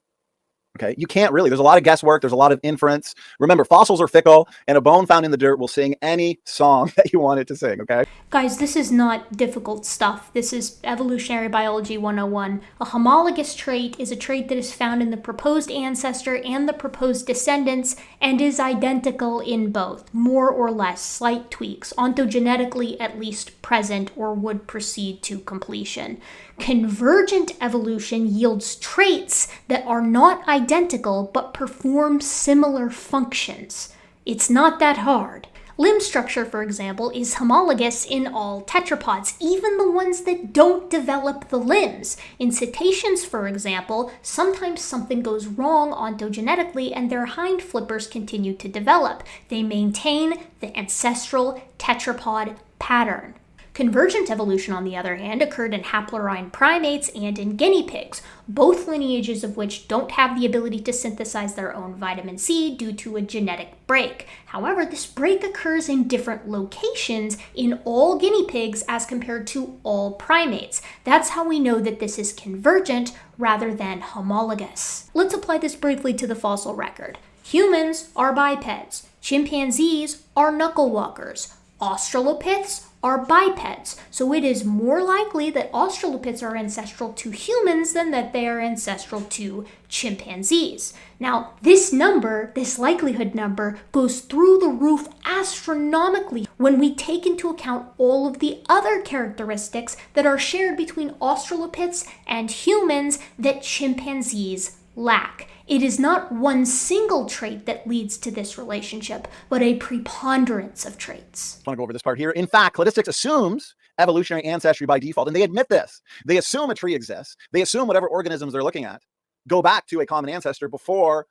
Okay, you can't really. There's a lot of guesswork. There's a lot of inference. Remember, fossils are fickle, and a bone found in the dirt will sing any song that you want it to sing, okay? Guys, this is not difficult stuff. This is evolutionary biology 101. A homologous trait is a trait that is found in the proposed ancestor and the proposed descendants and is identical in both, more or less, slight tweaks, ontogenetically at least present or would proceed to completion. Convergent evolution yields traits that are not identical but perform similar functions. It's not that hard. Limb structure, for example, is homologous in all tetrapods, even the ones that don't develop the limbs. In cetaceans, for example, sometimes something goes wrong ontogenetically and their hind flippers continue to develop. They maintain the ancestral tetrapod pattern. Convergent evolution, on the other hand, occurred in haplorhine primates and in guinea pigs, both lineages of which don't have the ability to synthesize their own vitamin C due to a genetic break. However, this break occurs in different locations in all guinea pigs as compared to all primates. That's how we know that this is convergent rather than homologous. Let's apply this briefly to the fossil record. Humans are bipeds. Chimpanzees are knuckle walkers. Australopiths are bipeds, so it is more likely that Australopiths are ancestral to humans than that they are ancestral to chimpanzees. Now, this number, this likelihood number, goes through the roof astronomically when we take into account all of the other characteristics that are shared between Australopiths and humans that chimpanzees lack. It is not one single trait that leads to this relationship, but a preponderance of traits. I want to go over this part here. In fact, cladistics assumes evolutionary ancestry by default, and they admit this. They assume a tree exists. They assume whatever organisms they're looking at go back to a common ancestor before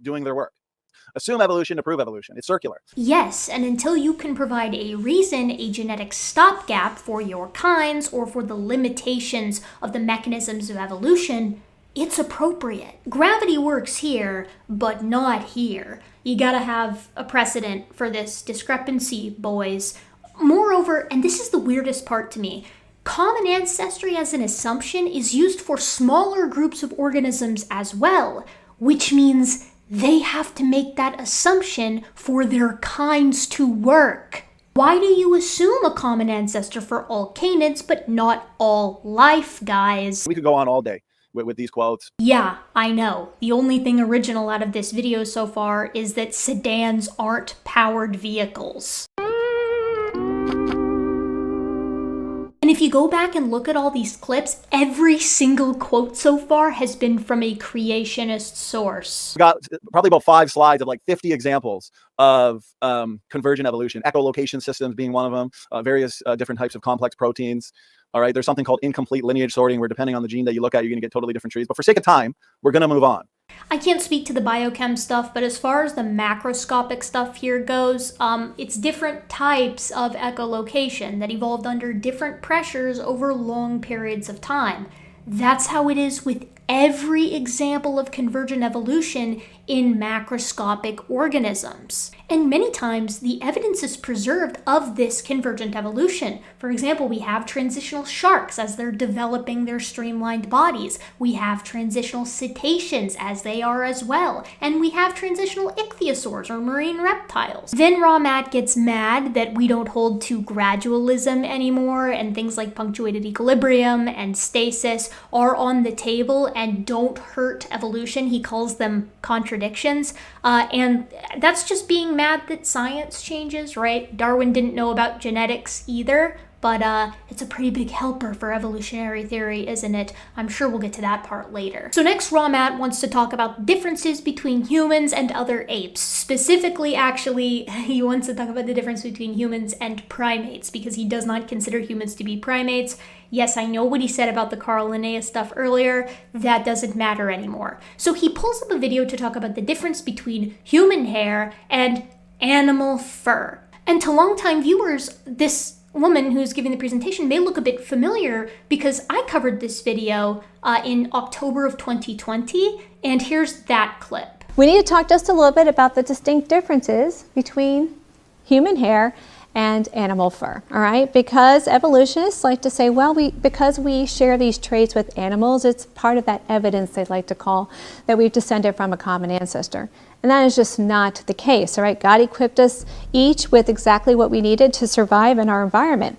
doing their work. Assume evolution to prove evolution. It's circular. Yes, and until you can provide a reason, a genetic stopgap for your kinds or for the limitations of the mechanisms of evolution, it's appropriate. Gravity works here, but not here. You gotta have a precedent for this discrepancy, boys. Moreover, and this is the weirdest part to me, common ancestry as an assumption is used for smaller groups of organisms as well, which means they have to make that assumption for their kinds to work. Why do you assume a common ancestor for all canids, but not all life, guys? We could go on all day with these quotes. Yeah, I know. The only thing original out of this video so far is that sedans aren't powered vehicles. And if you go back and look at all these clips, every single quote so far has been from a creationist source. We got probably about 5 slides of like 50 examples of convergent evolution, echolocation systems being one of them, various different types of complex proteins. All right, there's something called incomplete lineage sorting, where depending on the gene that you look at, you're going to get totally different trees. But for sake of time, we're going to move on. I can't speak to the biochem stuff, but as far as the macroscopic stuff here goes, it's different types of echolocation that evolved under different pressures over long periods of time. That's how it is with every example of convergent evolution in macroscopic organisms. And many times the evidence is preserved of this convergent evolution. For example, we have transitional sharks as they're developing their streamlined bodies. We have transitional cetaceans as they are as well. And we have transitional ichthyosaurs or marine reptiles. Then Ramat gets mad that we don't hold to gradualism anymore and things like punctuated equilibrium and stasis are on the table and don't hurt evolution. He calls them contradictions. And that's just being mad that science changes, right? Darwin didn't know about genetics either, but it's a pretty big helper for evolutionary theory, isn't it? I'm sure we'll get to that part later. So next, Ramat wants to talk about differences between humans and other apes. Specifically, actually, he wants to talk about the difference between humans and primates because he does not consider humans to be primates. Yes, I know what he said about the Carl Linnaeus stuff earlier. That doesn't matter anymore. So he pulls up a video to talk about the difference between human hair and animal fur. And to longtime viewers, this woman who's giving the presentation may look a bit familiar because I covered this video in October of 2020, and here's that clip. We need to talk just a little bit about the distinct differences between human hair and animal fur, all right? Because evolutionists like to say, well, because we share these traits with animals, it's part of that evidence they like to call that we've descended from a common ancestor. And that is just not the case, all right? God equipped us each with exactly what we needed to survive in our environment.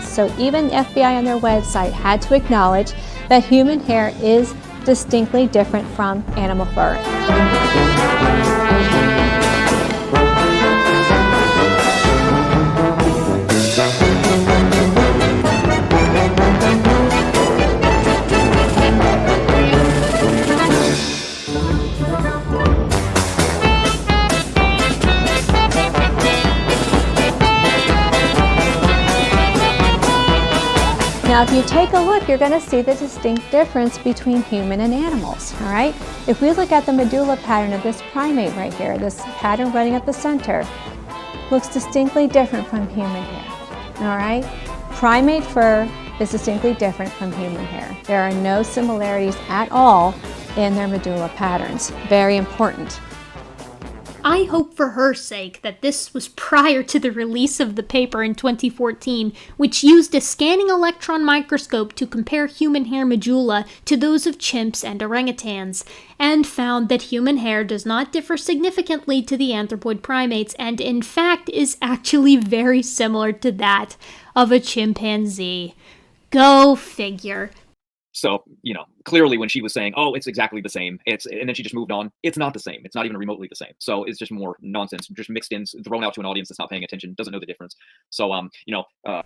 So even the FBI on their website had to acknowledge that human hair is distinctly different from animal fur. Now, if you take a look, you're going to see the distinct difference between human and animals, all right? If we look at the medulla pattern of this primate right here, this pattern running at the center, looks distinctly different from human hair, all right? Primate fur is distinctly different from human hair. There are no similarities at all in their medulla patterns. Very important. I hope for her sake that this was prior to the release of the paper in 2014, which used a scanning electron microscope to compare human hair medulla to those of chimps and orangutans, and found that human hair does not differ significantly to the anthropoid primates, and in fact is actually very similar to that of a chimpanzee. Go figure. So, clearly when she was saying, oh, it's exactly the same, and then she just moved on, it's not the same. It's not even remotely the same. So it's just more nonsense, just mixed in, thrown out to an audience that's not paying attention, doesn't know the difference. So,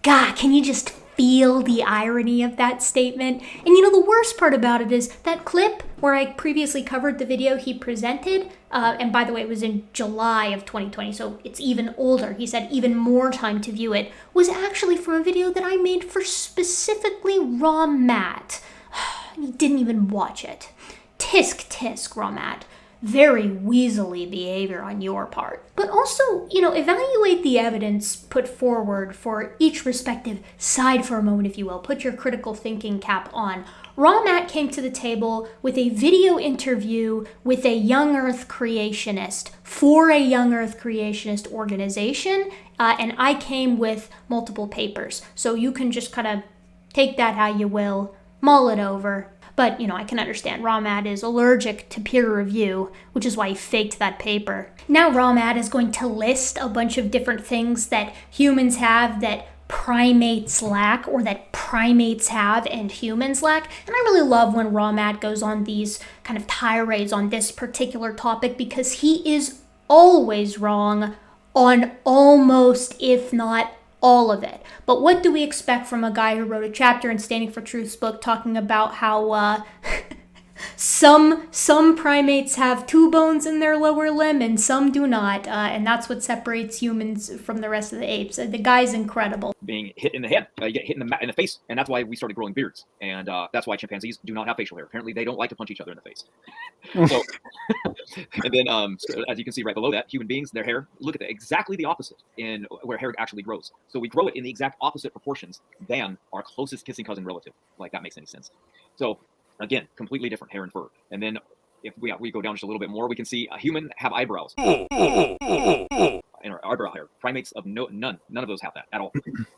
God, can you just feel the irony of that statement? And the worst part about it is that clip where I previously covered the video he presented, and by the way, it was in July of 2020, so it's even older. He said even more time to view it, was actually from a video that I made for specifically Raw Matt. He didn't even watch it. Tisk, Ramat. Very weaselly behavior on your part. But also, evaluate the evidence put forward for each respective side for a moment, if you will. Put your critical thinking cap on. Raw Matt came to the table with a video interview with a young Earth creationist for a young Earth creationist organization, and I came with multiple papers. So you can just kind of take that how you will, mull it over. But, I can understand Raw Matt is allergic to peer review, which is why he faked that paper. Now Raw Matt is going to list a bunch of different things that humans have that primates lack, or that primates have and humans lack. And I really love when Raw Matt goes on these kind of tirades on this particular topic, because he is always wrong on almost, if not all of it. But what do we expect from a guy who wrote a chapter in Standing for Truth's book talking about how some primates have 2 bones in their lower limb and some do not, and that's what separates humans from the rest of the apes. The guy's incredible. Being hit in the head, you get hit in the face, and that's why we started growing beards, and that's why chimpanzees do not have facial hair. Apparently, they don't like to punch each other in the face. So, and then, as you can see right below that, human beings, their hair, look at that, exactly the opposite in where hair actually grows. So we grow it in the exact opposite proportions than our closest kissing cousin relative. Like, that makes any sense. So, again, completely different hair and fur. And then if we go down just a little bit more, we can see a human have eyebrows. And our eyebrow hair. Primates of none of those have that at all.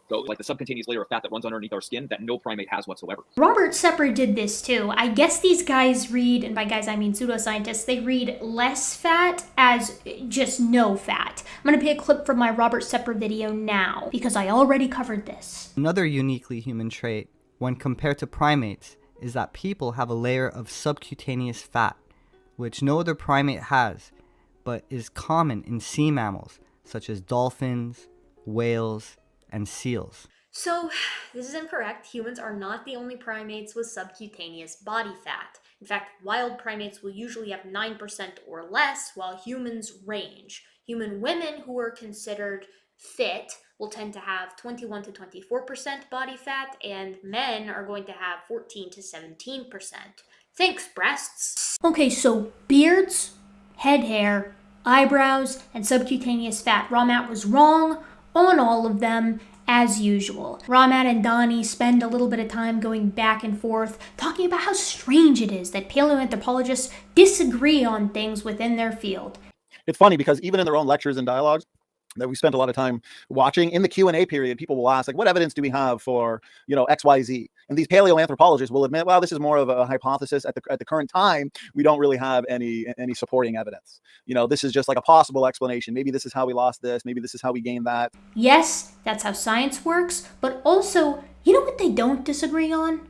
So like the subcutaneous layer of fat that runs underneath our skin that no primate has whatsoever. Robert Sepper did this too. I guess these guys read, and by guys I mean pseudoscientists, they read less fat as just no fat. I'm gonna play a clip from my Robert Sepper video now, because I already covered this. Another uniquely human trait, when compared to primates, is that people have a layer of subcutaneous fat, which no other primate has, but is common in sea mammals, such as dolphins, whales, and seals. So, this is incorrect. Humans are not the only primates with subcutaneous body fat. In fact, wild primates will usually have 9% or less, while humans range. Human women who are considered fit will tend to have 21 to 24% body fat, and men are going to have 14 to 17%. Thanks, breasts. Okay, so beards, head hair, eyebrows, and subcutaneous fat. Raw Matt was wrong on all of them, as usual. Ramat and Donny spend a little bit of time going back and forth, talking about how strange it is that paleoanthropologists disagree on things within their field. It's funny because even in their own lectures and dialogues that we spent a lot of time watching, in the Q&A period, people will ask, like, what evidence do we have for, XYZ? And these paleoanthropologists will admit, well, this is more of a hypothesis. At the current time, we don't really have any supporting evidence. This is just like a possible explanation. Maybe this is how we lost this. Maybe this is how we gained that. Yes, that's how science works, but also, you know what they don't disagree on?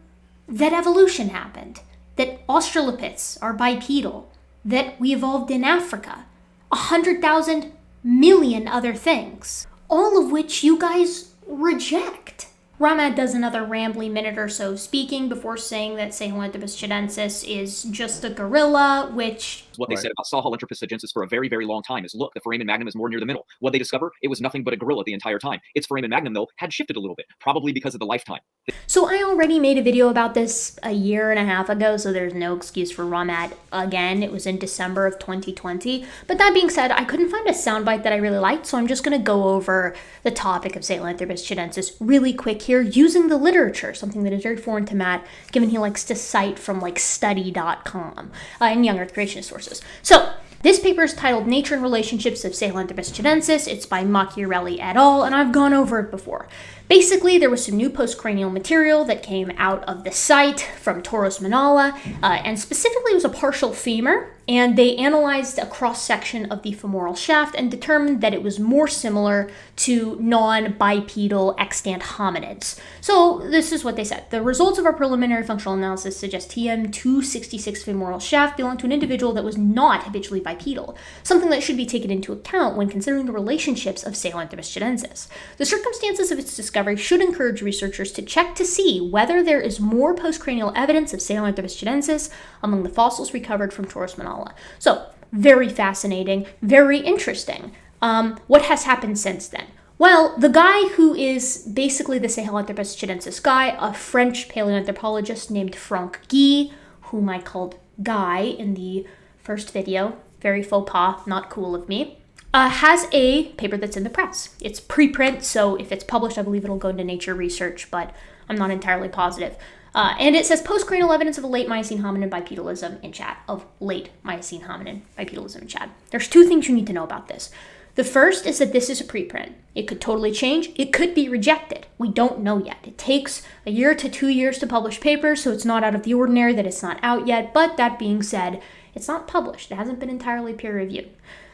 That evolution happened. That Australopiths are bipedal. That we evolved in Africa. 100,000 million other things, all of which you guys reject. Ramat does another rambly minute or so of speaking before saying that Sahelanthropus chilensis is just a gorilla, which... What they said about Sahelanthropus chilensis for a very, very long time is, look, the foramen magnum is more near the middle. What they discover, it was nothing but a gorilla the entire time. Its foramen magnum, though, had shifted a little bit, probably because of the lifetime. So I already made a video about this a year and a half ago, so there's no excuse for Ramat again. It was in December of 2020. But that being said, I couldn't find a soundbite that I really liked, so I'm just going to go over the topic of Sahelanthropus chilensis really quick here, using the literature, something that is very foreign to Matt, given he likes to cite from like study.com and young Earth creationist sources. So this paper is titled Nature and Relationships of Sahelanthropus chilensis. It's by Macchiarelli et al., and I've gone over it before. Basically, there was some new postcranial material that came out of the site from Taurus Manala, and specifically it was a partial femur, and they analyzed a cross-section of the femoral shaft and determined that it was more similar to non-bipedal extant hominids. So this is what they said. The results of our preliminary functional analysis suggest TM266 femoral shaft belonged to an individual that was not habitually bipedal, something that should be taken into account when considering the relationships of Sahelanthropus chilensis. The circumstances of its discovery should encourage researchers to check to see whether there is more postcranial evidence of Sahelanthropus chilensis among the fossils recovered from Taurus Manala. So, very fascinating, very interesting. What has happened since then? Well, the guy who is basically the Sahelanthropus chilensis guy, a French paleoanthropologist named Franck Guy, whom I called Guy in the first video, very faux pas, not cool of me, has a paper that's in the press. It's preprint, so if it's published, I believe it'll go into Nature Research, but I'm not entirely positive. And it says postcranial evidence of a late Miocene hominin bipedalism in Chad, There's two things you need to know about this. The first is that this is a preprint. It could totally change. It could be rejected. We don't know yet. It takes a year to 2 years to publish papers, so it's not out of the ordinary that it's not out yet. But that being said, it's not published. It hasn't been entirely peer-reviewed.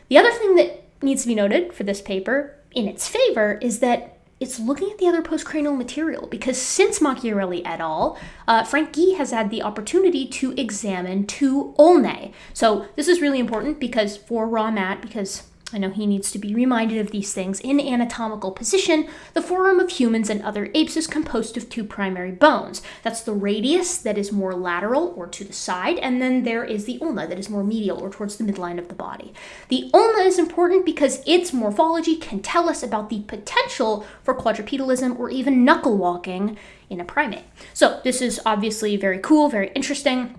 The other thing that needs to be noted for this paper in its favor is that it's looking at the other postcranial material, because since Macchiarelli et al., Franck Guy has had the opportunity to examine 2 ulnae. So this is really important because for Ramat, because I know he needs to be reminded of these things, in anatomical position, the forearm of humans and other apes is composed of 2 primary bones. That's the radius that is more lateral or to the side, and then there is the ulna that is more medial or towards the midline of the body. The ulna is important because its morphology can tell us about the potential for quadrupedalism or even knuckle walking in a primate. So this is obviously very cool, very interesting.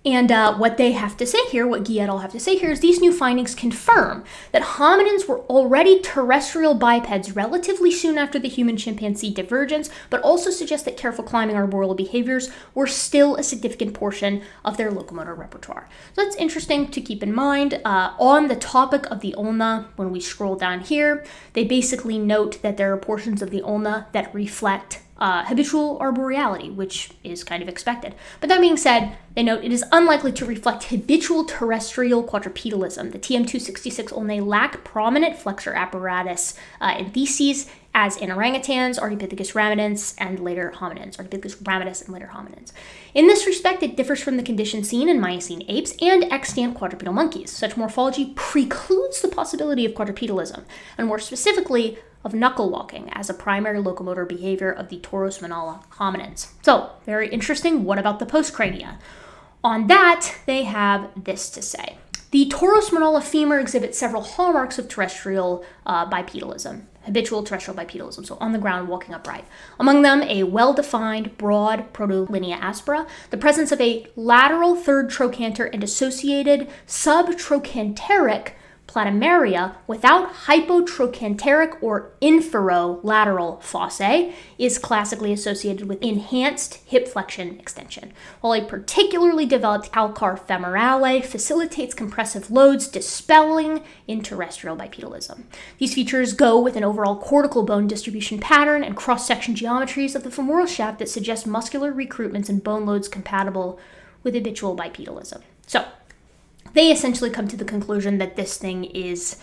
And what they have to say here, what Guy et al. Have to say here, is these new findings confirm that hominins were already terrestrial bipeds relatively soon after the human-chimpanzee divergence, but also suggest that careful climbing arboreal behaviors were still a significant portion of their locomotor repertoire. So that's interesting to keep in mind. On the topic of the ulna, when we scroll down here, they basically note that there are portions of the ulna that reflect habitual arboreality, which is kind of expected. But that being said, they note it is unlikely to reflect habitual terrestrial quadrupedalism. The TM266 ulnae lack prominent flexor apparatus in theses, as in orangutans, Ardipithecus ramidus, and later hominins, Ardipithecus ramidus and later hominins. In this respect, it differs from the condition seen in Miocene apes and extant quadrupedal monkeys. Such morphology precludes the possibility of quadrupedalism, and more specifically, of knuckle walking as a primary locomotor behavior of the Taurus Manala hominins. So, very interesting. What about the postcrania? On that, they have this to say. The Taurus Manala femur exhibits several hallmarks of terrestrial bipedalism, habitual terrestrial bipedalism, so on the ground, walking upright. Among them, a well-defined, broad protolinea aspera, the presence of a lateral third trochanter and associated subtrochanteric Platimaria without hypotrochanteric or inferolateral fossae is classically associated with enhanced hip flexion extension, while a particularly developed calcar femorale facilitates compressive loads, dispelling interterrestrial bipedalism. These features go with an overall cortical bone distribution pattern and cross-section geometries of the femoral shaft that suggest muscular recruitments and bone loads compatible with habitual bipedalism. So, they essentially come to the conclusion that this thing is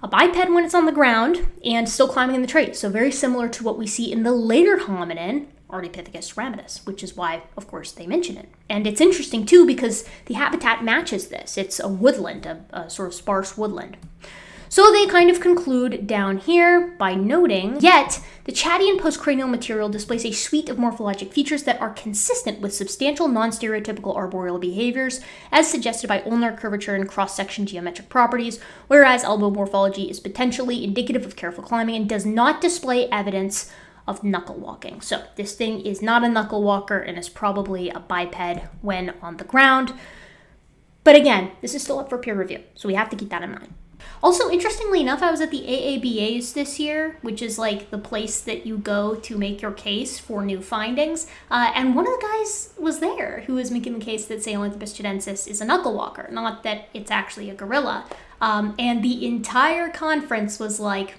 a biped when it's on the ground and still climbing in the tree. So very similar to what we see in the later hominin, Ardipithecus ramidus, which is why, of course, they mention it. And it's interesting, too, because the habitat matches this. It's a woodland, a sort of sparse woodland. So they kind of conclude down here by noting, yet the Chadian postcranial material displays a suite of morphologic features that are consistent with substantial non-stereotypical arboreal behaviors, as suggested by ulnar curvature and cross-section geometric properties, whereas elbow morphology is potentially indicative of careful climbing and does not display evidence of knuckle walking. So this thing is not a knuckle walker and is probably a biped when on the ground. But again, this is still up for peer review, so we have to keep that in mind. Also, interestingly enough, I was at the AABAs this year, which is like the place that you go to make your case for new findings. And one of the guys was there who was making the case that Sahelanthropus chilensis is a knuckle walker, not that it's actually a gorilla. And the entire conference was like,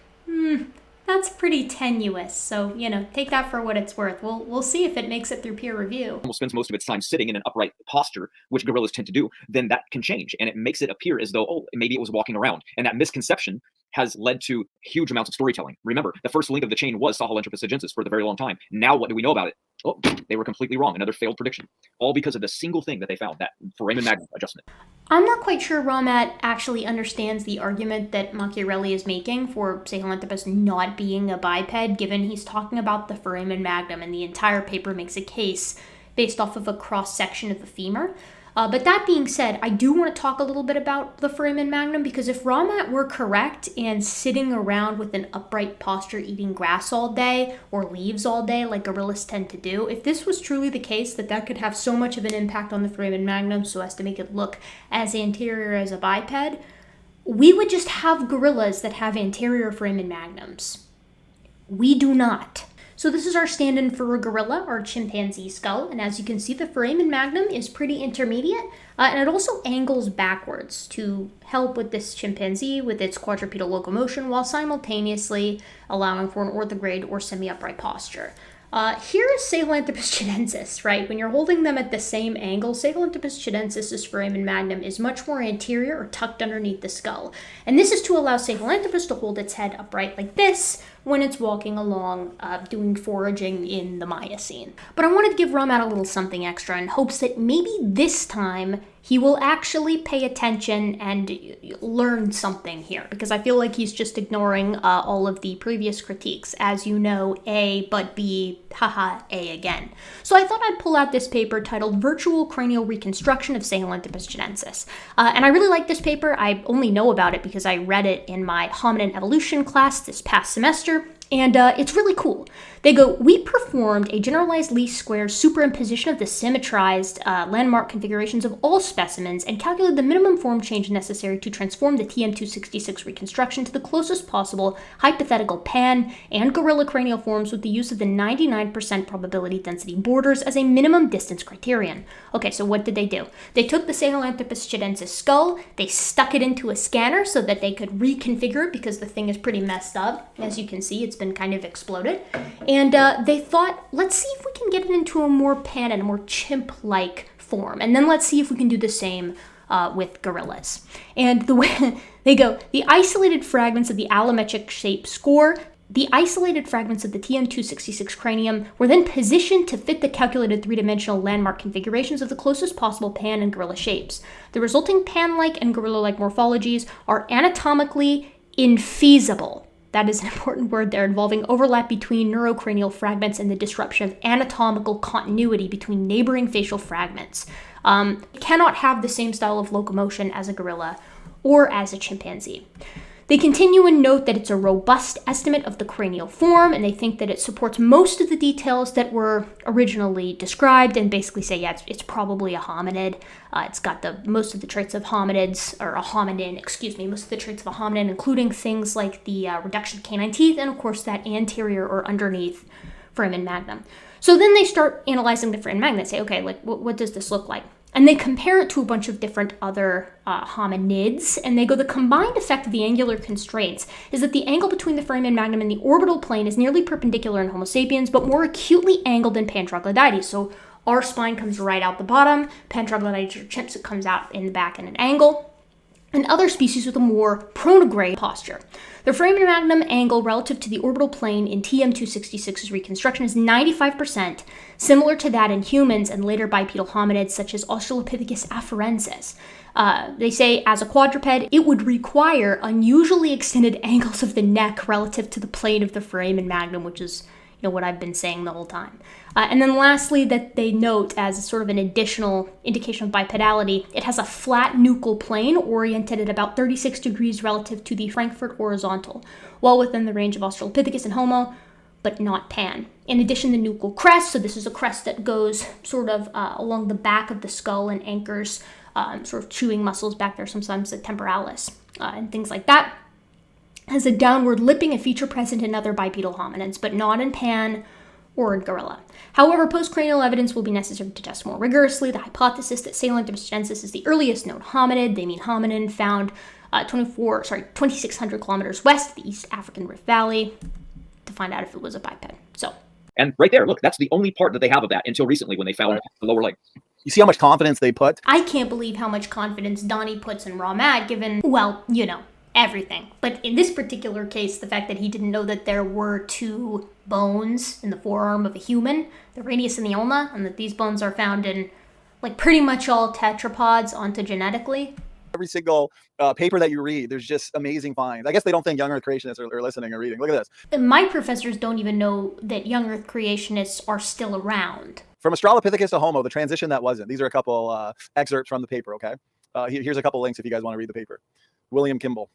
that's pretty tenuous. So, take that for what it's worth. We'll see if it makes it through peer review. Spends most of its time sitting in an upright posture, which gorillas tend to do, then that can change. And it makes it appear as though, maybe it was walking around. And that misconception has led to huge amounts of storytelling. Remember, the first link of the chain was Sahelanthropus chilensis for the very long time. Now what do we know about it? Oh, they were completely wrong. Another failed prediction. All because of the single thing that they found, that foramen magnum adjustment. I'm not quite sure Ramat actually understands the argument that Machiavelli is making for Sahelanthropus not being a biped, given he's talking about the foramen magnum, and the entire paper makes a case based off of a cross-section of the femur. But that being said, I do want to talk a little bit about the foramen magnum, because if Ramat were correct and sitting around with an upright posture eating grass all day or leaves all day like gorillas tend to do, if this was truly the case that could have so much of an impact on the foramen magnum so as to make it look as anterior as a biped, we would just have gorillas that have anterior foramen magnums. We do not. So this is our stand-in for a gorilla, our chimpanzee skull, and as you can see, the foramen magnum is pretty intermediate, and it also angles backwards to help with this chimpanzee with its quadrupedal locomotion while simultaneously allowing for an orthograde or semi-upright posture. Here is Sahelanthropus chilensis, right? When you're holding them at the same angle, Sahelanthropus chilensis' foramen magnum is much more anterior or tucked underneath the skull. And this is to allow Sahelanthropus to hold its head upright like this when it's walking along doing foraging in the Miocene. But I wanted to give Ramat a little something extra in hopes that maybe this time he will actually pay attention and learn something here, because I feel like he's just ignoring all of the previous critiques. As you know, A, but B, haha, A again. So I thought I'd pull out this paper titled Virtual Cranial Reconstruction of Sahelanthropus chilensis. And I really like this paper. I only know about it because I read it in my hominin evolution class this past semester. And it's really cool. They go, we performed a generalized least square superimposition of the symmetrized landmark configurations of all specimens and calculated the minimum form change necessary to transform the TM266 reconstruction to the closest possible hypothetical pan and gorilla cranial forms with the use of the 99% probability density borders as a minimum distance criterion. Okay, so what did they do? They took the Sahelanthropus chilensis skull, they stuck it into a scanner so that they could reconfigure it because the thing is pretty messed up. As you can see, it's been kind of exploded. And they thought, let's see if we can get it into a more pan and a more chimp-like form. And then let's see if we can do the same with gorillas. And the way they go, the isolated fragments of the allometric shape score, the isolated fragments of the TM266 cranium were then positioned to fit the calculated three-dimensional landmark configurations of the closest possible pan and gorilla shapes. The resulting pan-like and gorilla-like morphologies are anatomically infeasible. That is an important word there, involving overlap between neurocranial fragments and the disruption of anatomical continuity between neighboring facial fragments. It cannot have the same style of locomotion as a gorilla or as a chimpanzee. They continue and note that it's a robust estimate of the cranial form, and they think that it supports most of the details that were originally described, and basically say, yeah, it's probably a hominid. It's got most of the traits of hominids, or a hominin, most of the traits of a hominin, including things like the reduction of canine teeth, and of course that anterior or underneath foramen magnum. So then they start analyzing the foramen magnum and say, okay, like what does this look like? And they compare it to a bunch of different other hominids, and they go, the combined effect of the angular constraints is that the angle between the foramen magnum and the orbital plane is nearly perpendicular in Homo sapiens, but more acutely angled in Pan troglodytes. So our spine comes right out the bottom, Pan troglodytes or chimps, it comes out in the back at an angle, and other species with a more pronograde posture. The foramen magnum angle relative to the orbital plane in TM266's reconstruction is 95%, similar to that in humans and later bipedal hominids such as Australopithecus afarensis. They say, as a quadruped, it would require unusually extended angles of the neck relative to the plane of the foramen magnum, which is what I've been saying the whole time. And then lastly, that they note as sort of an additional indication of bipedality, it has a flat nuchal plane oriented at about 36 degrees relative to the Frankfurt horizontal, well within the range of Australopithecus and Homo, but not Pan. In addition, the nuchal crest, so this is a crest that goes sort of along the back of the skull and anchors sort of chewing muscles back there, sometimes the temporalis, and things like that, has a downward lipping, a feature present in other bipedal hominids, but not in Pan or in gorilla. However, postcranial evidence will be necessary to test more rigorously the hypothesis that Sahelanthropus is the earliest known hominid. They mean hominin found 2,600 kilometers west of the East African Rift Valley, to find out if it was a biped. And right there, look, that's the only part that they have of that until recently when they found the lower leg. You see how much confidence they put? I can't believe how much confidence Donny puts in Ramad, given, well, everything. But in this particular case, the fact that he didn't know that there were two bones in the forearm of a human, the radius and the ulna, and that these bones are found in pretty much all tetrapods ontogenetically. Every single paper that you read, there's just amazing finds. I guess they don't think young Earth creationists are listening or reading. Look at this. My professors don't even know that young Earth creationists are still around. From Australopithecus to Homo, the transition that wasn't. These are a couple excerpts from the paper, okay? Here's a couple links if you guys want to read the paper. William Kimball.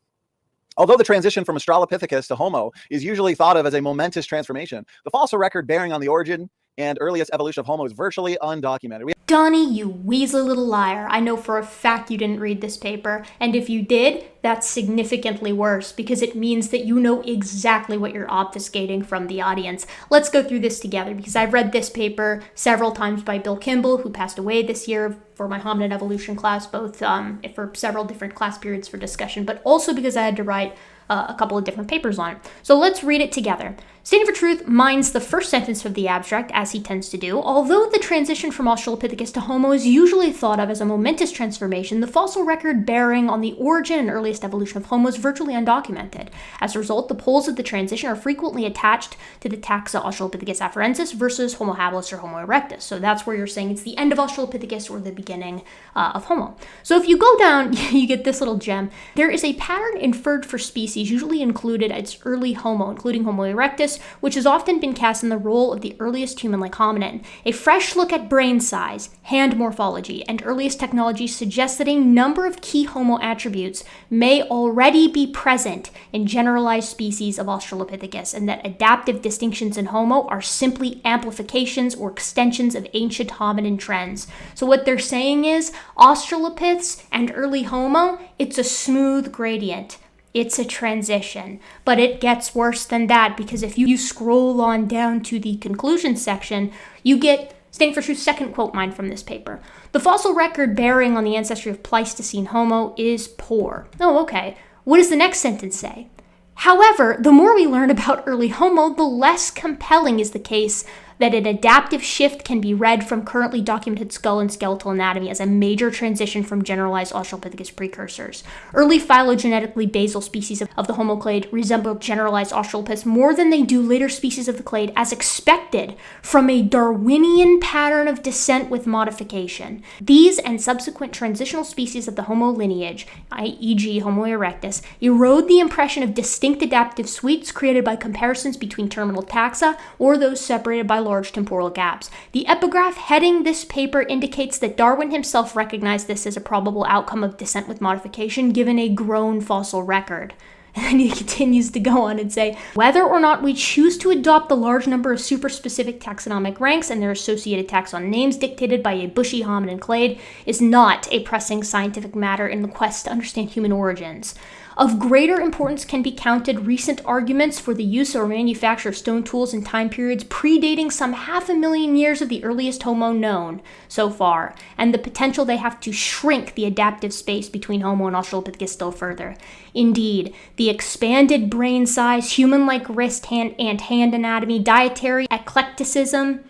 Although the transition from Australopithecus to Homo is usually thought of as a momentous transformation, the fossil record bearing on the origin and earliest evolution of Homo is virtually undocumented. Donny, you weaselly little liar. I know for a fact you didn't read this paper, and if you did, that's significantly worse, because it means that you know exactly what you're obfuscating from the audience. Let's go through this together, because I've read this paper several times by Bill Kimball, who passed away this year, for my hominid evolution class, both for several different class periods for discussion, but also because I had to write a couple of different papers on it. So let's read it together. Standing for Truth mines the first sentence of the abstract, as he tends to do. Although the transition from Australopithecus to Homo is usually thought of as a momentous transformation, the fossil record bearing on the origin and earliest evolution of Homo is virtually undocumented. As a result, the poles of the transition are frequently attached to the taxa Australopithecus afarensis versus Homo habilis or Homo erectus. So that's where you're saying it's the end of Australopithecus or the beginning of Homo. So if you go down, you get this little gem. There is a pattern inferred for species usually included as early Homo, including Homo erectus, which has often been cast in the role of the earliest human-like hominin. A fresh look at brain size, hand morphology, and earliest technology suggests that a number of key Homo attributes may already be present in generalized species of Australopithecus, and that adaptive distinctions in Homo are simply amplifications or extensions of ancient hominin trends. So what they're saying is, Australopiths and early Homo, it's a smooth gradient. It's a transition, but it gets worse than that, because if you scroll on down to the conclusion section, you get Standing for Truth's second quote mine from this paper. The fossil record bearing on the ancestry of Pleistocene Homo is poor. Oh, okay. What does the next sentence say? However, the more we learn about early Homo, the less compelling is the case that an adaptive shift can be read from currently documented skull and skeletal anatomy as a major transition from generalized Australopithecus precursors. Early phylogenetically basal species of the Homo clade resemble generalized Australopiths more than they do later species of the clade, as expected from a Darwinian pattern of descent with modification. These and subsequent transitional species of the Homo lineage, e.g. Homo erectus, erode the impression of distinct adaptive suites created by comparisons between terminal taxa or those separated by large temporal gaps. The epigraph heading this paper indicates that Darwin himself recognized this as a probable outcome of descent with modification given a grown fossil record. And then he continues to go on and say, whether or not we choose to adopt the large number of super-specific taxonomic ranks and their associated taxon names dictated by a bushy hominin clade is not a pressing scientific matter in the quest to understand human origins. Of greater importance can be counted recent arguments for the use or manufacture of stone tools in time periods predating some 500,000 years of the earliest Homo known so far, and the potential they have to shrink the adaptive space between Homo and Australopithecus still further. Indeed, the expanded brain size, human-like wrist and hand anatomy, dietary eclecticism,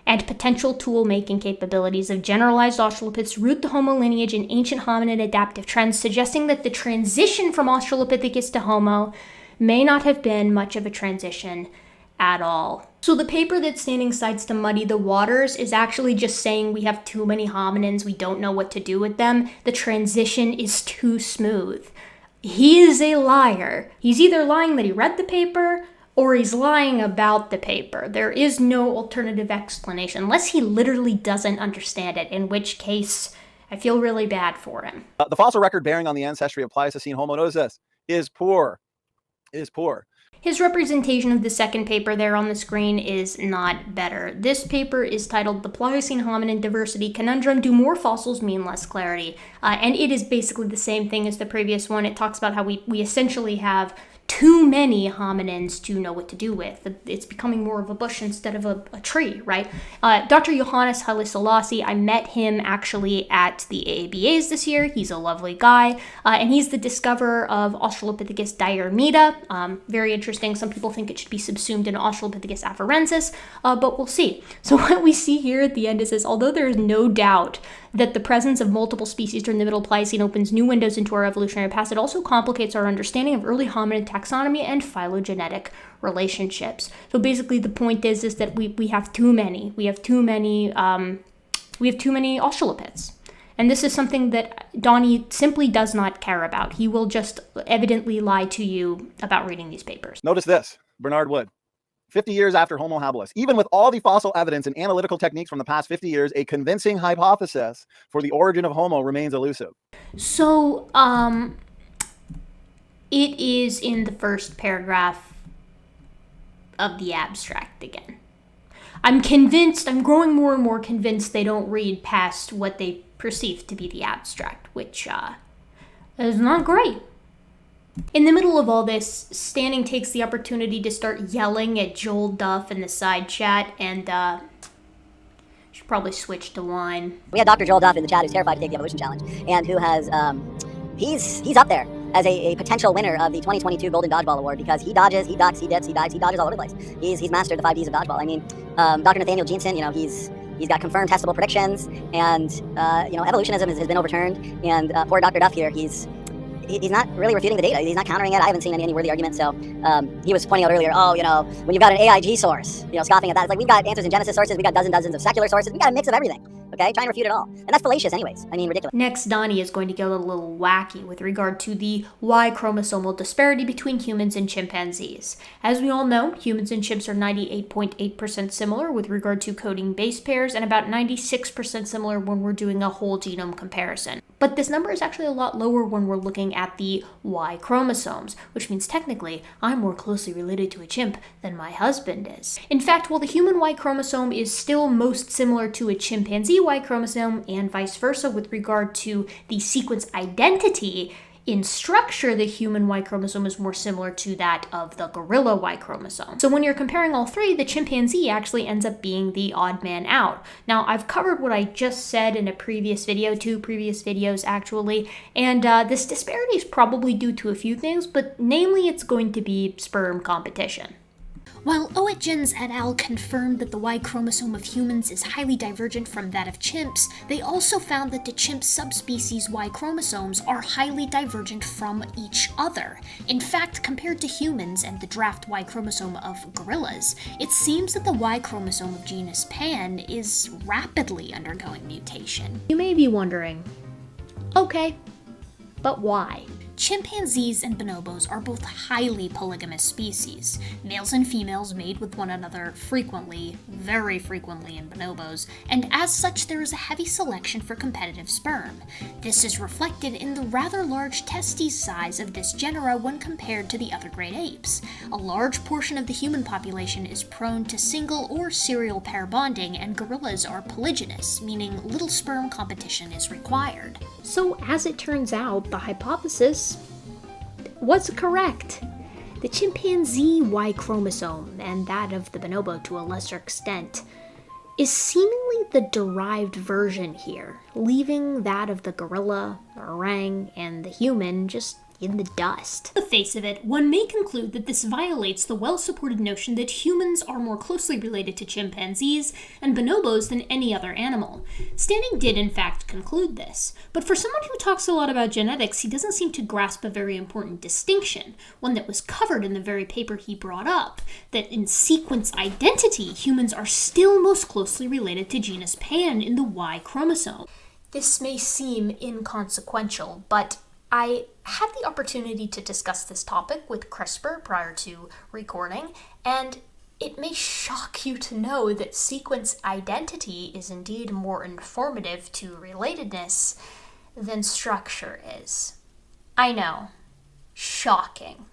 and potential tool-making capabilities of generalized Australopiths root the Homo lineage in ancient hominid adaptive trends, suggesting that the transition from Australopithecus to Homo may not have been much of a transition at all. So the paper that's standing sides to muddy the waters is actually just saying we have too many hominins, we don't know what to do with them, the transition is too smooth. He is a liar. He's either lying that he read the paper, or he's lying about the paper. There is no alternative explanation, unless he literally doesn't understand it, in which case I feel really bad for him. The fossil record bearing on the ancestry of Pleistocene Homo, notice this, is poor. Is poor. His representation of the second paper there on the screen is not better. This paper is titled The Pliocene Hominin Diversity Conundrum, Do More Fossils Mean Less Clarity? And it is basically the same thing as the previous one. It talks about how we essentially have too many hominins to know what to do with. It's becoming more of a bush instead of a tree, right? Dr. Johannes Haile Selassie, I met him actually at the AABAs this year. He's a lovely guy, and he's the discoverer of Australopithecus diarmida. Very interesting. Some people think it should be subsumed in Australopithecus afarensis, but we'll see. So what we see here at the end is this: although there is no doubt that the presence of multiple species during the Middle Pliocene opens new windows into our evolutionary past, it also complicates our understanding of early hominid taxonomy and phylogenetic relationships. So basically the point is that we have too many. We have too many Australopiths. And this is something that Donny simply does not care about. He will just evidently lie to you about reading these papers. Notice this, Bernard Wood. 50 years after Homo habilis, even with all the fossil evidence and analytical techniques from the past 50 years, a convincing hypothesis for the origin of Homo remains elusive. So, it is in the first paragraph of the abstract again. I'm growing more and more convinced they don't read past what they perceive to be the abstract, which is not great. In the middle of all this, Standing takes the opportunity to start yelling at Joel Duff in the side chat, and should probably switch to wine. We had Dr. Joel Duff in the chat who's terrified to take the evolution challenge, and who has, he's up there as a potential winner of the 2022 Golden Dodgeball Award, because he dodges, he ducks, he dips, he dives, he dodges all over the place. He's mastered the 5 Ds of dodgeball. I mean, Dr. Nathaniel Jeanson, he's got confirmed testable predictions, and evolutionism has been overturned, and poor Dr. Duff here, he's not really refuting the data. He's not countering it. I haven't seen any worthy argument. So he was pointing out earlier, when you've got an AIG source, scoffing at that. It's like, we've got answers in Genesis sources. We've got dozens of secular sources. We've got a mix of everything. Okay, try and refute it all. And that's fallacious anyways. I mean, ridiculous. Next, Donny is going to get a little wacky with regard to the Y chromosomal disparity between humans and chimpanzees. As we all know, humans and chimps are 98.8% similar with regard to coding base pairs, and about 96% similar when we're doing a whole genome comparison. But this number is actually a lot lower when we're looking at the Y chromosomes, which means technically I'm more closely related to a chimp than my husband is. In fact, while the human Y chromosome is still most similar to a chimpanzee Y chromosome and vice versa with regard to the sequence identity, in structure, the human Y chromosome is more similar to that of the gorilla Y chromosome. So when you're comparing all three, the chimpanzee actually ends up being the odd man out. Now, I've covered what I just said in a previous video, 2 previous videos actually, and this disparity is probably due to a few things, but namely it's going to be sperm competition. While Oetjens et al. Confirmed that the Y chromosome of humans is highly divergent from that of chimps, they also found that the chimp subspecies Y chromosomes are highly divergent from each other. In fact, compared to humans and the draft Y chromosome of gorillas, it seems that the Y chromosome of genus Pan is rapidly undergoing mutation. You may be wondering, okay, but why? chimpanzees and bonobos are both highly polygamous species. Males and females mate with one another frequently, very frequently in bonobos, and as such there is a heavy selection for competitive sperm. This is reflected in the rather large testes size of this genera when compared to the other great apes. A large portion of the human population is prone to single or serial pair bonding, and gorillas are polygynous, meaning little sperm competition is required. So, as it turns out, the hypothesis was correct. The chimpanzee Y chromosome, and that of the bonobo to a lesser extent, is seemingly the derived version here, leaving that of the gorilla, orang, and the human just in the dust. On the face of it, one may conclude that this violates the well-supported notion that humans are more closely related to chimpanzees and bonobos than any other animal. Standing did in fact conclude this, but for someone who talks a lot about genetics, he doesn't seem to grasp a very important distinction, one that was covered in the very paper he brought up, that in sequence identity, humans are still most closely related to genus Pan in the Y chromosome. This may seem inconsequential, but I had the opportunity to discuss this topic with CRISPR prior to recording, and it may shock you to know that sequence identity is indeed more informative to relatedness than structure is. I know. Shocking.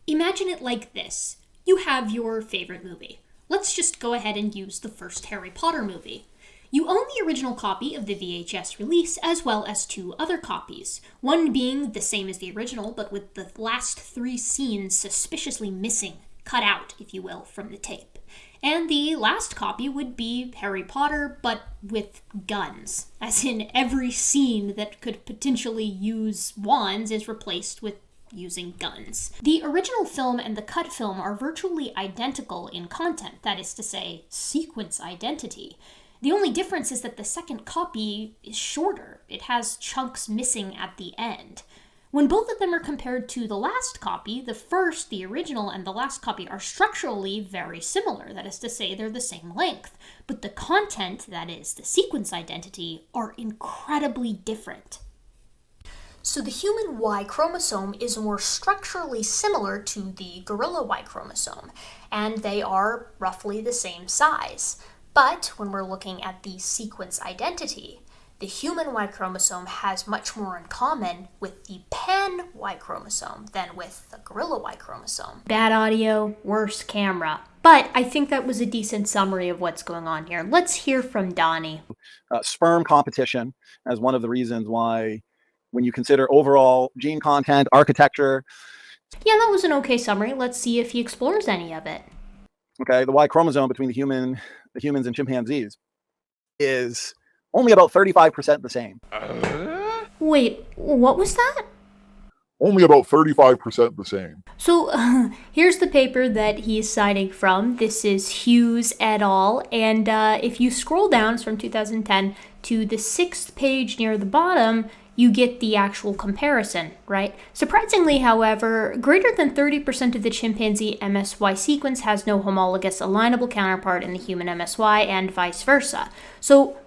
Imagine it like this. You have your favorite movie. Let's just go ahead and use the first Harry Potter movie. You own the original copy of the VHS release, as well as 2 other copies, one being the same as the original, but with the last 3 scenes suspiciously missing, cut out, if you will, from the tape. And the last copy would be Harry Potter, but with guns, as in every scene that could potentially use wands is replaced with using guns. The original film and the cut film are virtually identical in content, that is to say, sequence identity. The only difference is that the second copy is shorter. It has chunks missing at the end. When both of them are compared to the last copy, the first, the original, and the last copy are structurally very similar. That is to say, they're the same length. But the content, that is, the sequence identity, are incredibly different. So the human Y chromosome is more structurally similar to the gorilla Y chromosome, and they are roughly the same size. But when we're looking at the sequence identity, the human Y chromosome has much more in common with the Pan Y chromosome than with the gorilla Y chromosome. Bad audio, worse camera. But I think that was a decent summary of what's going on here. Let's hear from Donny. Sperm competition as one of the reasons why, when you consider overall gene content, architecture. Yeah, that was an okay summary. Let's see if he explores any of it. Okay, the Y chromosome between the humans and chimpanzees is only about 35% the same. Wait, what was that? Only about 35% the same. So here's the paper that he's citing from. This is Hughes et al. And if you scroll down, it's from 2010, to the 6th page near the bottom, you get the actual comparison, right? Surprisingly, however, greater than 30% of the chimpanzee MSY sequence has no homologous alignable counterpart in the human MSY and vice versa. So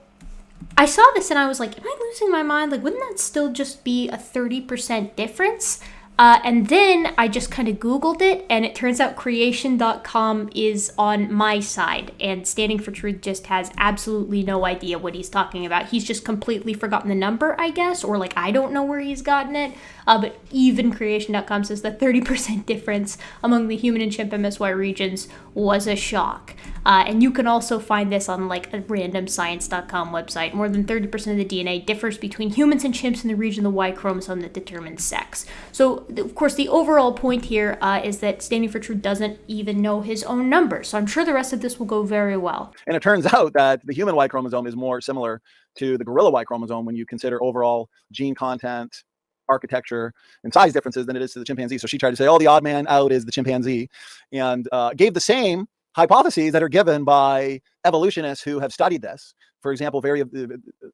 I saw this and I was like, am I losing my mind? Like, wouldn't that still just be a 30% difference? And then I just kind of Googled it, and it turns out creation.com is on my side, and Standing for Truth just has absolutely no idea what he's talking about. He's just completely forgotten the number, I guess, or like I don't know where he's gotten it. But even creation.com says the 30% difference among the human and chimp MSY regions was a shock. And you can also find this on like a random science.com website. More than 30% of the DNA differs between humans and chimps in the region of the Y chromosome that determines sex. So, of course, the overall point here is that Standing for Truth doesn't even know his own number. So I'm sure the rest of this will go very well. And it turns out that the human Y chromosome is more similar to the gorilla Y chromosome when you consider overall gene content, architecture, and size differences than it is to the chimpanzee. So she tried to say, oh, the odd man out is the chimpanzee, and gave the same hypotheses that are given by evolutionists who have studied this. For example,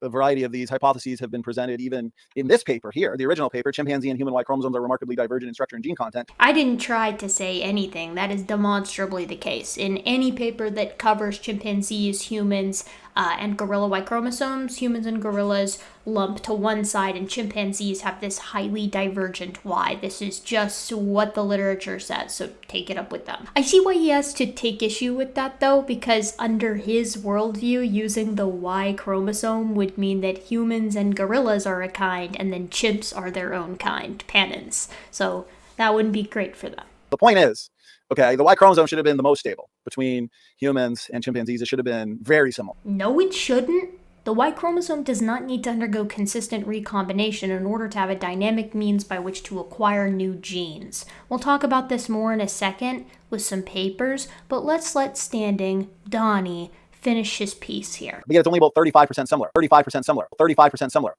a variety of these hypotheses have been presented even in this paper here, the original paper. Chimpanzee and human Y chromosomes are remarkably divergent in structure and gene content. I didn't try to say anything. That is demonstrably the case. In any paper that covers chimpanzees, humans, and gorilla Y chromosomes. Humans and gorillas lump to one side, and chimpanzees have this highly divergent Y. This is just what the literature says, so take it up with them. I see why he has to take issue with that, though, because under his worldview, using the Y chromosome would mean that humans and gorillas are a kind, and then chimps are their own kind, panins. So that wouldn't be great for them. The point is, okay, the Y chromosome should have been the most stable between humans and chimpanzees. It should have been very similar. No, it shouldn't. The Y chromosome does not need to undergo consistent recombination in order to have a dynamic means by which to acquire new genes. We'll talk about this more in a second with some papers, but let's let standing Donny finish his piece here. Again, it's only about 35% similar, 35% similar, 35% similar.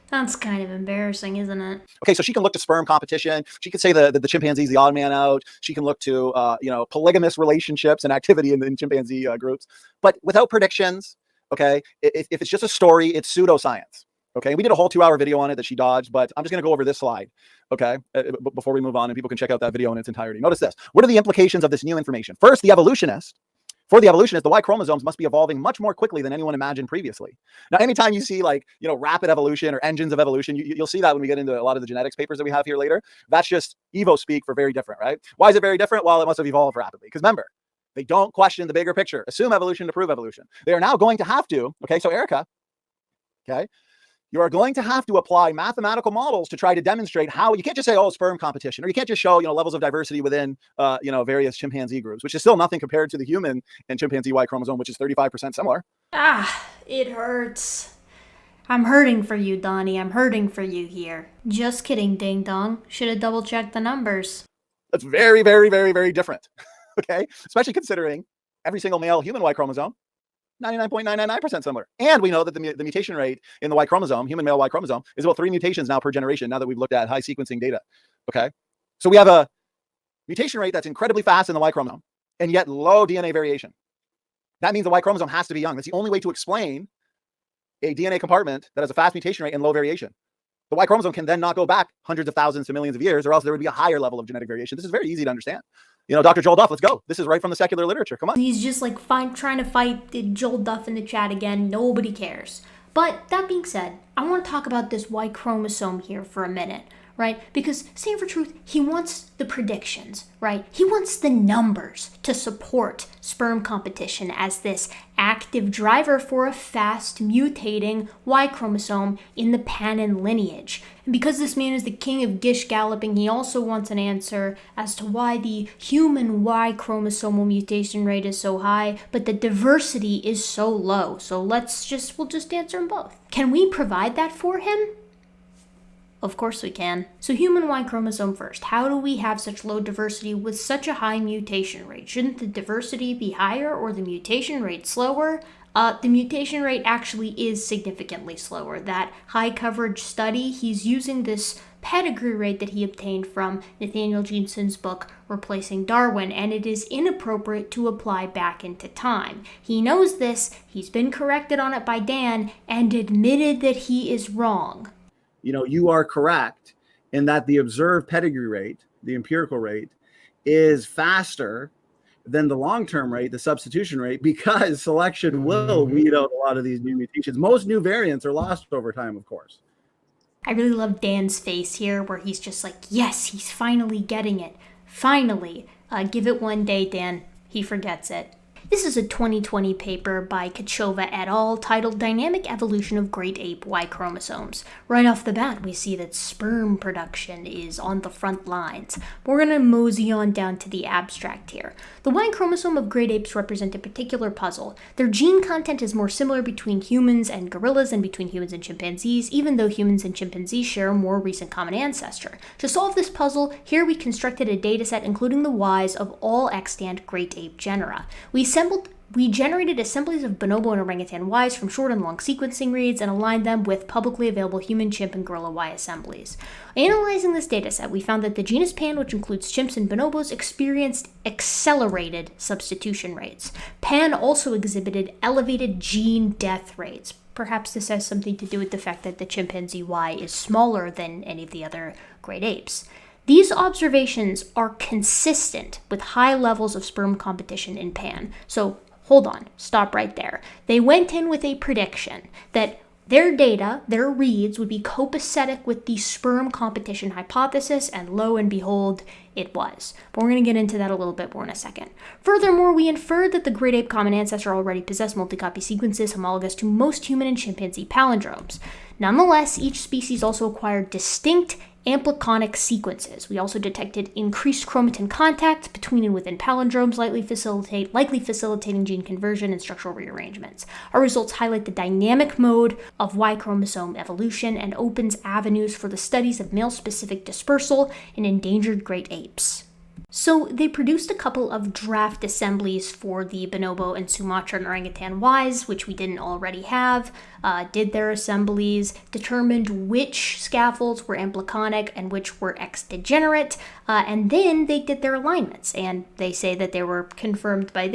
That's kind of embarrassing, isn't it? Okay, so she can look to sperm competition. She can say that the chimpanzee's the odd man out. She can look to, polygamous relationships and activity in chimpanzee groups, but without predictions. Okay, if it's just a story, it's pseudoscience. Okay, we did a whole 2-hour video on it that she dodged, but I'm just going to go over this slide. Okay, before we move on, and people can check out that video in its entirety. Notice this. What are the implications of this new information? First, the evolutionist. For the evolutionists, the Y chromosomes must be evolving much more quickly than anyone imagined previously. Now, anytime you see rapid evolution or engines of evolution, you'll see that when we get into a lot of the genetics papers that we have here later. That's just Evo speak for very different, right? Why is it very different? Well, it must have evolved rapidly. Because remember, they don't question the bigger picture. Assume evolution to prove evolution. They are now going to have to, okay, so Erica, okay, you are going to have to apply mathematical models to try to demonstrate how you can't just say, oh, sperm competition, or you can't just show, levels of diversity within, various chimpanzee groups, which is still nothing compared to the human and chimpanzee Y chromosome, which is 35% similar. It hurts. I'm hurting for you, Donny. I'm hurting for you here. Just kidding, ding dong. Should have double checked the numbers. That's very, very, very, very different. Okay, especially considering every single male human Y chromosome, 99.999% similar. And we know that the mutation rate in the Y chromosome, human male Y chromosome, is about 3 mutations now per generation, now that we've looked at high sequencing data. Okay, so we have a mutation rate that's incredibly fast in the Y chromosome, and yet low DNA variation. That means the Y chromosome has to be young. That's the only way to explain a DNA compartment that has a fast mutation rate and low variation. The Y chromosome can then not go back hundreds of thousands to millions of years, or else there would be a higher level of genetic variation. This is very easy to understand. Dr. Joel Duff, let's go. This is right from the secular literature. Come on. He's just trying to fight Joel Duff in the chat again. Nobody cares. But that being said, I want to talk about this Y chromosome here for a minute, right? Because Stand for Truth, he wants the predictions, right? He wants the numbers to support sperm competition as this active driver for a fast mutating Y chromosome in the Panin lineage. And because this man is the king of gish galloping, he also wants an answer as to why the human Y chromosomal mutation rate is so high, but the diversity is so low. So we'll just answer them both. Can we provide that for him? Of course we can. So human Y chromosome first. How do we have such low diversity with such a high mutation rate? Shouldn't the diversity be higher or the mutation rate slower? The mutation rate actually is significantly slower. That high coverage study, he's using this pedigree rate that he obtained from Nathaniel Jeanson's book, Replacing Darwin, and it is inappropriate to apply back into time. He knows this, he's been corrected on it by Dan, and admitted that he is wrong. You are correct in that the observed pedigree rate, the empirical rate, is faster than the long-term rate, the substitution rate, because selection will weed out a lot of these new mutations. Most new variants are lost over time, of course. I really love Dan's face here, where he's just like, yes, he's finally getting it. Finally. Give it one day, Dan. He forgets it. This is a 2020 paper by Kachova et al. Titled Dynamic Evolution of Great Ape Y Chromosomes. Right off the bat, we see that sperm production is on the front lines. We're going to mosey on down to the abstract here. The Y chromosome of great apes represent a particular puzzle. Their gene content is more similar between humans and gorillas than between humans and chimpanzees, even though humans and chimpanzees share a more recent common ancestor. To solve this puzzle, here we constructed a dataset including the Ys of all extant great ape genera. We generated assemblies of bonobo and orangutan Ys from short and long sequencing reads and aligned them with publicly available human, chimp, and gorilla Y assemblies. Analyzing this dataset, we found that the genus Pan, which includes chimps and bonobos, experienced accelerated substitution rates. Pan also exhibited elevated gene death rates. Perhaps this has something to do with the fact that the chimpanzee Y is smaller than any of the other great apes. These observations are consistent with high levels of sperm competition in Pan. So hold on, stop right there. They went in with a prediction that their data, their reads, would be copacetic with the sperm competition hypothesis, and lo and behold, it was. But we're going to get into that a little bit more in a second. Furthermore, we inferred that the great ape common ancestor already possessed multi-copy sequences homologous to most human and chimpanzee palindromes. Nonetheless, each species also acquired distinct ampliconic sequences. We also detected increased chromatin contact between and within palindromes, likely facilitating gene conversion and structural rearrangements. Our results highlight the dynamic mode of Y chromosome evolution and opens avenues for the studies of male-specific dispersal in endangered great apes. So they produced a couple of draft assemblies for the bonobo and Sumatran orangutan Ys, which we didn't already have, did their assemblies, determined which scaffolds were ampliconic and which were X-degenerate, and then they did their alignments, and they say that they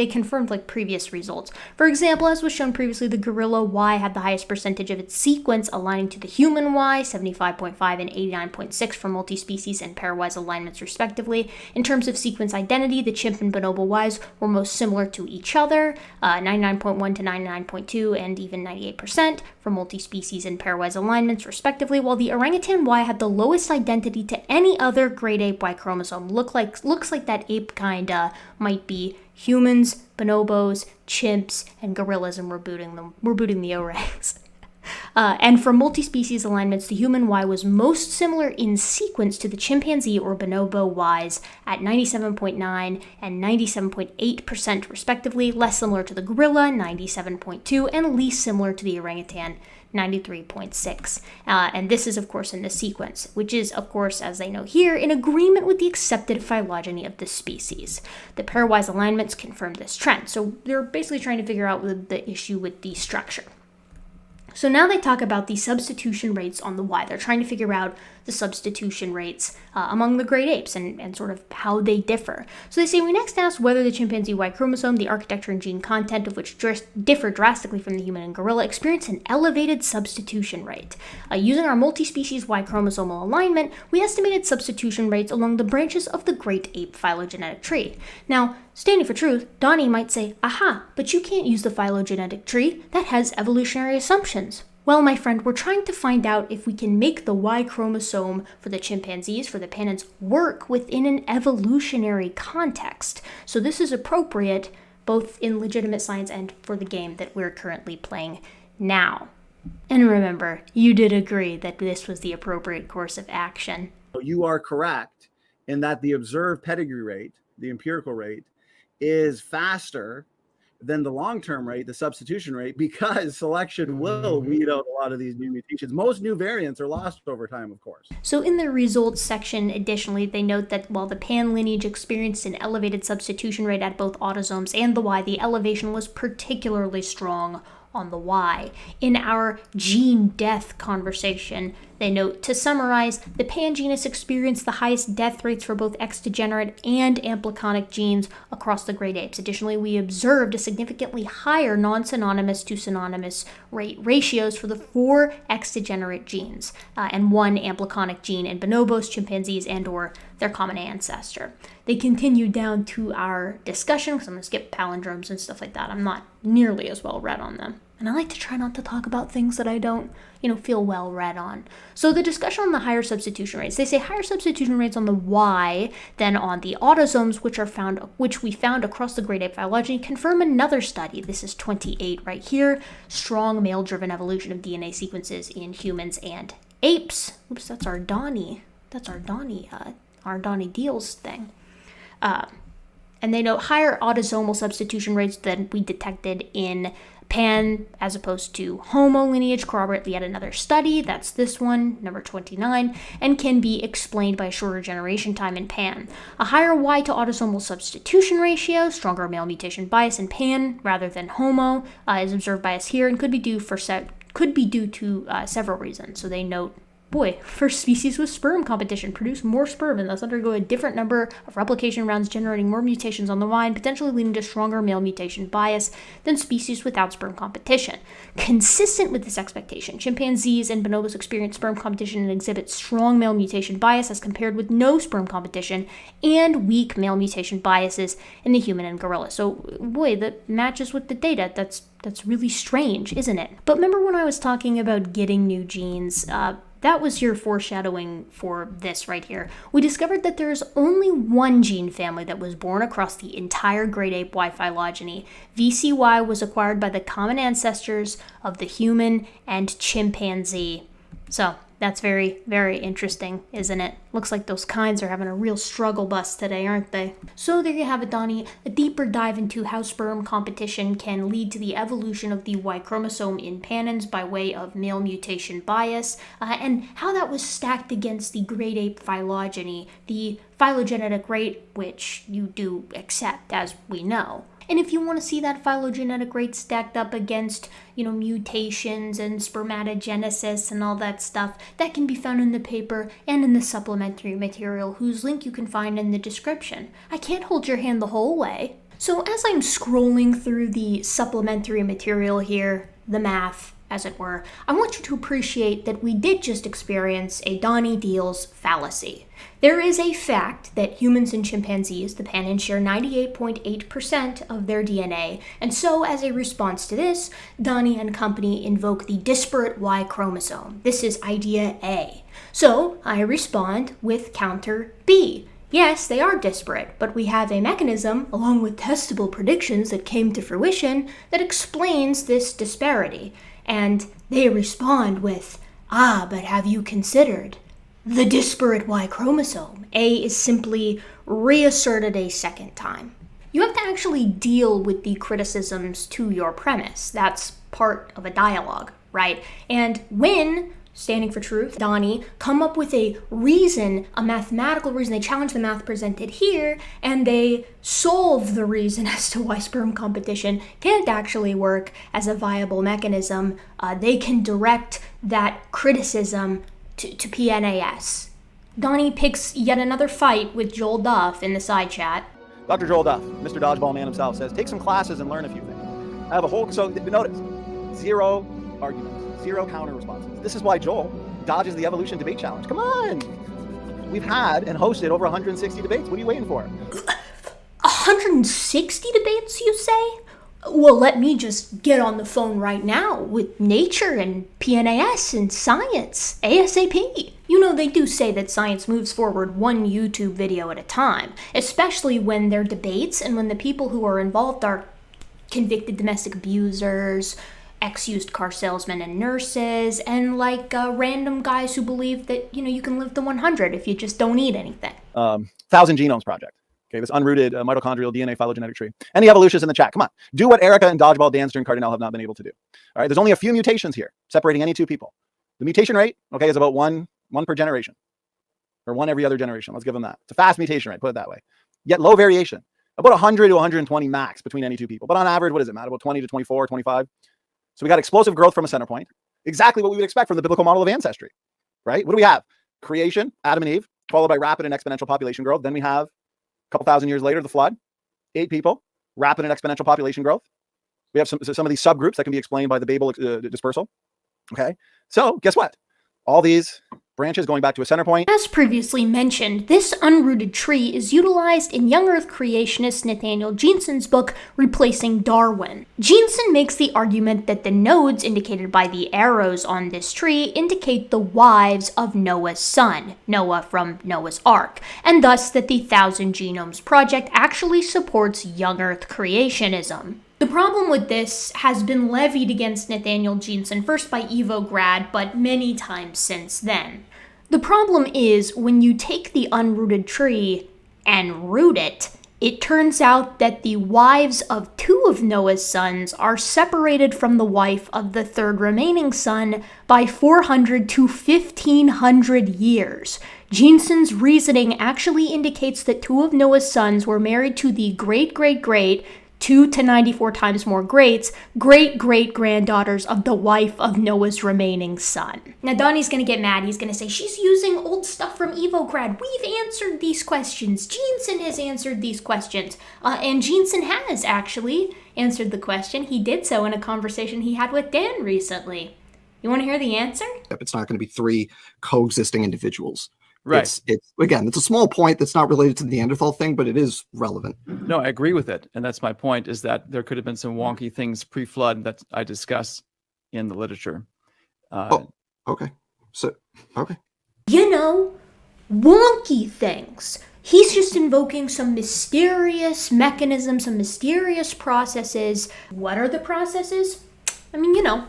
confirmed like previous results. For example, as was shown previously, the gorilla Y had the highest percentage of its sequence aligning to the human Y, 75.5 and 89.6 for multi-species and pairwise alignments respectively. In terms of sequence identity, the chimp and bonobo Ys were most similar to each other, 99.1 to 99.2 and even 98% for multi-species and pairwise alignments respectively, while the orangutan Y had the lowest identity to any other great ape Y chromosome. Looks like that ape kinda might be humans, bonobos, chimps, and gorillas, and we're booting the orangs. And for multi-species alignments, the human Y was most similar in sequence to the chimpanzee or bonobo Ys at 97.9 and 97.8% respectively, less similar to the gorilla, 97.2, and least similar to the orangutan, 93.6. And this is, of course, in the sequence, which is, of course, as they know here, in agreement with the accepted phylogeny of the species. The pairwise alignments confirm this trend. So they're basically trying to figure out the issue with the structure. So now they talk about the substitution rates on the Y. They're trying to figure out the substitution rates among the great apes and sort of how they differ. So they say, we next asked whether the chimpanzee Y chromosome, the architecture and gene content of which differ drastically from the human and gorilla, experienced an elevated substitution rate. Using our multi-species Y chromosomal alignment, we estimated substitution rates along the branches of the great ape phylogenetic tree. Now, standing for truth, Donny might say, aha, but you can't use the phylogenetic tree. That has evolutionary assumptions. Well, my friend, we're trying to find out if we can make the Y chromosome for the chimpanzees, for the pandas, work within an evolutionary context. So this is appropriate both in legitimate science and for the game that we're currently playing now. And remember, you did agree that this was the appropriate course of action. You are correct in that the observed pedigree rate, the empirical rate, is faster than the long-term rate, the substitution rate, because selection will weed out a lot of these new mutations. Most new variants are lost over time, of course. So in the results section, additionally, they note that while the pan lineage experienced an elevated substitution rate at both autosomes and the Y, the elevation was particularly strong on the Y. In our gene death conversation, they note, to summarize, the pan genus experienced the highest death rates for both X-degenerate and ampliconic genes across the great apes. Additionally, we observed a significantly higher non-synonymous to synonymous rate ratios for the 4 X-degenerate genes and 1 ampliconic gene in bonobos, chimpanzees, and or their common ancestor. They continue down to our discussion, because I'm going to skip palindromes and stuff like that. I'm not nearly as well read on them. And I like to try not to talk about things that I don't, feel well read on. So the discussion on the higher substitution rates, they say higher substitution rates on the Y than on the autosomes, which we found across the great ape phylogeny, confirm another study. This is 28 right here. Strong male-driven evolution of DNA sequences in humans and apes. Oops, that's our Donny. That's our Donny deals thing. And they note higher autosomal substitution rates than we detected in pan as opposed to homo lineage, corroborate yet another study, that's this one, number 29, and can be explained by a shorter generation time in pan. A higher Y to autosomal substitution ratio, stronger male mutation bias in pan rather than homo, is observed by us here and could be due to several reasons. So they note boy, first species with sperm competition produce more sperm and thus undergo a different number of replication rounds, generating more mutations on the Y, potentially leading to stronger male mutation bias than species without sperm competition. Consistent with this expectation, chimpanzees and bonobos experience sperm competition and exhibit strong male mutation bias as compared with no sperm competition and weak male mutation biases in the human and gorilla. So, boy, that matches with the data. That's really strange, isn't it? But remember when I was talking about getting new genes? That was your foreshadowing for this right here. We discovered that there is only one gene family that was born across the entire great ape Y phylogeny. VCY was acquired by the common ancestors of the human and chimpanzee. So, that's very, very interesting, isn't it? Looks like those kinds are having a real struggle bus today, aren't they? So there you have it, Donny. A deeper dive into how sperm competition can lead to the evolution of the Y chromosome in pannins by way of male mutation bias, and how that was stacked against the great ape phylogeny, the phylogenetic rate which you do accept, as we know. And if you want to see that phylogenetic rate stacked up against, mutations and spermatogenesis and all that stuff, that can be found in the paper and in the supplementary material, whose link you can find in the description. I can't hold your hand the whole way. So as I'm scrolling through the supplementary material here, the math, as it were, I want you to appreciate that we did just experience a Donny Deals fallacy. There is a fact that humans and chimpanzees, the pannins, share 98.8% of their DNA, and so as a response to this, Donny and company invoke the disparate Y chromosome. This is idea A. So I respond with counter B. Yes, they are disparate, but we have a mechanism, along with testable predictions that came to fruition, that explains this disparity. And they respond with, but have you considered the disparate Y chromosome? A is simply reasserted a second time. You have to actually deal with the criticisms to your premise. That's part of a dialogue, right? And when, standing for truth, Donny, come up with a reason, a mathematical reason, they challenge the math presented here, and they solve the reason as to why sperm competition can't actually work as a viable mechanism. They can direct that criticism to PNAS. Donny picks yet another fight with Joel Duff in the side chat. Dr. Joel Duff, Mr. Dodgeball Man himself, says, take some classes and learn a few things. I have a whole, so notice, 0 arguments, 0 counter responses. This is why Joel dodges the evolution debate challenge. Come on! We've had and hosted over 160 debates. What are you waiting for? 160 debates, you say? Well, let me just get on the phone right now with Nature and PNAS and Science, ASAP. They do say that science moves forward one YouTube video at a time, especially when they're debates and when the people who are involved are convicted domestic abusers, ex-used car salesmen and nurses, and random guys who believe that, you can live to 100 if you just don't eat anything. 1,000 Genomes Project. Okay, this unrooted mitochondrial DNA phylogenetic tree. Any evolutionists in the chat, come on. Do what Erica and Dodgeball, Dan Stern, Cardinal have not been able to do. All right, there's only a few mutations here, separating any two people. The mutation rate, okay, is about one per generation. Or one every other generation. Let's give them that. It's a fast mutation rate, put it that way. Yet low variation. About 100 to 120 max between any two people. But on average, what does it matter? About 20 to 24, 25. So we got explosive growth from a center point. Exactly what we would expect from the biblical model of ancestry, right? What do we have? Creation, Adam and Eve, followed by rapid and exponential population growth. Then we have, a couple thousand years later, the flood. 8 people, rapid and exponential population growth. We have some of these subgroups that can be explained by the Babel dispersal. Okay, so guess what? All these branches going back to a center point. As previously mentioned, this unrooted tree is utilized in young Earth creationist Nathaniel Jeanson's book, Replacing Darwin. Jeanson makes the argument that the nodes indicated by the arrows on this tree indicate the wives of Noah's son, Noah from Noah's Ark, and thus that the 1,000 Genomes Project actually supports young Earth creationism. The problem with this has been levied against Nathaniel Jeanson, first by Evograd, but many times since then. The problem is, when you take the unrooted tree and root it, it turns out that the wives of 2 of Noah's sons are separated from the wife of the 3rd remaining son by 400 to 1,500 years. Jeanson's reasoning actually indicates that 2 of Noah's sons were married to the great-great-great 2 to 94 times more great-great-granddaughters of the wife of Noah's remaining son. Now, Donnie's gonna get mad. He's gonna say, she's using old stuff from Evograd. We've answered these questions. Jeanson has answered these questions. And Jeanson has, actually, answered the question. He did so in a conversation he had with Dan recently. You want to hear the answer? It's not going to be 3 coexisting individuals. Right. It's again, it's a small point that's not related to the Neanderthal thing, but it is relevant. No, I agree with it. And that's my point, is that there could have been some wonky things pre-flood that I discuss in the literature. Okay. Okay. You know, wonky things. He's just invoking some mysterious mechanism, some mysterious processes. What are the processes? I mean, you know,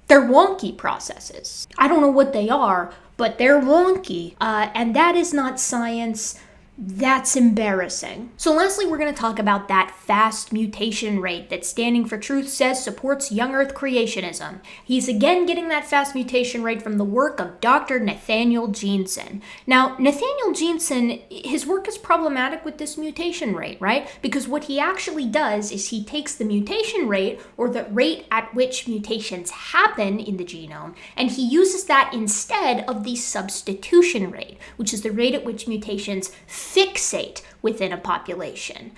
they're wonky processes. I don't know what they are, but they're wonky. And that is not science. That's embarrassing. So lastly, we're going to talk about that fast mutation rate that Standing for Truth says supports young Earth creationism. He's again getting that fast mutation rate from the work of Dr. Nathaniel Jeanson. Now, Nathaniel Jeanson, his work is problematic with this mutation rate, right? Because what he actually does is he takes the mutation rate, or the rate at which mutations happen in the genome, and he uses that instead of the substitution rate, which is the rate at which mutations fixate within a population.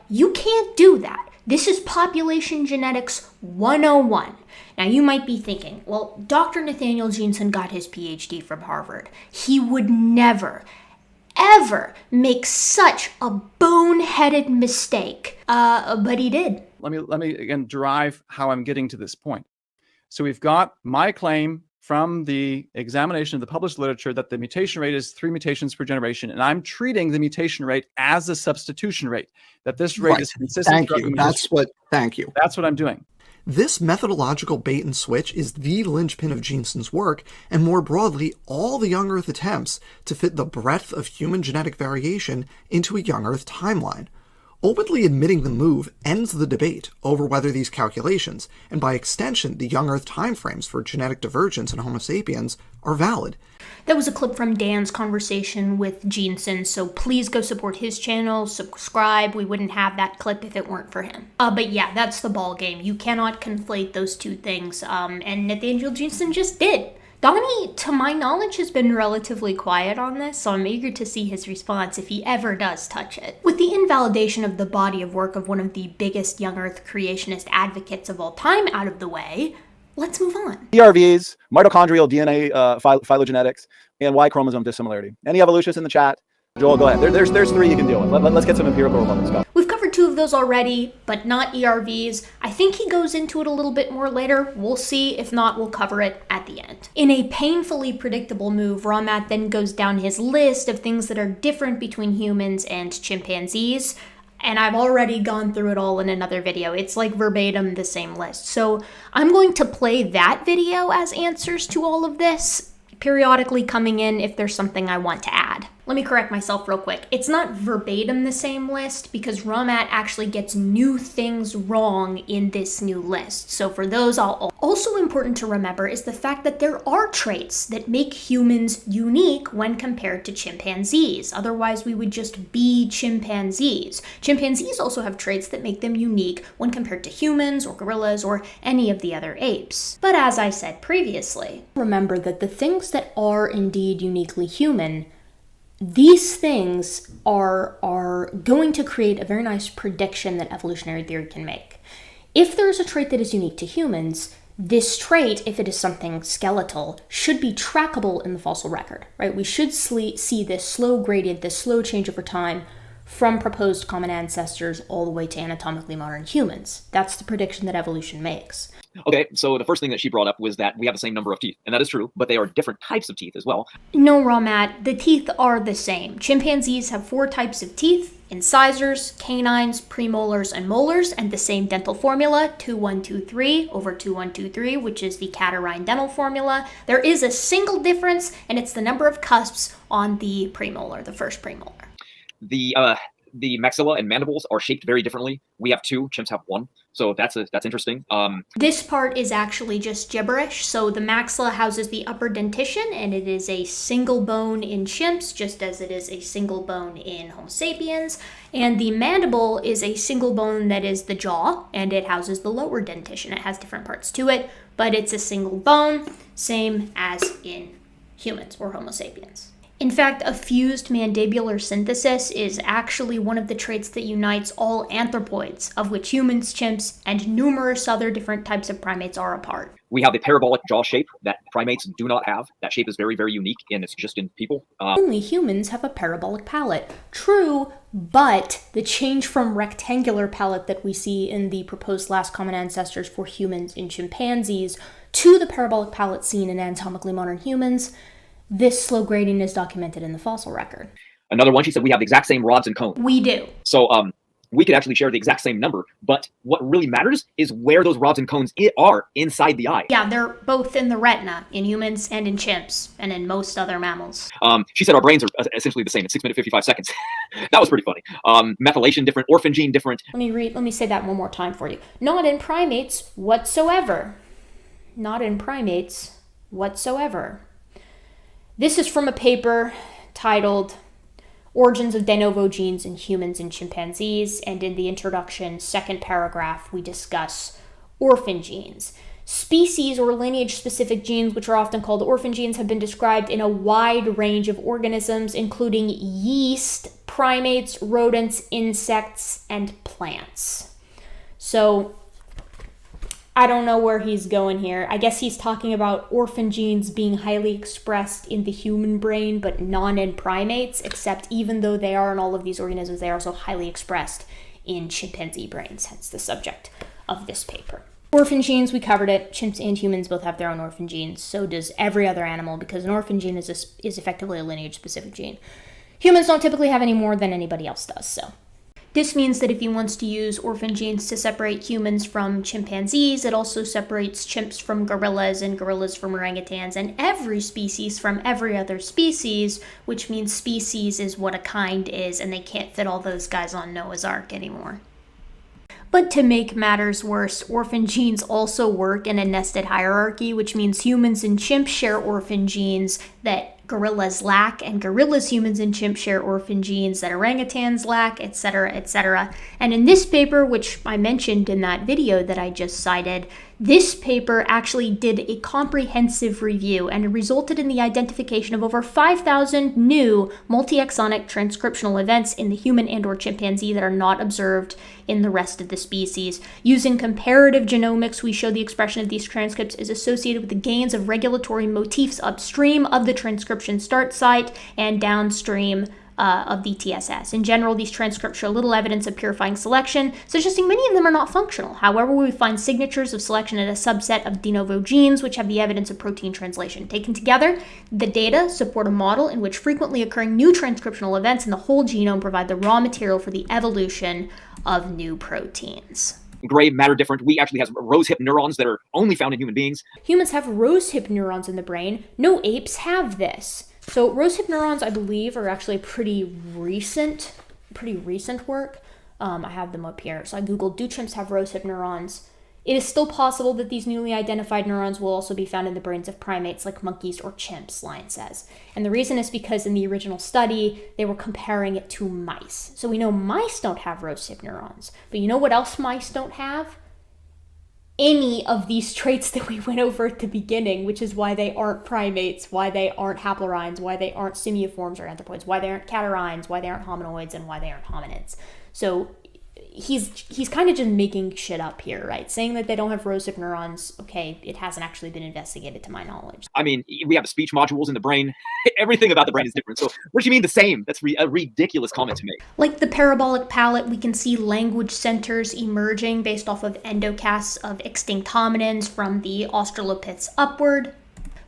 You can't do that. This is population genetics 101. Now you might be thinking, well, Dr. Nathaniel Jeanson got his PhD from Harvard. He would never, ever make such a boneheaded mistake. But he did. Let me again derive how I'm getting to this point. So we've got my claim from the examination of the published literature that the mutation rate is 3 mutations per generation, and I'm treating the mutation rate as a substitution rate, that this rate is consistent. Thank you. Thank you. That's what I'm doing. This methodological bait and switch is the linchpin of Jeanson's work, and more broadly, all the young Earth attempts to fit the breadth of human genetic variation into a young Earth timeline. Openly admitting the move ends the debate over whether these calculations, and by extension the young Earth timeframes for genetic divergence in Homo sapiens, are valid. That was a clip from Dan's conversation with Jeanson, so please go support his channel, subscribe. We wouldn't have that clip if it weren't for him. But yeah, that's the ball game. You cannot conflate those two things, and Nathaniel Jeanson just did. Donny, to my knowledge, has been relatively quiet on this, so I'm eager to see his response if he ever does touch it. With the invalidation of the body of work of one of the biggest young Earth creationist advocates of all time out of the way, let's move on. ERVs, mitochondrial DNA phylogenetics, and Y chromosome dissimilarity. Any evolutionists in the chat? Joel, go ahead. There's 3 you can deal with. Let's get some empirical results. Go. We've covered 2 of those already, but not ERVs. I think he goes into it a little bit more later. We'll see. If not, we'll cover it at the end. In a painfully predictable move, Ramat then goes down his list of things that are different between humans and chimpanzees. And I've already gone through it all in another video. It's like verbatim the same list. So I'm going to play that video as answers to all of this, periodically coming in if there's something I want to add. Let me correct myself real quick. It's not verbatim the same list because Ramat actually gets new things wrong in this new list. So for those, also important to remember is the fact that there are traits that make humans unique when compared to chimpanzees. Otherwise, we would just be chimpanzees. Chimpanzees also have traits that make them unique when compared to humans or gorillas or any of the other apes. But as I said previously, remember that the things that are indeed uniquely human, these things are going to create a very nice prediction that evolutionary theory can make. If there's a trait that is unique to humans, this trait, if it is something skeletal, should be trackable in the fossil record, right? We should see this slow gradient, this slow change over time from proposed common ancestors all the way to anatomically modern humans. That's the prediction that evolution makes. Okay, so the first thing that she brought up was that we have the same number of teeth, and that is true, but they are different types of teeth as well. No, Ramat, the teeth are the same. Chimpanzees have 4 types of teeth: incisors, canines, premolars, and molars, and the same dental formula, 2123 over 2123, which is the Catarrhine dental formula. There is a single difference, and it's the number of cusps on the premolar, the first premolar. The maxilla and mandibles are shaped very differently. We have 2, chimps have 1. So that's interesting. This part is actually just gibberish. So the maxilla houses the upper dentition, and it is a single bone in chimps, just as it is a single bone in Homo sapiens. And the mandible is a single bone that is the jaw, and it houses the lower dentition. It has different parts to it, but it's a single bone, same as in humans or Homo sapiens. In fact, a fused mandibular synthesis is actually one of the traits that unites all anthropoids, of which humans, chimps, and numerous other different types of primates are a part. We have the parabolic jaw shape that primates do not have. That shape is very, very unique, and it's just in people. Only humans have a parabolic palate. True, but the change from rectangular palate that we see in the proposed last common ancestors for humans in chimpanzees to the parabolic palate seen in anatomically modern humans, this slow grading is documented in the fossil record. Another one, she said we have the exact same rods and cones. We do. So we could actually share the exact same number, but what really matters is where those rods and cones are inside the eye. Yeah, they're both in the retina, in humans and in chimps, and in most other mammals. She said our brains are essentially the same at 6 minutes 55 seconds. That was pretty funny. Methylation different, orphan gene different. Let me say that one more time for you. Not in primates whatsoever. Not in primates whatsoever. This is from a paper titled Origins of De Novo Genes in Humans and Chimpanzees, and in the introduction, second paragraph, we discuss orphan genes. Species or lineage-specific genes, which are often called orphan genes, have been described in a wide range of organisms, including yeast, primates, rodents, insects, and plants. So, I don't know where he's going here. I guess he's talking about orphan genes being highly expressed in the human brain, but not in primates, except even though they are in all of these organisms, they are also highly expressed in chimpanzee brains, hence the subject of this paper. Orphan genes, we covered it. Chimps and humans both have their own orphan genes. So does every other animal, because an orphan gene is effectively a lineage-specific gene. Humans don't typically have any more than anybody else does, so. This means that if he wants to use orphan genes to separate humans from chimpanzees, it also separates chimps from gorillas and gorillas from orangutans and every species from every other species, which means species is what a kind is, and they can't fit all those guys on Noah's Ark anymore. But to make matters worse, orphan genes also work in a nested hierarchy, which means humans and chimps share orphan genes that gorillas lack, and gorillas, humans, and chimps share orphan genes that orangutans lack, etc., etc. And in this paper, which I mentioned in that video that I just cited, this paper actually did a comprehensive review, and it resulted in the identification of over 5,000 new multi-exonic transcriptional events in the human and/or chimpanzee that are not observed in the rest of the species. Using comparative genomics, we show the expression of these transcripts is associated with the gains of regulatory motifs upstream of the transcription start site and downstream of the TSS. In general, these transcripts show little evidence of purifying selection, suggesting many of them are not functional. However, we find signatures of selection in a subset of de novo genes, which have the evidence of protein translation. Taken together, the data support a model in which frequently occurring new transcriptional events in the whole genome provide the raw material for the evolution of new proteins. Gray matter different. We actually have rose hip neurons that are only found in human beings. Humans have rose hip neurons in the brain. No apes have this. So rose hip neurons, I believe, are actually pretty recent work. I have them up here. So I googled, do chimps have rose hip neurons? It is still possible that these newly identified neurons will also be found in the brains of primates like monkeys or chimps, Lyon says. And the reason is because in the original study, they were comparing it to mice. So we know mice don't have rose hip neurons. But you know what else mice don't have? Any of these traits that we went over at the beginning, which is why they aren't primates, why they aren't haplorhines, why they aren't simiiforms or anthropoids, why they aren't catarrhines, why they aren't hominoids, and why they aren't hominids. So he's kind of just making shit up here, right? Saying that they don't have rose hip neurons, okay, it hasn't actually been investigated to my knowledge. I mean, we have the speech modules in the brain. Everything about the brain is different. So what do you mean the same? That's a ridiculous comment to make. Like the parabolic palate, we can see language centers emerging based off of endocasts of extinct hominins from the Australopiths upward.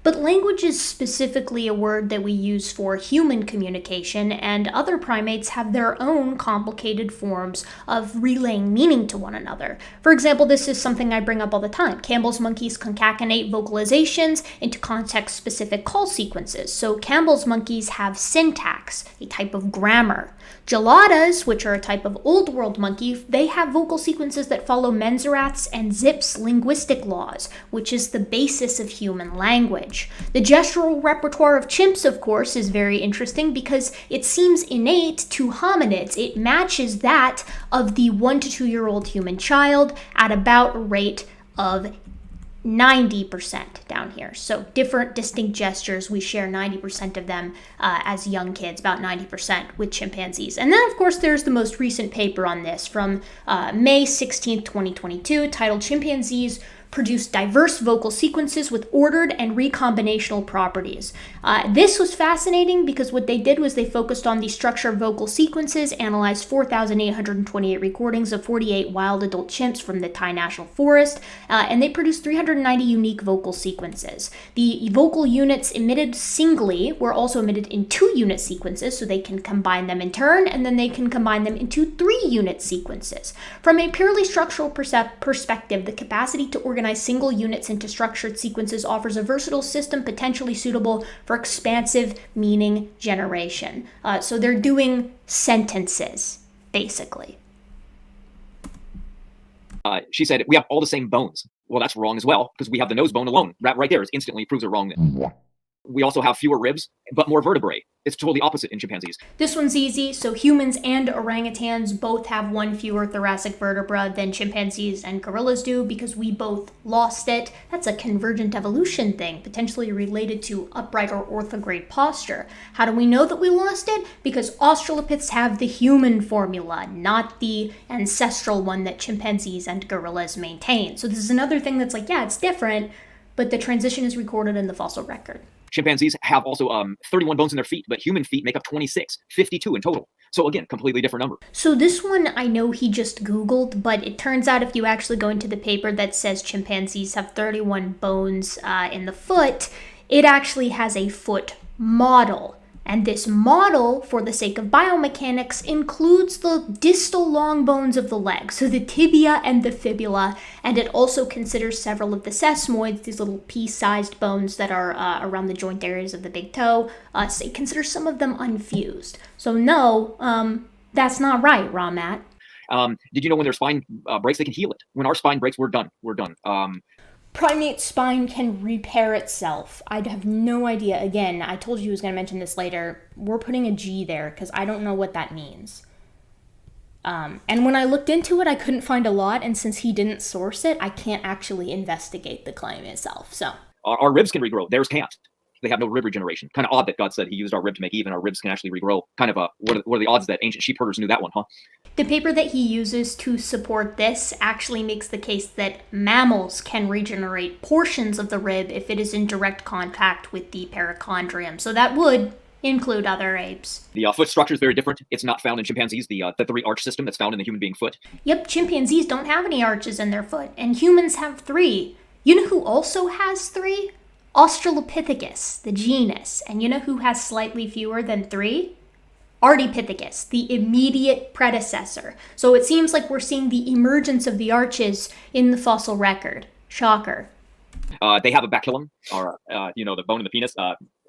But language is specifically a word that we use for human communication, and other primates have their own complicated forms of relaying meaning to one another. For example, this is something I bring up all the time. Campbell's monkeys concatenate vocalizations into context-specific call sequences. So Campbell's monkeys have syntax, a type of grammar. Geladas, which are a type of Old World monkey, they have vocal sequences that follow Menzerat's and Zipf's linguistic laws, which is the basis of human language. The gestural repertoire of chimps, of course, is very interesting because it seems innate to hominids. It matches that of the 1 to 2-year-old human child at about a rate of 90% down here. So different distinct gestures, we share 90% of them as young kids, about 90% with chimpanzees. And then of course there's the most recent paper on this from May 16th, 2022, titled Chimpanzees Produce Diverse Vocal Sequences with Ordered and Recombinational Properties. This was fascinating because what they did was they focused on the structure of vocal sequences, analyzed 4,828 recordings of 48 wild adult chimps from the Thai National Forest, and they produced 390 unique vocal sequences. The vocal units emitted singly were also emitted in 2-unit sequences, so they can combine them in turn, and then they can combine them into 3-unit sequences. From a purely structural perspective, the capacity to organize single units into structured sequences offers a versatile system potentially suitable for expansive meaning generation. So they're doing sentences, basically. She said, we have all the same bones. Well, that's wrong as well, because we have the nose bone alone. Right there is instantly proves it wrong. We also have fewer ribs, but more vertebrae. It's totally opposite in chimpanzees. This one's easy. So humans and orangutans both have 1 fewer thoracic vertebra than chimpanzees and gorillas do because we both lost it. That's a convergent evolution thing, potentially related to upright or orthograde posture. How do we know that we lost it? Because Australopiths have the human formula, not the ancestral one that chimpanzees and gorillas maintain. So this is another thing that's like, yeah, it's different, but the transition is recorded in the fossil record. Chimpanzees have also 31 bones in their feet, but human feet make up 26, 52 in total. So again, completely different number. So this one I know he just Googled, but it turns out if you actually go into the paper that says chimpanzees have 31 bones in the foot, it actually has a foot model. And this model, for the sake of biomechanics, includes the distal long bones of the leg, so the tibia and the fibula, and it also considers several of the sesamoids, these little pea-sized bones that are around the joint areas of the big toe. So it considers some of them unfused. So no, that's not right, Ramat. Did you know when their spine breaks, they can heal it? When our spine breaks, we're done. We're done. Primate spine can repair itself. I'd have no idea. Again, I told you he was going to mention this later. We're putting a G there because I don't know what that means. And when I looked into it, I couldn't find a lot. And since he didn't source it, I can't actually investigate the claim itself. So our ribs can regrow. Theirs can't. They have no rib regeneration. Kind of odd that God said he used our rib to make even. Our ribs can actually regrow. Kind of what are the odds that ancient sheep herders knew that one, huh? The paper that he uses to support this actually makes the case that mammals can regenerate portions of the rib if it is in direct contact with the perichondrium. So that would include other apes. The foot structure is very different. It's not found in chimpanzees, the 3-arch system that's found in the human being foot. Yep, chimpanzees don't have any arches in their foot, and humans have 3. You know who also has 3? Australopithecus, the genus. And you know who has slightly fewer than 3? Ardipithecus, the immediate predecessor. So it seems like we're seeing the emergence of the arches in the fossil record. Shocker. They have a baculum, or the bone in the penis.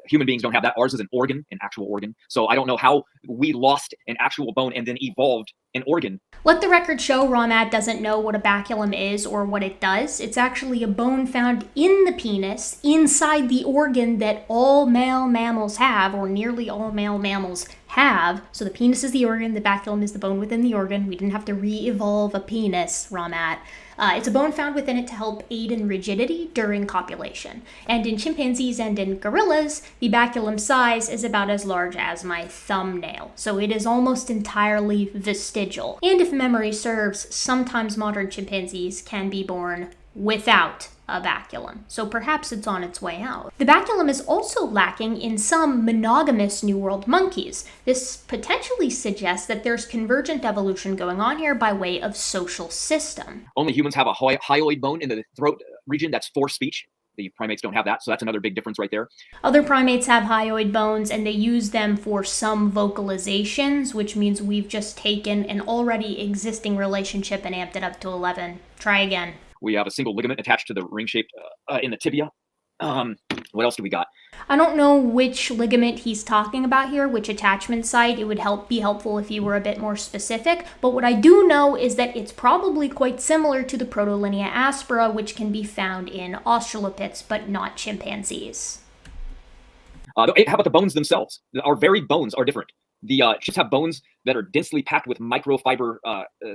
Human beings don't have that. Ours is an organ, an actual organ. So I don't know how we lost an actual bone and then evolved an organ. Let the record show Ramat doesn't know what a baculum is or what it does. It's actually a bone found in the penis, inside the organ that all male mammals have, or nearly all male mammals have. So the penis is the organ, the baculum is the bone within the organ. We didn't have to re-evolve a penis, Ramat. It's a bone found within it to help aid in rigidity during copulation. And in chimpanzees and in gorillas, the baculum size is about as large as my thumbnail. So it is almost entirely vestigial. And if memory serves, sometimes modern chimpanzees can be born without a baculum. So perhaps it's on its way out. The baculum is also lacking in some monogamous New World monkeys. This potentially suggests that there's convergent evolution going on here by way of social system. Only humans have a hyoid bone in the throat region that's for speech. The primates don't have that, so that's another big difference right there. Other primates have hyoid bones, and they use them for some vocalizations, which means we've just taken an already existing relationship and amped it up to 11. Try again. We have a single ligament attached to the ring-shaped in the tibia. What else do we got? I don't know which ligament he's talking about here, which attachment site. It would be helpful if you were a bit more specific. But what I do know is that it's probably quite similar to the protolinea aspera, which can be found in australopiths, but not chimpanzees. How about the bones themselves? Our very bones are different. The chimps have bones that are densely packed with microfiber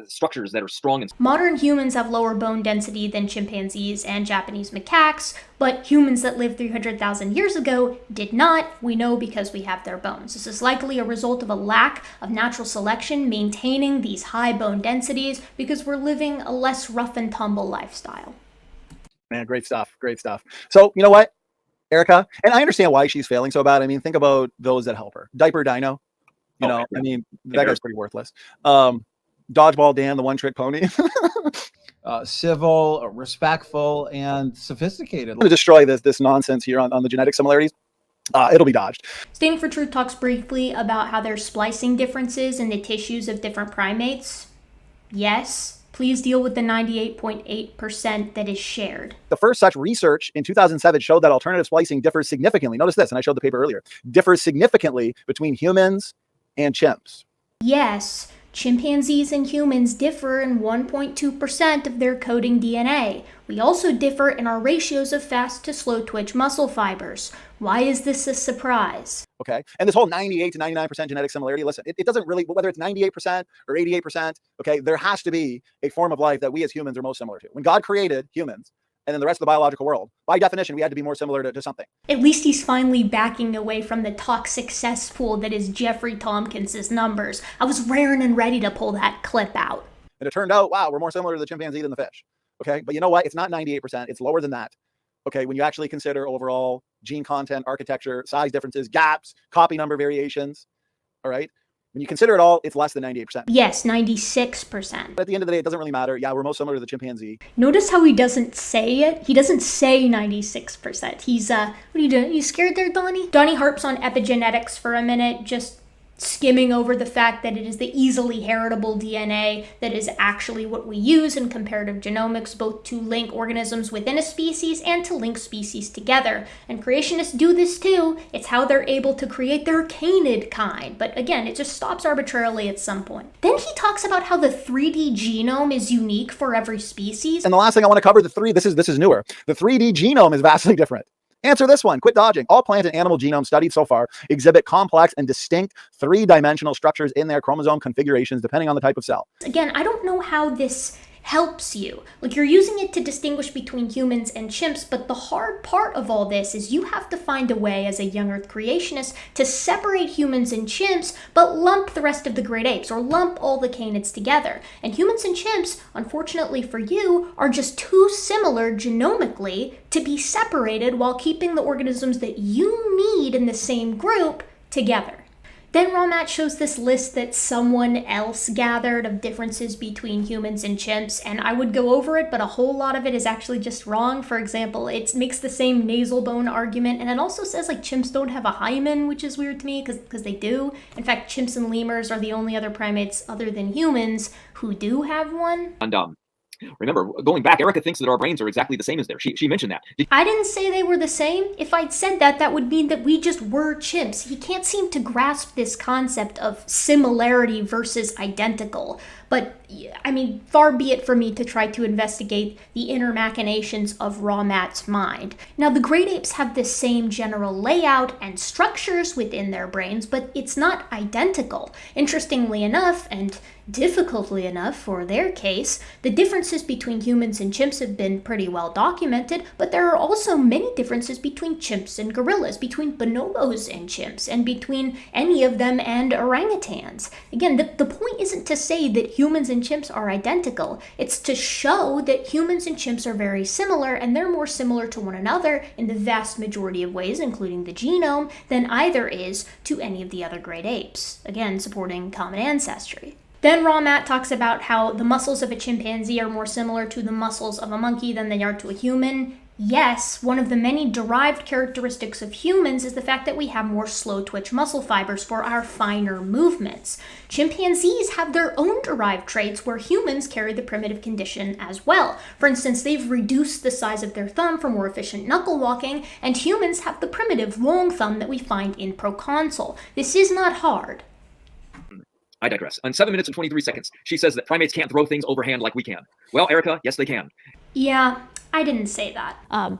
structures that are strong and... Modern humans have lower bone density than chimpanzees and Japanese macaques, but humans that lived 300,000 years ago did not. We know because we have their bones. This is likely a result of a lack of natural selection maintaining these high bone densities because we're living a less rough and tumble lifestyle. Man, great stuff. Great stuff. So, you know what, Erica? And I understand why she's failing so bad. I mean, think about those that help her. Diaper Dino. You know, I mean, that guy's pretty worthless. Dodgeball Dan, the one-trick pony. Civil, respectful, and sophisticated. I'm going to destroy this nonsense here on the genetic similarities. It'll be dodged. Standing for Truth talks briefly about how there's splicing differences in the tissues of different primates. Yes. Please deal with the 98.8% that is shared. The first such research in 2007 showed that alternative splicing differs significantly. Notice this, and I showed the paper earlier. Differs significantly between humans and chimps. Yes, chimpanzees and humans differ in 1.2% of their coding DNA. We also differ in our ratios of fast to slow twitch muscle fibers. Why is this a surprise? Okay, and this whole 98 to 99% genetic similarity, listen, it doesn't really, whether it's 98% or 88%, okay, there has to be a form of life that we as humans are most similar to. When God created humans, and then the rest of the biological world, by definition, we had to be more similar to something. At least he's finally backing away from the toxic cesspool that is Jeffrey Tompkins' numbers. I was raring and ready to pull that clip out. And it turned out, wow, we're more similar to the chimpanzee than the fish. Okay, but you know what? It's not 98%. It's lower than that. Okay, when you actually consider overall gene content, architecture, size differences, gaps, copy number variations, all right? When you consider it all, it's less than 98%. Yes, 96%. But at the end of the day, it doesn't really matter. Yeah, we're most similar to the chimpanzee. Notice how he doesn't say it? He doesn't say 96%. He's, what are you doing? You scared there, Donny? Donny harps on epigenetics for a minute, just skimming over the fact that it is the easily heritable DNA that is actually what we use in comparative genomics, both to link organisms within a species and to link species together. And creationists do this too. It's how they're able to create their canid kind. But again, it just stops arbitrarily at some point. Then he talks about how the 3D genome is unique for every species. And the last thing I want to cover, this is newer. The 3D genome is vastly different. Answer this one. Quit dodging. All plant and animal genomes studied so far exhibit complex and distinct three-dimensional structures in their chromosome configurations depending on the type of cell. Again, I don't know how this helps you. Like, you're using it to distinguish between humans and chimps, but the hard part of all this is you have to find a way as a young earth creationist to separate humans and chimps, but lump the rest of the great apes, or lump all the canids together. And humans and chimps, unfortunately for you, are just too similar genomically to be separated while keeping the organisms that you need in the same group together. Then Ramat shows this list that someone else gathered of differences between humans and chimps, and I would go over it, but a whole lot of it is actually just wrong. For example, it makes the same nasal bone argument, and it also says like chimps don't have a hymen, which is weird to me because they do. In fact, chimps and lemurs are the only other primates other than humans who do have one. And remember, going back, Erica thinks that our brains are exactly the same as theirs. She mentioned that. I didn't say they were the same. If I'd said that, that would mean that we just were chimps. He can't seem to grasp this concept of similarity versus identical. But, I mean, far be it for me to try to investigate the inner machinations of Ramat's mind. Now, the great apes have the same general layout and structures within their brains, but it's not identical. Interestingly enough, and difficultly enough for their case, the differences between humans and chimps have been pretty well documented, but there are also many differences between chimps and gorillas, between bonobos and chimps, and between any of them and orangutans. Again, the point isn't to say that humans and chimps are identical. It's to show that humans and chimps are very similar, and they're more similar to one another in the vast majority of ways, including the genome, than either is to any of the other great apes. Again, supporting common ancestry. Then Ramat talks about how the muscles of a chimpanzee are more similar to the muscles of a monkey than they are to a human. Yes, one of the many derived characteristics of humans is the fact that we have more slow twitch muscle fibers for our finer movements. Chimpanzees have their own derived traits where humans carry the primitive condition as well. For instance, they've reduced the size of their thumb for more efficient knuckle walking, and humans have the primitive long thumb that we find in proconsul. This is not hard. I digress. On 7 minutes and 23 seconds, she says that primates can't throw things overhand like we can. Well, Erica, yes, they can. Yeah, I didn't say that.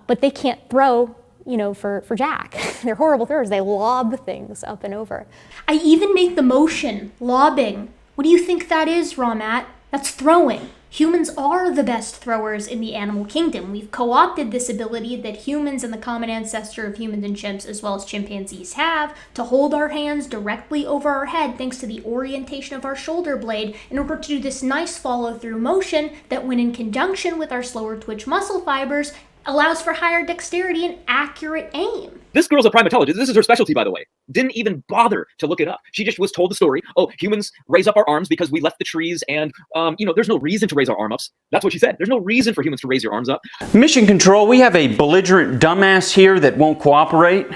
But they can't throw, for jack. They're horrible throwers. They lob things up and over. I even make the motion, lobbing. What do you think that is, Ramat? That's throwing. Humans are the best throwers in the animal kingdom. We've co-opted this ability that humans and the common ancestor of humans and chimps, as well as chimpanzees, have to hold our hands directly over our head thanks to the orientation of our shoulder blade in order to do this nice follow-through motion that, when in conjunction with our slower twitch muscle fibers, allows for higher dexterity and accurate aim. This girl's a primatologist. This is her specialty, by the way. Didn't even bother to look it up. She just was told the story. Oh, humans raise up our arms because we left the trees and, there's no reason to raise our arm ups. That's what she said. There's no reason for humans to raise your arms up. Mission Control, we have a belligerent dumbass here that won't cooperate.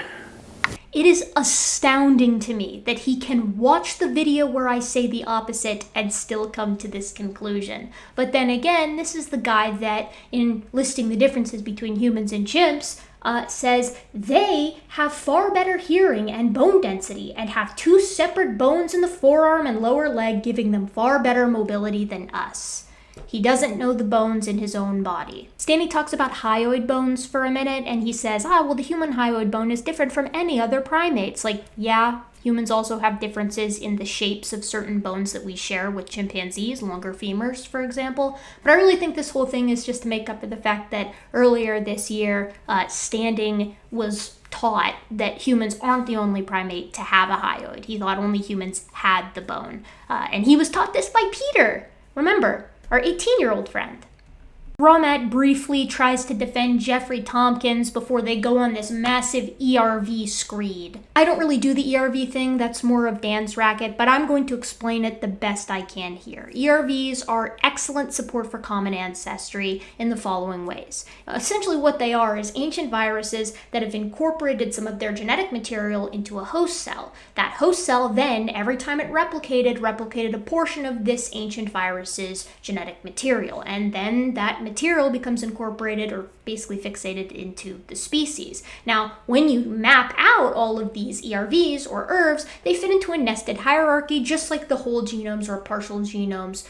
It is astounding to me that he can watch the video where I say the opposite and still come to this conclusion. But then again, this is the guy that, in listing the differences between humans and chimps, says they have far better hearing and bone density and have 2 separate bones in the forearm and lower leg, giving them far better mobility than us. He doesn't know the bones in his own body. Stanley talks about hyoid bones for a minute, and he says, the human hyoid bone is different from any other primates. Yeah, humans also have differences in the shapes of certain bones that we share with chimpanzees, longer femurs, for example. But I really think this whole thing is just to make up for the fact that earlier this year, Standing was taught that humans aren't the only primate to have a hyoid. He thought only humans had the bone. And he was taught this by Peter. Remember, our 18-year-old friend. Ramat briefly tries to defend Jeffrey Tompkins before they go on this massive ERV screed. I don't really do the ERV thing, that's more of Dan's racket, but I'm going to explain it the best I can here. ERVs are excellent support for common ancestry in the following ways. Essentially what they are is ancient viruses that have incorporated some of their genetic material into a host cell. That host cell then, every time it replicated a portion of this ancient virus's genetic material, and then that material becomes incorporated or basically fixated into the species. Now, when you map out all of these ERVs or ERVs, they fit into a nested hierarchy just like the whole genomes or partial genomes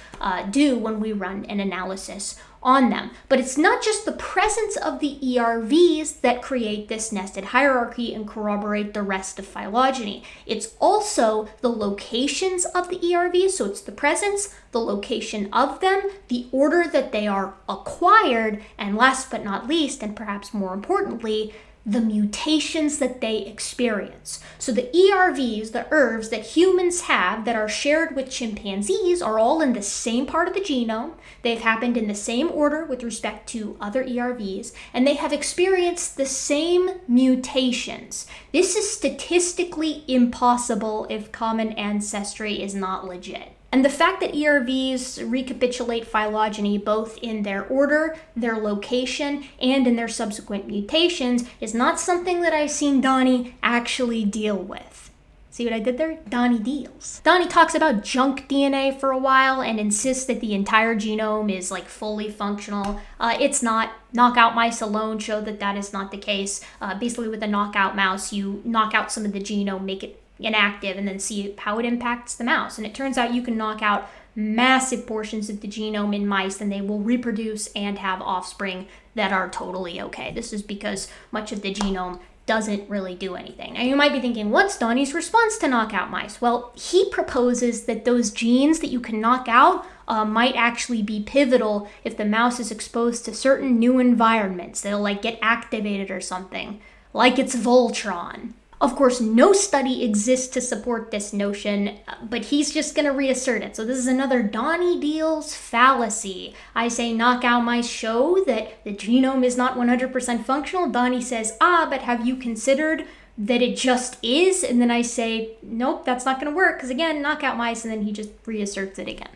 do when we run an analysis on them. But it's not just the presence of the ERVs that create this nested hierarchy and corroborate the rest of phylogeny. It's also the locations of the ERVs, so it's the presence, the location of them, the order that they are acquired, and last but not least, and perhaps more importantly, the mutations that they experience. So the ERVs, the ERVs that humans have that are shared with chimpanzees are all in the same part of the genome. They've happened in the same order with respect to other ERVs, and they have experienced the same mutations. This is statistically impossible if common ancestry is not legit. And the fact that ERVs recapitulate phylogeny both in their order, their location, and in their subsequent mutations is not something that I've seen Donny actually deal with. See what I did there? Donny deals. Donny talks about junk DNA for a while and insists that the entire genome is fully functional. It's not. Knockout mice alone show that that is not the case. Basically with a knockout mouse, you knock out some of the genome, make it inactive, and then see how it impacts the mouse. And it turns out you can knock out massive portions of the genome in mice and they will reproduce and have offspring that are totally okay. This is because much of the genome doesn't really do anything. Now you might be thinking, what's Donny's response to knockout mice? Well, he proposes that those genes that you can knock out might actually be pivotal if the mouse is exposed to certain new environments. They'll get activated or something, like it's Voltron. Of course, no study exists to support this notion, but he's just going to reassert it. So this is another Donny deals fallacy. I say knockout mice show that the genome is not 100% functional. Donny says, but have you considered that it just is? And then I say, nope, that's not going to work, because again, knockout mice, and then he just reasserts it again.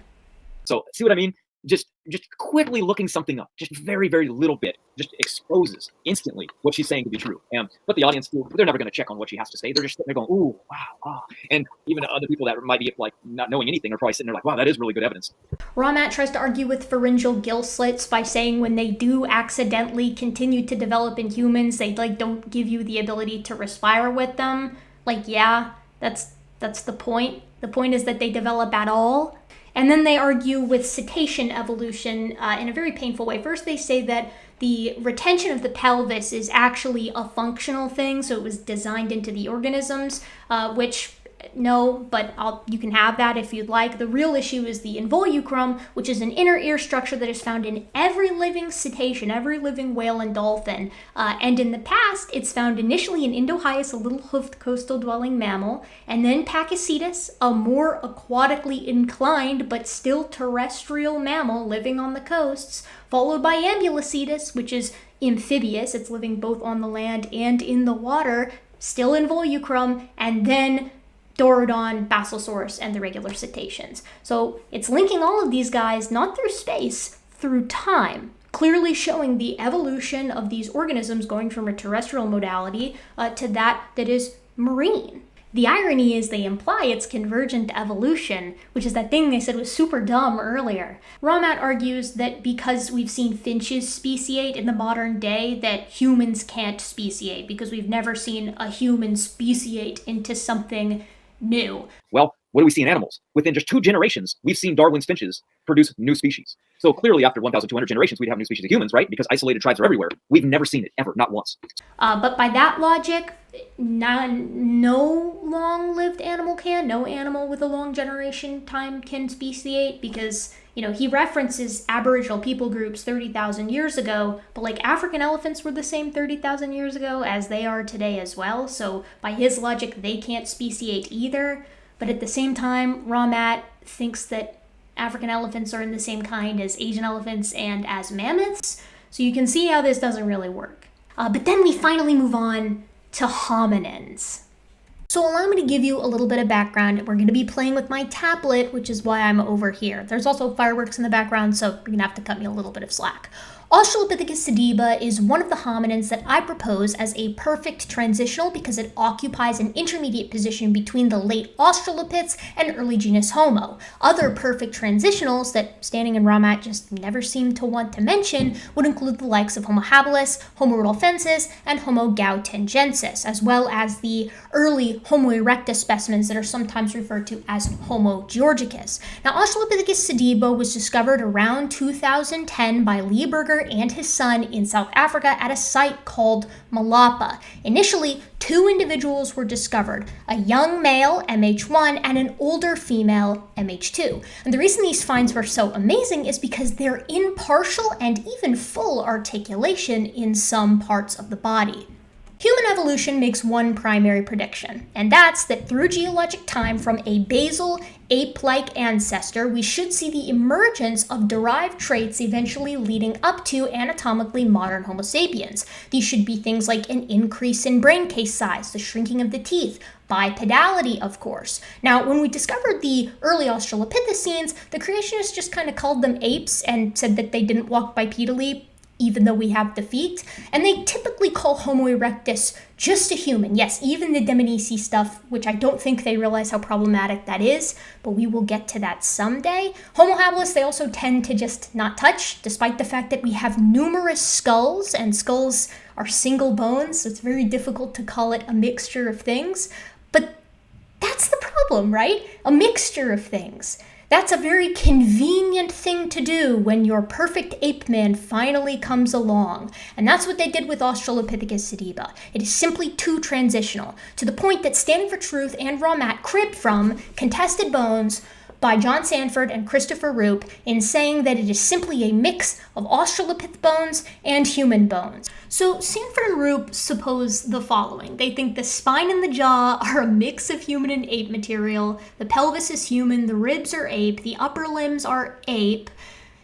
So, see what I mean? Just just quickly looking something up, just very, very little bit, just exposes instantly what she's saying to be true. But the audience, they're never going to check on what she has to say. They're just sitting there going, ooh, wow, ah. And even other people that might be like not knowing anything are probably sitting there like, wow, that is really good evidence. Ramat tries to argue with pharyngeal gill slits by saying when they do accidentally continue to develop in humans, they like don't give you the ability to respire with them. Like, yeah, that's the point. The point is that they develop at all. And then they argue with cetacean evolution in a very painful way. First, they say that the retention of the pelvis is actually a functional thing, so it was designed into the organisms, which no, but you can have that if you'd like. The real issue is the involucrum, which is an inner ear structure that is found in every living cetacean, every living whale and dolphin. And in the past, it's found initially in Indohyus, a little hoofed coastal dwelling mammal, and then Pachycetus, a more aquatically inclined but still terrestrial mammal living on the coasts, followed by Ambulocetus, which is amphibious. It's living both on the land and in the water, still involucrum, and then Dorodon, Basilosaurus, and the regular cetaceans. So it's linking all of these guys not through space, through time, clearly showing the evolution of these organisms going from a terrestrial modality to that is marine. The irony is they imply it's convergent evolution, which is that thing they said was super dumb earlier. Ramat argues that because we've seen finches speciate in the modern day, that humans can't speciate because we've never seen a human speciate into something new. Well, what do we see in animals? Within just 2 generations, we've seen Darwin's finches produce new species. So clearly after 1,200 generations, we'd have new species of humans, right? Because isolated tribes are everywhere. We've never seen it, ever, not once. But by that logic, no long-lived animal can. No animal with a long generation time can speciate because, he references Aboriginal people groups 30,000 years ago, but like African elephants were the same 30,000 years ago as they are today as well. So by his logic, they can't speciate either. But at the same time, Ramat thinks that African elephants are in the same kind as Asian elephants and as mammoths. So you can see how this doesn't really work. But then we finally move on to hominins. So allow me to give you a little bit of background. We're going to be playing with my tablet, which is why I'm over here. There's also fireworks in the background, so you're going to have to cut me a little bit of slack. Australopithecus sediba is one of the hominins that I propose as a perfect transitional because it occupies an intermediate position between the late Australopiths and early genus Homo. Other perfect transitionals that Standing and Ramat just never seem to want to mention would include the likes of Homo habilis, Homo rudolfensis, and Homo gautengensis, as well as the early Homo erectus specimens that are sometimes referred to as Homo georgicus. Now, Australopithecus sediba was discovered around 2010 by Lee Berger and his son in South Africa at a site called Malapa. Initially, 2 individuals were discovered, a young male, MH1, and an older female, MH2. And the reason these finds were so amazing is because they're in partial and even full articulation in some parts of the body. Human evolution makes one primary prediction, and that's that through geologic time from a basal, ape-like ancestor, we should see the emergence of derived traits eventually leading up to anatomically modern Homo sapiens. These should be things like an increase in brain case size, the shrinking of the teeth, bipedality, of course. Now, when we discovered the early Australopithecines, the creationists just kind of called them apes and said that they didn't walk bipedally, even though we have the feet, and they typically call Homo erectus just a human. Yes, even the Dmanisi stuff, which I don't think they realize how problematic that is, but we will get to that someday. Homo habilis, they also tend to just not touch, despite the fact that we have numerous skulls, and skulls are single bones, so it's very difficult to call it a mixture of things. But that's the problem, right? A mixture of things. That's a very convenient thing to do when your perfect ape man finally comes along. And that's what they did with Australopithecus sediba. It is simply too transitional, to the point that Standing for Truth and Ramat cribbed from Contested Bones by John Sanford and Christopher Roop in saying that it is simply a mix of Australopith bones and human bones. So Sanford and Roop suppose the following. They think the spine and the jaw are a mix of human and ape material, the pelvis is human, the ribs are ape, the upper limbs are ape,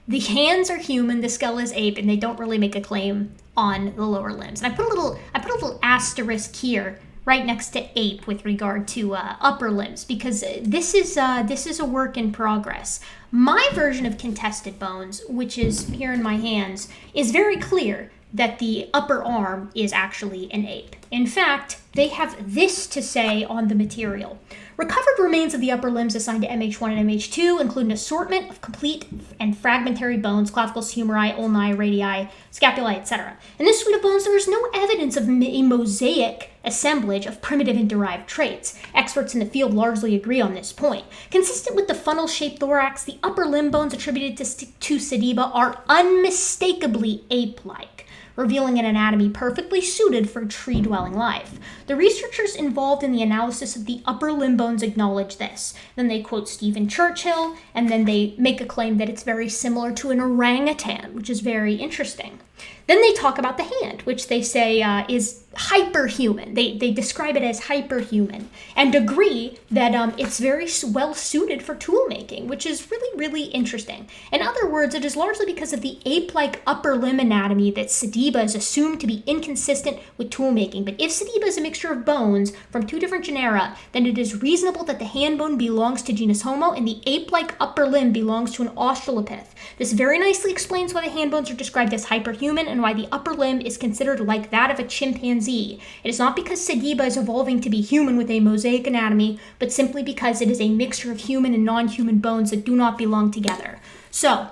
the hands are human, the skull is ape, and they don't really make a claim on the lower limbs. And I put a little asterisk here, right next to ape with regard to upper limbs, because this is a work in progress. My version of contested bones, which is here in my hands, is very clear that the upper arm is actually an ape. In fact, they have this to say on the material. Recovered remains of the upper limbs assigned to MH1 and MH2 include an assortment of complete and fragmentary bones, clavicles, humeri, ulni, radii, scapulae, etc. In this suite of bones, there is no evidence of a mosaic assemblage of primitive and derived traits. Experts in the field largely agree on this point. Consistent with the funnel-shaped thorax, the upper limb bones attributed to Sediba are unmistakably ape-like, revealing an anatomy perfectly suited for tree-dwelling life. The researchers involved in the analysis of the upper limb bones acknowledge this. Then they quote Stephen Churchill, and then they make a claim that it's very similar to an orangutan, which is very interesting. Then they talk about the hand, which they say is hyperhuman. They describe it as hyperhuman and agree that it's very well suited for tool making, which is really, really interesting. In other words, it is largely because of the ape-like upper limb anatomy that Sediba is assumed to be inconsistent with tool making. But if Sediba is a mixture of bones from two different genera, then it is reasonable that the hand bone belongs to genus Homo and the ape-like upper limb belongs to an Australopith. This very nicely explains why the hand bones are described as hyperhuman and why the upper limb is considered like that of a chimpanzee. It is not because Sediba is evolving to be human with a mosaic anatomy, but simply because it is a mixture of human and non-human bones that do not belong together. So,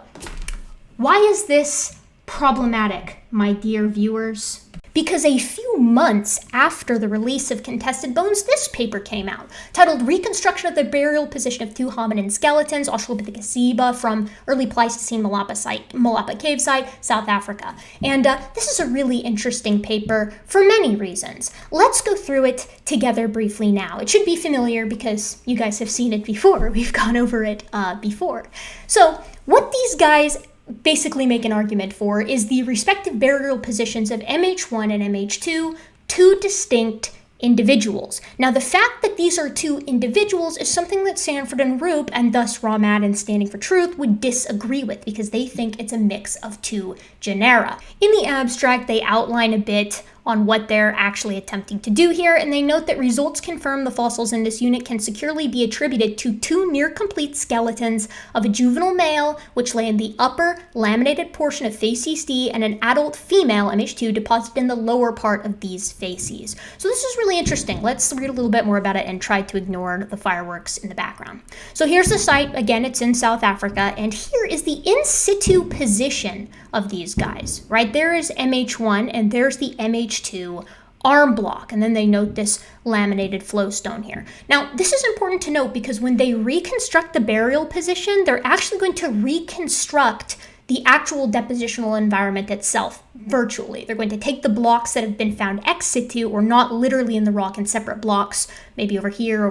why is this problematic, my dear viewers? Because a few months after the release of Contested Bones, this paper came out, titled Reconstruction of the Burial Position of Two Hominin Skeletons, Australopithecus sediba, from Early Pleistocene Malapa Cave Site, South Africa. And this is a really interesting paper for many reasons. Let's go through it together briefly now. It should be familiar because you guys have seen it before. We've gone over it before. So, what these guys basically make an argument for is the respective burial positions of MH1 and MH2, two distinct individuals. Now, the fact that these are two individuals is something that Sanford and Roop, and thus Rahmat and Standing for Truth, would disagree with because they think it's a mix of two genera. In the abstract, they outline a bit on what they're actually attempting to do here, and they note that results confirm the fossils in this unit can securely be attributed to two near-complete skeletons of a juvenile male, which lay in the upper laminated portion of facies D, and an adult female, MH2, deposited in the lower part of these facies. So this is really interesting. Let's read a little bit more about it and try to ignore the fireworks in the background. So here's the site. Again, it's in South Africa, and here is the in situ position of these guys. Right there is MH1, and there's the MH2 arm block, and then they note this laminated flowstone here. Now, this is important to note because when they reconstruct the burial position, they're actually going to reconstruct the actual depositional environment itself virtually. They're going to take the blocks that have been found ex situ, or not literally in the rock in separate blocks, maybe over here,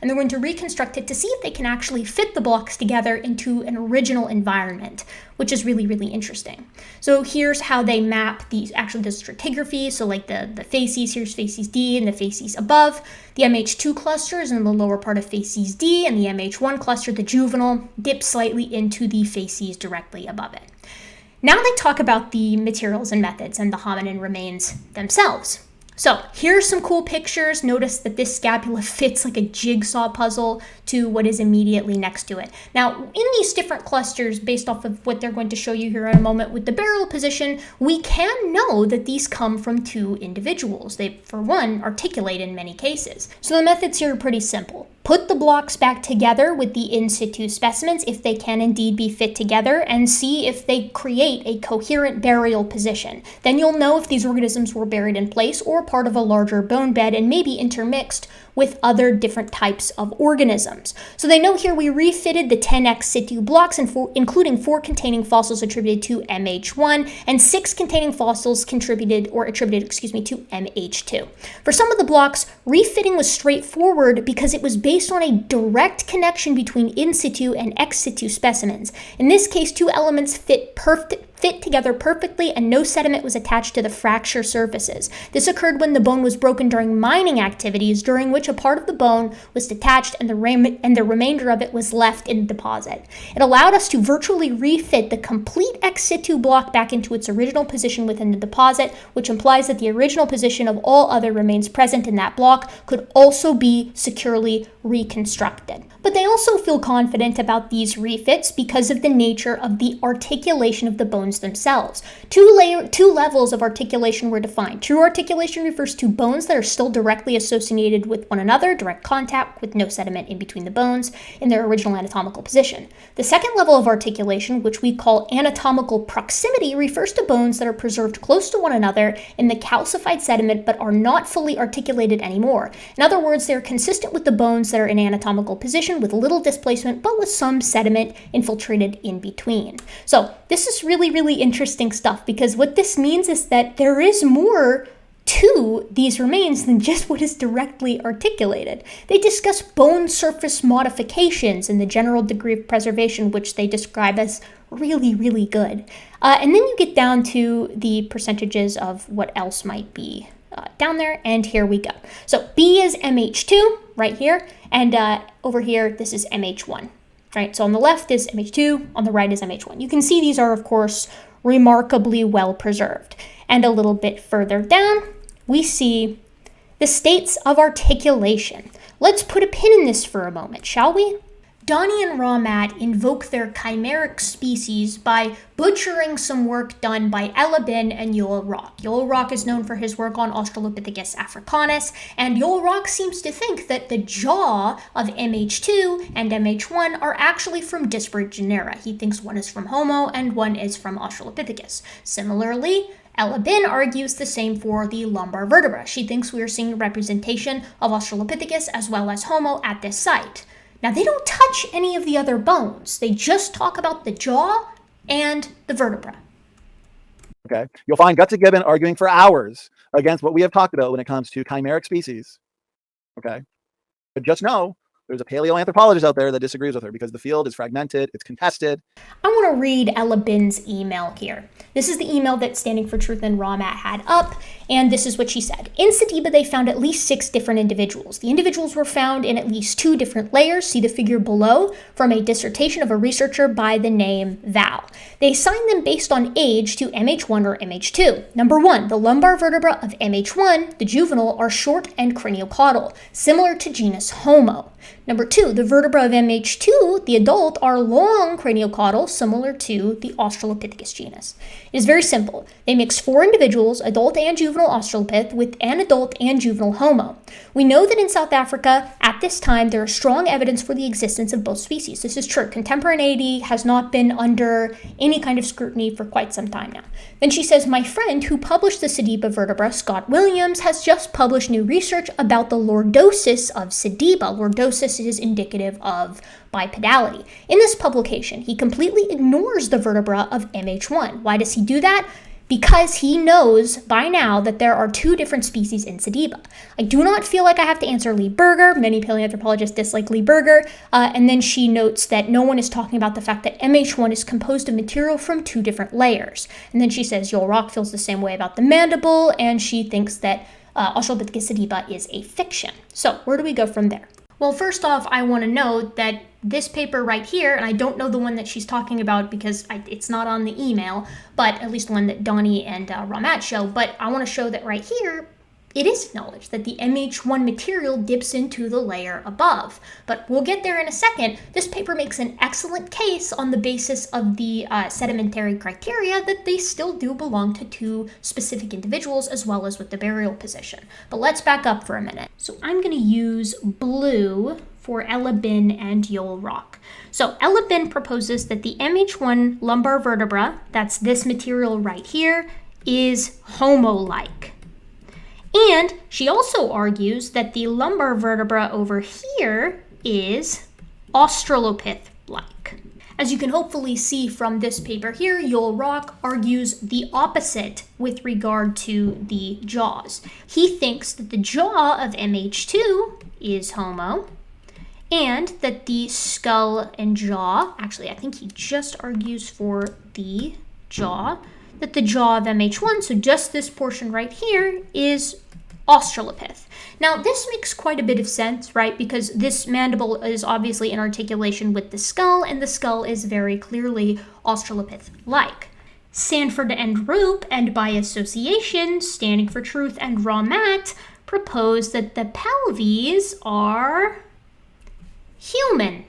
and they're going to reconstruct it to see if they can actually fit the blocks together into an original environment, which is really, really interesting. So here's how they map the stratigraphy. So like the facies, here's facies D and the facies above. The MH2 cluster is in the lower part of facies D, and the MH1 cluster, the juvenile, dips slightly into the facies directly above it. Now they talk about the materials and methods and the hominin remains themselves. So here's some cool pictures. Notice that this scapula fits like a jigsaw puzzle to what is immediately next to it. Now, in these different clusters, based off of what they're going to show you here in a moment with the burial position, we can know that these come from two individuals. They, for one, articulate in many cases. So the methods here are pretty simple. Put the blocks back together with the in situ specimens, if they can indeed be fit together, and see if they create a coherent burial position. Then you'll know if these organisms were buried in place or part of a larger bone bed and maybe intermixed with other different types of organisms. So they know here we refitted the 10 ex situ blocks, including 4 containing fossils attributed to MH1 and 6 containing fossils attributed to MH2. For some of the blocks, refitting was straightforward because it was based on a direct connection between in situ and ex situ specimens. In this case, 2 elements fit fit together perfectly and no sediment was attached to the fracture surfaces. This occurred when the bone was broken during mining activities, during which a part of the bone was detached and the remainder of it was left in the deposit. It allowed us to virtually refit the complete ex situ block back into its original position within the deposit, which implies that the original position of all other remains present in that block could also be securely reconstructed. But they also feel confident about these refits because of the nature of the articulation of the bones themselves. Two levels of articulation were defined. True articulation refers to bones that are still directly associated with one another, direct contact with no sediment in between the bones in their original anatomical position. The second level of articulation, which we call anatomical proximity, refers to bones that are preserved close to one another in the calcified sediment but are not fully articulated anymore. In other words, they're consistent with the bones that are in anatomical position with little displacement but with some sediment infiltrated in between. So this is really, really interesting stuff, because what this means is that there is more to these remains than just what is directly articulated. They discuss bone surface modifications and the general degree of preservation, which they describe as really, really good. And then you get down to the percentages of what else might be down there, and here we go. So B is MH2 right here, and over here this is MH1. Right, so on the left is MH2, on the right is MH1. You can see these are, of course, remarkably well preserved. And a little bit further down, we see the states of articulation. Let's put a pin in this for a moment, shall we? Donny and Ramat invoke their chimeric species by butchering some work done by Elabin and Yoel Rock. Yoel Rock is known for his work on Australopithecus africanus, and Yoel Rock seems to think that the jaw of MH2 and MH1 are actually from disparate genera. He thinks one is from Homo and one is from Australopithecus. Similarly, Elabin argues the same for the lumbar vertebra. She thinks we are seeing a representation of Australopithecus as well as Homo at this site. Now, they don't touch any of the other bones. They just talk about the jaw and the vertebra. Okay. You'll find Gutsy Gibbon arguing for hours against what we have talked about when it comes to chimeric species. Okay. But just know there's a paleoanthropologist out there that disagrees with her because the field is fragmented, it's contested. I want to read Elabin's email here. This is the email that Standing for Truth and Ramat had up, and this is what she said. In Sediba, they found at least 6 different individuals. The individuals were found in at least 2 different layers. See the figure below from a dissertation of a researcher by the name Val. They assigned them based on age to MH1 or MH2. Number 1, the lumbar vertebra of MH1, the juvenile, are short and craniocaudal, similar to genus Homo. Number 2, the vertebra of MH2, the adult, are long craniocaudal, similar to the Australopithecus genus. It is very simple. They mix 4 individuals, adult and juvenile Australopith, with an adult and juvenile Homo. We know that in South Africa, at this time, there is strong evidence for the existence of both species. This is true. Contemporaneity has not been under any kind of scrutiny for quite some time now. Then she says, my friend who published the Sediba vertebra, Scott Williams, has just published new research about the lordosis of Sediba. Lordosis is indicative of bipedality. In this publication, he completely ignores the vertebra of MH1. Why does he do that? Because he knows by now that there are 2 different species in Sediba. I do not feel like I have to answer Lee Berger. Many paleoanthropologists dislike Lee Berger. And then she notes that no one is talking about the fact that MH1 is composed of material from 2 different layers. And then she says Yoel Rock feels the same way about the mandible, and she thinks that Australopithecus sediba is a fiction. So where do we go from there? Well, first off, I want to note that this paper right here, and I don't know the one that she's talking about because it's not on the email, but at least the one that Donny and Ramat show, but I want to show that right here, it is acknowledged that the MH1 material dips into the layer above. But we'll get there in a second. This paper makes an excellent case on the basis of the sedimentary criteria that they still do belong to 2 specific individuals as well as with the burial position. But let's back up for a minute. So I'm going to use blue for Elabin and Yoel Rock. So Elabin proposes that the MH1 lumbar vertebra, that's this material right here, is Homo-like. And she also argues that the lumbar vertebra over here is Australopith-like. As you can hopefully see from this paper here, Yoel Rock argues the opposite with regard to the jaws. He thinks that the jaw of MH2 is Homo, and that the skull and jaw, actually I think he just argues for the jaw, that the jaw of MH1, so just this portion right here, is Australopith. Now, this makes quite a bit of sense, right? Because this mandible is obviously in articulation with the skull, and the skull is very clearly Australopith-like. Sanford and Roop, and by association, standing for Truth and Raumat, propose that the pelvies are human.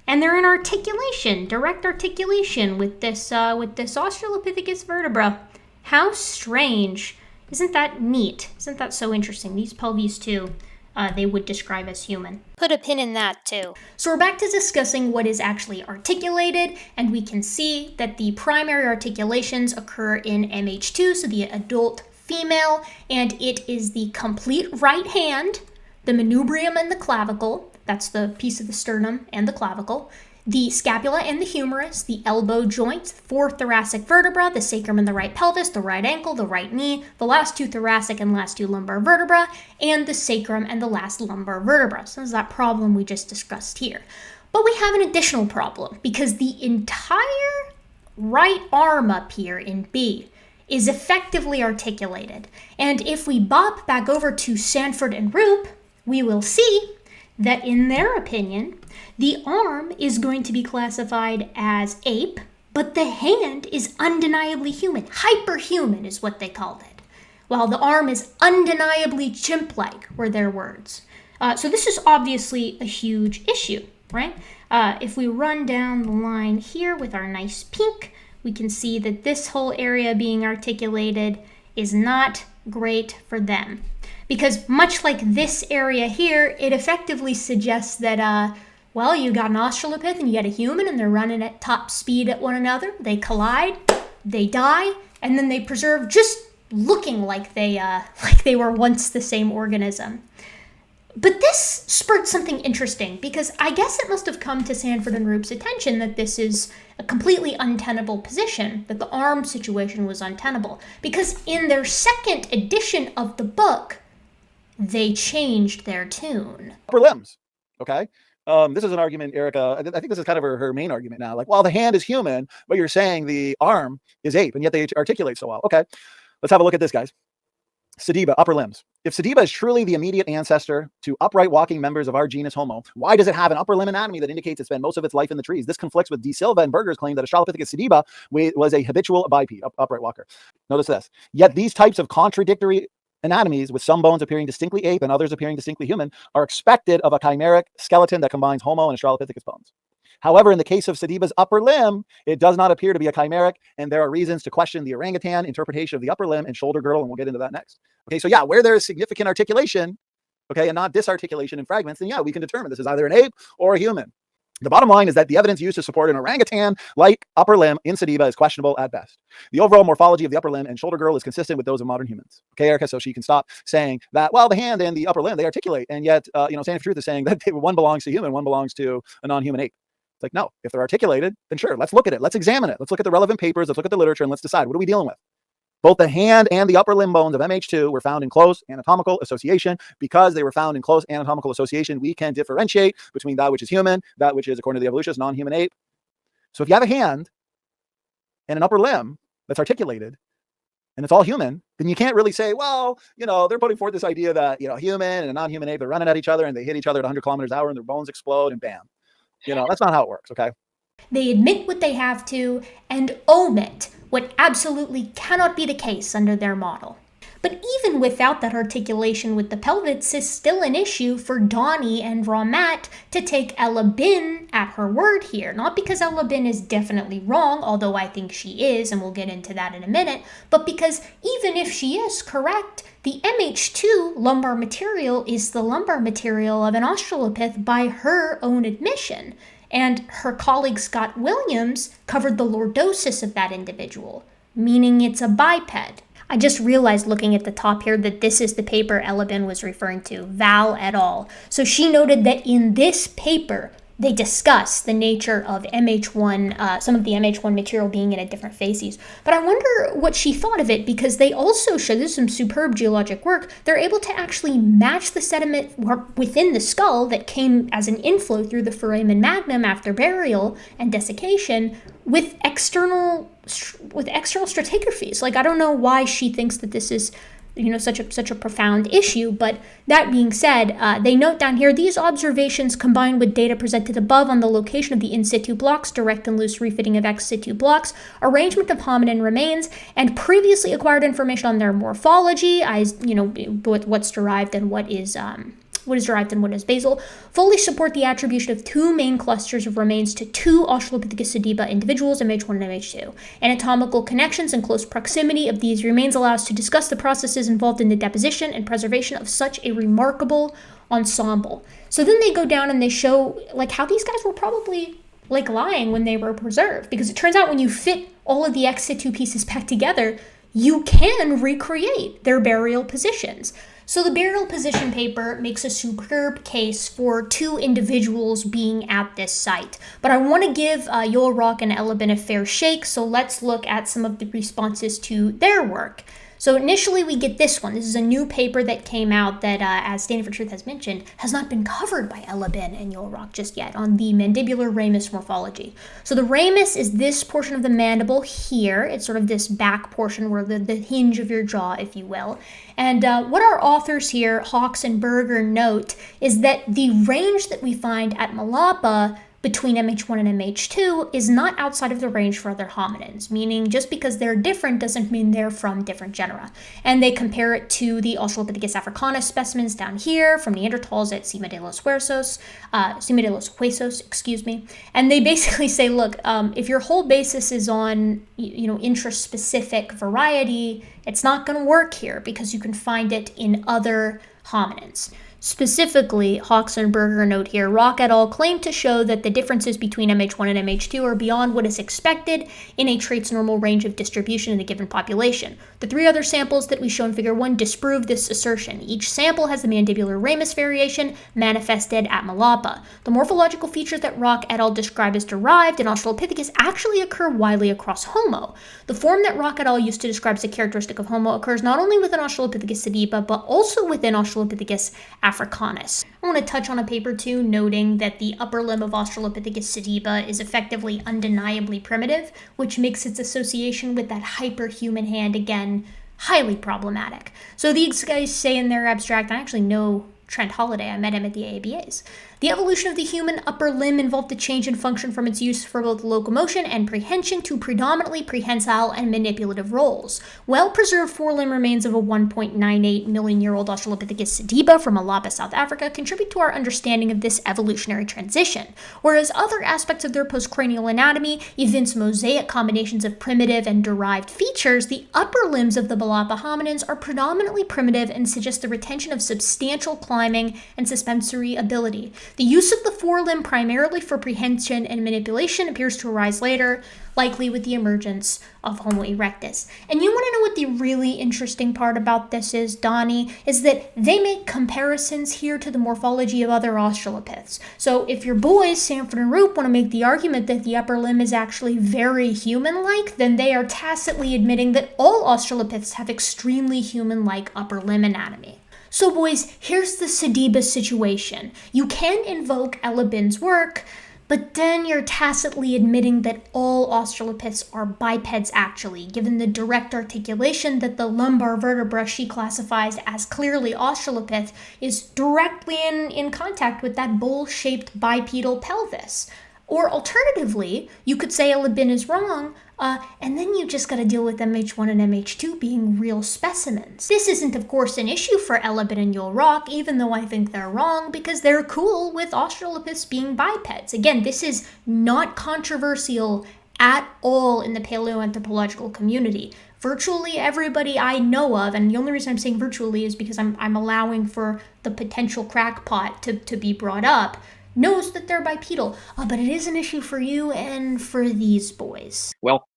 And they're in articulation, direct articulation with this Australopithecus vertebra. How strange. Isn't that neat? Isn't that so interesting? These pelvies too, they would describe as human. Put a pin in that too. So we're back to discussing what is actually articulated, and we can see that the primary articulations occur in MH2, so the adult female, and it is the complete right hand, the manubrium and the clavicle, that's the piece of the sternum and the clavicle, the scapula and the humerus, the elbow joints, 4 thoracic vertebra, the sacrum and the right pelvis, the right ankle, the right knee, the last 2 thoracic and last 2 lumbar vertebra, and the sacrum and the last lumbar vertebra. So there's that problem we just discussed here. But we have an additional problem, because the entire right arm up here in B is effectively articulated. And if we bop back over to Sanford and Roop, we will see that in their opinion, the arm is going to be classified as ape, but the hand is undeniably human. Hyperhuman is what they called it. While the arm is undeniably chimp-like, were their words. So this is obviously a huge issue, right? If we run down the line here with our nice pink, we can see that this whole area being articulated is not great for them. Because much like this area here, it effectively suggests that, well, you got an Australopith and you got a human and they're running at top speed at one another. They collide, they die, and then they preserve just looking like they were once the same organism. But this spurred something interesting, because I guess it must have come to Sanford and Roop's attention that this is a completely untenable position, that the arm situation was untenable. Because in their second edition of the book, they changed their tune. Upper limbs, okay? This is an argument, Erica, I think this is kind of her main argument now. Like, well, the hand is human, but you're saying the arm is ape, and yet they articulate so well. Okay, let's have a look at this, guys. Sediba, upper limbs. If Sediba is truly the immediate ancestor to upright walking members of our genus Homo, why does it have an upper limb anatomy that indicates it spent most of its life in the trees? This conflicts with De Silva and Berger's claim that Australopithecus sediba was a habitual biped, upright walker. Notice this. Yet these types of contradictory anatomies, with some bones appearing distinctly ape and others appearing distinctly human, are expected of a chimeric skeleton that combines Homo and Australopithecus bones. However, in the case of Sediba's upper limb, it does not appear to be a chimeric, and there are reasons to question the orangutan interpretation of the upper limb and shoulder girdle, and we'll get into that next. Okay, so yeah, where there is significant articulation, okay, and not disarticulation in fragments, then yeah, we can determine this is either an ape or a human. The bottom line is that the evidence used to support an orangutan-like upper limb in Sediba is questionable at best. The overall morphology of the upper limb and shoulder girdle is consistent with those of modern humans. Okay, Erica, so she can stop saying that, well, the hand and the upper limb, they articulate, and yet, Standing for Truth is saying that one belongs to human, one belongs to a non-human ape. It's like, no, if they're articulated, then sure, let's look at it. Let's examine it. Let's look at the relevant papers. Let's look at the literature, and let's decide, what are we dealing with? Both the hand and the upper limb bones of MH2 were found in close anatomical association. Because they were found in close anatomical association, we can differentiate between that which is human, that which is, according to the evolutionists, non-human ape. So if you have a hand and an upper limb that's articulated, and it's all human, then you can't really say, well, they're putting forth this idea that, human and a non-human ape are running at each other and they hit each other at 100 kilometers an hour and their bones explode and bam. That's not how it works, okay? They admit what they have to and omit what absolutely cannot be the case under their model. But even without that articulation with the pelvis is still an issue for Donny and Raumat to take Ella Bin at her word here. Not because Ella Bin is definitely wrong, although I think she is, and we'll get into that in a minute, but because even if she is correct, the MH2 lumbar material is the lumbar material of an Australopith by her own admission. And her colleague Scott Williams covered the lordosis of that individual, meaning it's a biped. I just realized looking at the top here that this is the paper Ella Bin was referring to, Val et al. So she noted that in this paper, they discuss the nature of MH1, some of the MH1 material being in a different facies. But I wonder what she thought of it, because they also show, this is some superb geologic work, they're able to actually match the sediment within the skull that came as an inflow through the foramen magnum after burial and desiccation with external stratigraphies. Like, I don't know why she thinks that this is such a profound issue. But that being said, they note down here, these observations combined with data presented above on the location of the in situ blocks, direct and loose refitting of ex situ blocks, arrangement of hominin remains, and previously acquired information on their morphology, what's derived and what is derived and what is basal, fully support the attribution of two main clusters of remains to two Australopithecus sediba individuals, MH1 and MH2. Anatomical connections and close proximity of these remains allow us to discuss the processes involved in the deposition and preservation of such a remarkable ensemble. So then they go down and they show how these guys were probably lying when they were preserved, because it turns out when you fit all of the ex situ pieces back together, you can recreate their burial positions. So the burial position paper makes a superb case for two individuals being at this site. But I want to give Yoel Rock and Ella Bin a fair shake, so let's look at some of the responses to their work. So initially we get this one. This is a new paper that came out that, as Standing for Truth has mentioned, has not been covered by Ella Bin and Yoel Rock just yet, on the mandibular ramus morphology. So the ramus is this portion of the mandible here. It's sort of this back portion where the hinge of your jaw, if you will. And what our authors here, Hawks and Berger, note is that the range that we find at Malapa between MH1 and MH2 is not outside of the range for other hominins, meaning just because they're different doesn't mean they're from different genera. And they compare it to the Australopithecus africanus specimens down here from Neanderthals at Cima de los Huesos, and they basically say, look, if your whole basis is on intraspecific variety, it's not going to work here because you can find it in other hominins. Specifically, Hawks and Berger note here, Rock et al. Claim to show that the differences between MH1 and MH2 are beyond what is expected in a trait's normal range of distribution in a given population. The three other samples that we show in Figure 1 disprove this assertion. Each sample has the mandibular ramus variation manifested at Malapa. The morphological features that Rock et al. Describe as derived in Australopithecus actually occur widely across Homo. The form that Rock et al. Used to describe as a characteristic of Homo occurs not only within Australopithecus sediba, but also within Australopithecus africanus. I want to touch on a paper too, noting that the upper limb of Australopithecus sediba is effectively undeniably primitive, which makes its association with that hyperhuman hand, again, highly problematic. So these guys say in their abstract, I actually know Trent Holiday, I met him at the AABAs. The evolution of the human upper limb involved a change in function from its use for both locomotion and prehension to predominantly prehensile and manipulative roles. Well-preserved forelimb remains of a 1.98 million-year-old Australopithecus sediba from Malapa, South Africa, contribute to our understanding of this evolutionary transition, whereas other aspects of their postcranial anatomy evince mosaic combinations of primitive and derived features. The upper limbs of the Malapa hominins are predominantly primitive and suggest the retention of substantial climbing and suspensory ability. The use of the forelimb primarily for prehension and manipulation appears to arise later, likely with the emergence of Homo erectus. And you want to know what the really interesting part about this is, Donny, is that they make comparisons here to the morphology of other Australopiths. So if your boys, Sanford and Roop, want to make the argument that the upper limb is actually very human-like, then they are tacitly admitting that all Australopiths have extremely human-like upper limb anatomy. So boys, here's the sediba situation. You can invoke Ella Bin's work, but then you're tacitly admitting that all Australopiths are bipeds actually, given the direct articulation that the lumbar vertebra she classifies as clearly Australopith is directly in contact with that bowl-shaped bipedal pelvis. Or alternatively, you could say Ella Bin is wrong, and then you just gotta deal with MH1 and MH2 being real specimens. This isn't, of course, an issue for Ella Bin and Yoel Rock, even though I think they're wrong, because they're cool with Australopiths being bipeds. Again, this is not controversial at all in the paleoanthropological community. Virtually everybody I know of, and the only reason I'm saying virtually is because I'm allowing for the potential crackpot to be brought up, knows that they're bipedal. But it is an issue for you and for these boys. Well,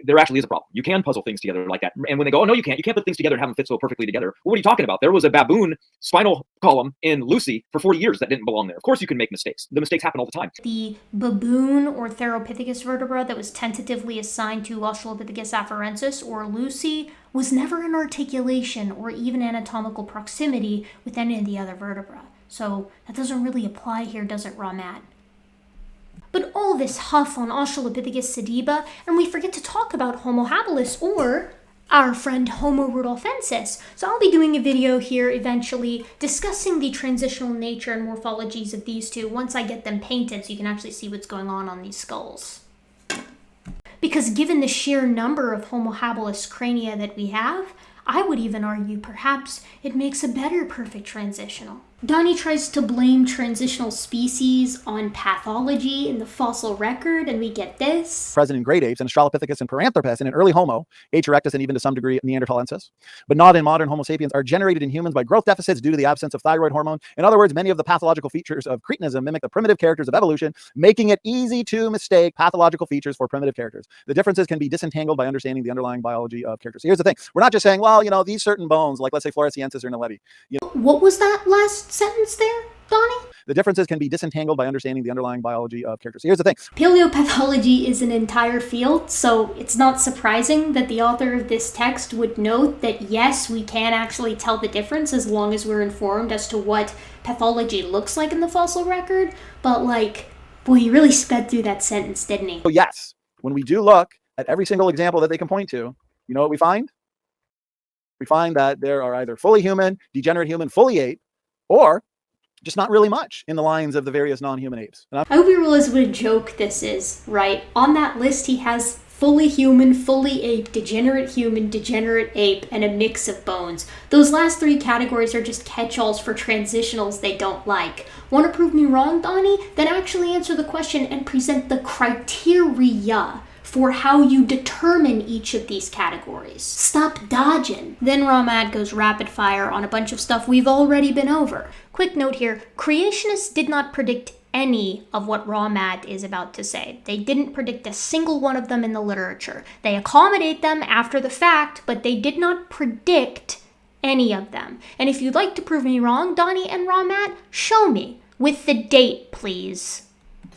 there actually is a problem. You can puzzle things together like that. And when they go, oh, no, you can't put things together and have them fit so perfectly together. Well, what are you talking about? There was a baboon spinal column in Lucy for 40 years that didn't belong there. Of course you can make mistakes. The mistakes happen all the time. The baboon or Theropithecus vertebra that was tentatively assigned to Australopithecus afarensis or Lucy was never in articulation or even anatomical proximity with any of the other vertebrae. So that doesn't really apply here, does it, Ramat? But all this huff on Australopithecus sediba, and we forget to talk about Homo habilis or our friend Homo rudolfensis. So I'll be doing a video here eventually discussing the transitional nature and morphologies of these two once I get them painted so you can actually see what's going on these skulls. Because given the sheer number of Homo habilis crania that we have, I would even argue perhaps it makes a better perfect transitional. Donny tries to blame transitional species on pathology in the fossil record, and we get this. Present in great apes and Australopithecus and Paranthropus and in early Homo, H. erectus, and even to some degree Neanderthalensis, but not in modern Homo sapiens, are generated in humans by growth deficits due to the absence of thyroid hormone. In other words, many of the pathological features of cretinism mimic the primitive characters of evolution, making it easy to mistake pathological features for primitive characters. The differences can be disentangled by understanding the underlying biology of characters. So here's the thing. We're not just saying, well, these certain bones, like let's say Floresiensis or Naledi. What was that last sentence there, Donny? The differences can be disentangled by understanding the underlying biology of characters. So here's the thing. Paleopathology is an entire field, so it's not surprising that the author of this text would note that yes, we can actually tell the difference as long as we're informed as to what pathology looks like in the fossil record, but boy, he really sped through that sentence, didn't he? So yes, when we do look at every single example that they can point to, you know what we find? We find that there are either fully human, degenerate human, fully ape, or just not really much in the lines of the various non-human apes. I hope you realize what a joke this is, right? On that list, he has fully human, fully ape, degenerate ape, and a mix of bones. Those last three categories are just catch-alls for transitionals they don't like. Want to prove me wrong, Donny? Then actually answer the question and present the criteria for how you determine each of these categories. Stop dodging. Then Ramat goes rapid fire on a bunch of stuff we've already been over. Quick note here, creationists did not predict any of what Ramat is about to say. They didn't predict a single one of them in the literature. They accommodate them after the fact, but they did not predict any of them. And if you'd like to prove me wrong, Donny and Ramat, show me. With the date, please.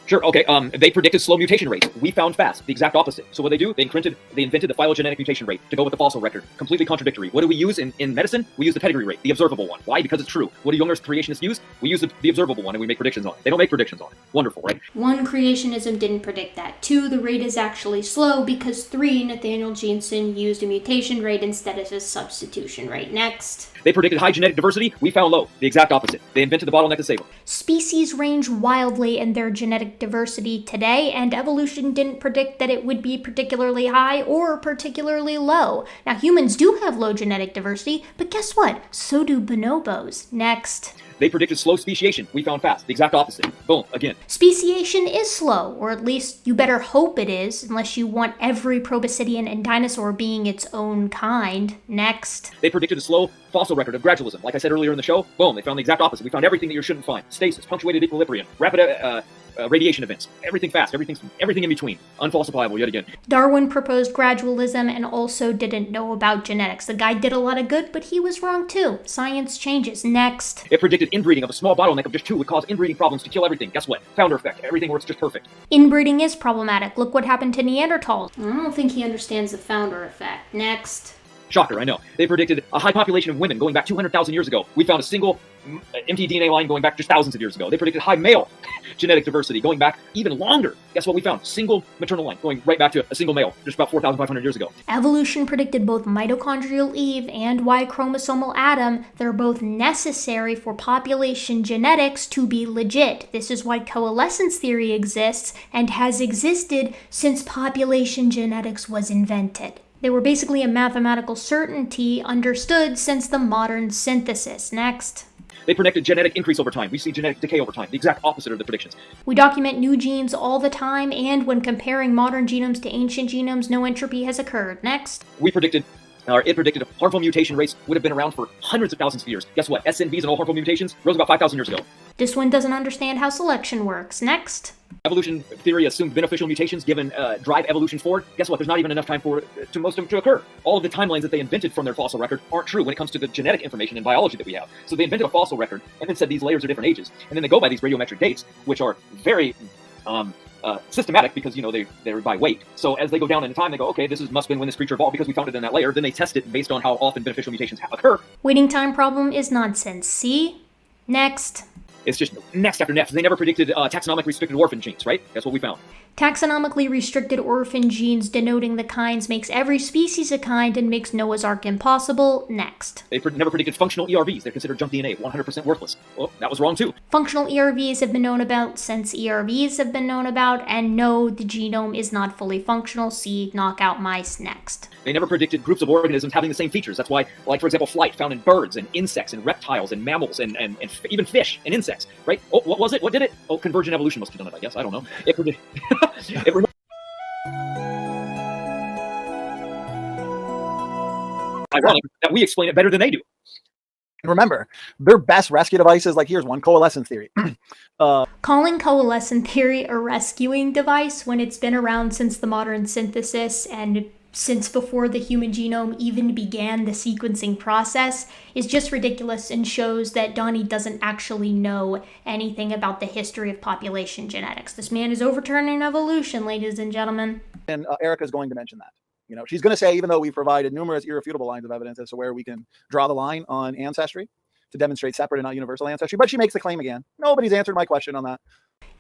Sure, okay, they predicted slow mutation rates. We found fast, the exact opposite. So what they do, they invented the phylogenetic mutation rate to go with the fossil record. Completely contradictory. What do we use in medicine? We use the pedigree rate, the observable one. Why? Because it's true. What do Junger's creationists use? We use the observable one and we make predictions on it. They don't make predictions on it. Wonderful, right? 1, creationism didn't predict that. 2, the rate is actually slow because 3, Nathaniel Jeanson used a mutation rate instead of a substitution rate. Next. They predicted high genetic diversity. We found low. The exact opposite. They invented the bottleneck to save them. Species range wildly in their genetic diversity today, and evolution didn't predict that it would be particularly high or particularly low. Now, humans do have low genetic diversity, but guess what? So do bonobos. Next. They predicted slow speciation. We found fast. The exact opposite. Boom, again. Speciation is slow, or at least you better hope it is, unless you want every proboscidean and dinosaur being its own kind. Next. They predicted a slow fossil record of gradualism. Like I said earlier in the show, boom, they found the exact opposite. We found everything that you shouldn't find. Stasis, punctuated equilibrium, rapid radiation events, everything fast, everything in between. Unfalsifiable yet again. Darwin proposed gradualism and also didn't know about genetics. The guy did a lot of good, but he was wrong too. Science changes. Next. It predicted inbreeding of a small bottleneck of just 2 would cause inbreeding problems to kill everything. Guess what? Founder effect. Everything works just perfect. Inbreeding is problematic. Look what happened to Neanderthals. I don't think he understands the founder effect. Next. Shocker, I know. They predicted a high population of women going back 200,000 years ago. We found a single mtDNA line going back just thousands of years ago. They predicted high male genetic diversity going back even longer. Guess what we found? Single maternal line going right back to a single male just about 4,500 years ago. Evolution predicted both mitochondrial Eve and Y chromosomal Adam. They're both necessary for population genetics to be legit. This is why coalescence theory exists and has existed since population genetics was invented. They were basically a mathematical certainty understood since the modern synthesis. Next. They predicted genetic increase over time. We see genetic decay over time. The exact opposite of the predictions. We document new genes all the time, and when comparing modern genomes to ancient genomes, no entropy has occurred. Next. It predicted harmful mutation rates would have been around for hundreds of thousands of years. Guess what? SNVs and all harmful mutations rose about 5,000 years ago. This one doesn't understand how selection works. Next. Evolution theory assumed beneficial mutations given drive evolution forward. Guess what? There's not even enough time for most of them to occur. All of the timelines that they invented from their fossil record aren't true when it comes to the genetic information and biology that we have. So they invented a fossil record and then said these layers are different ages. And then they go by these radiometric dates, which are very systematic because, you know, they're by weight. So as they go down in time, they go, okay, this must have been when this creature evolved because we found it in that layer. Then they test it based on how often beneficial mutations occur. Waiting time problem is nonsense. See? Next. It's just next after next. They never predicted taxonomic restricted orphan genes, right? That's what we found. Taxonomically restricted orphan genes denoting the kinds makes every species a kind and makes Noah's Ark impossible. Next. They never predicted functional ERVs. They're considered junk DNA, 100% worthless. Well, that was wrong too. Functional ERVs have been known about since ERVs have been known about, and no, the genome is not fully functional. See knockout mice. Next. They never predicted groups of organisms having the same features. That's why, like, for example, flight found in birds and insects and reptiles and mammals and even fish and insects, right? Oh, what was it? What did it? Oh, convergent evolution must have done it, I guess. I don't know. Ironic that we explain it better than they do. Remember, their best rescue devices, like here's one, coalescence theory. Calling coalescent theory a rescuing device when it's been around since the modern synthesis and since before the human genome even began the sequencing process is just ridiculous and shows that Donny doesn't actually know anything about the history of population genetics. This man is overturning evolution, ladies and gentlemen. And Erica's going to mention that. You know, she's going to say, even though we've provided numerous irrefutable lines of evidence as to where we can draw the line on ancestry to demonstrate separate and not universal ancestry, but she makes the claim again. Nobody's answered my question on that.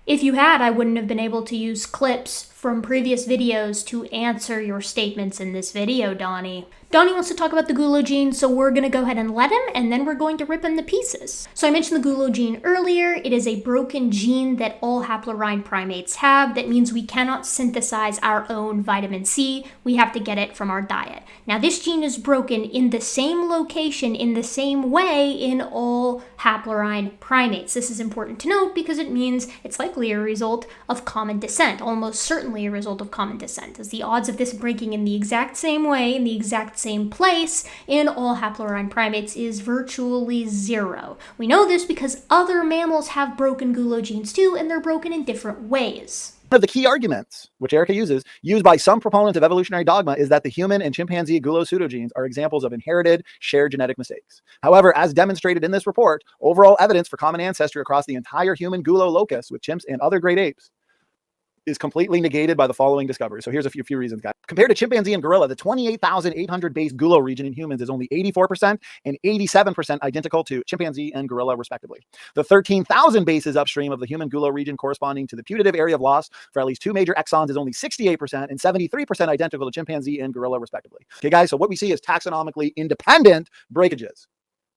If you had, I wouldn't have been able to use clips from previous videos to answer your statements in this video, Donny. Donny wants to talk about the gulo gene, so we're going to go ahead and let him, and then we're going to rip him to pieces. So I mentioned the gulo gene earlier. It is a broken gene that all haplorhine primates have. That means we cannot synthesize our own vitamin C. We have to get it from our diet. Now, this gene is broken in the same location, in the same way in all haplorhine primates. This is important to note because it means it's likely a result of common descent, almost certainly a result of common descent, as the odds of this breaking in the exact same way, in the exact same place in all haplorhine primates is virtually zero. We know this because other mammals have broken gulo genes too, and they're broken in different ways. One of the key arguments, which Erica used by some proponents of evolutionary dogma, is that the human and chimpanzee gulo pseudogenes are examples of inherited, shared genetic mistakes. However, as demonstrated in this report, overall evidence for common ancestry across the entire human gulo locus with chimps and other great apes is completely negated by the following discovery. So here's a few reasons, guys. Compared to chimpanzee and gorilla, the 28,800 base gulo region in humans is only 84% and 87% identical to chimpanzee and gorilla, respectively. The 13,000 bases upstream of the human gulo region corresponding to the putative area of loss for at least 2 major exons is only 68% and 73% identical to chimpanzee and gorilla, respectively. Okay, guys, so what we see is taxonomically independent breakages.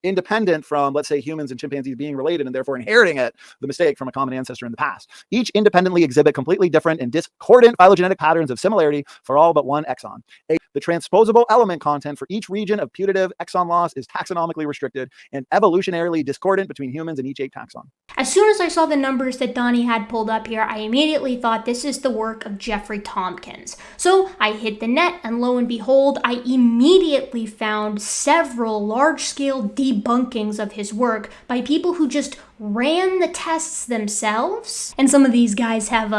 Independent from, let's say, humans and chimpanzees being related and therefore inheriting the mistake from a common ancestor in the past. Each independently exhibit completely different and discordant phylogenetic patterns of similarity for all but one exon. The transposable element content for each region of putative exon loss is taxonomically restricted and evolutionarily discordant between humans and each ape taxon. As soon as I saw the numbers that Donny had pulled up here, I immediately thought this is the work of Jeffrey Tompkins. So I hit the net, and lo and behold, I immediately found several large-scale debunkings of his work by people who just ran the tests themselves. And some of these guys have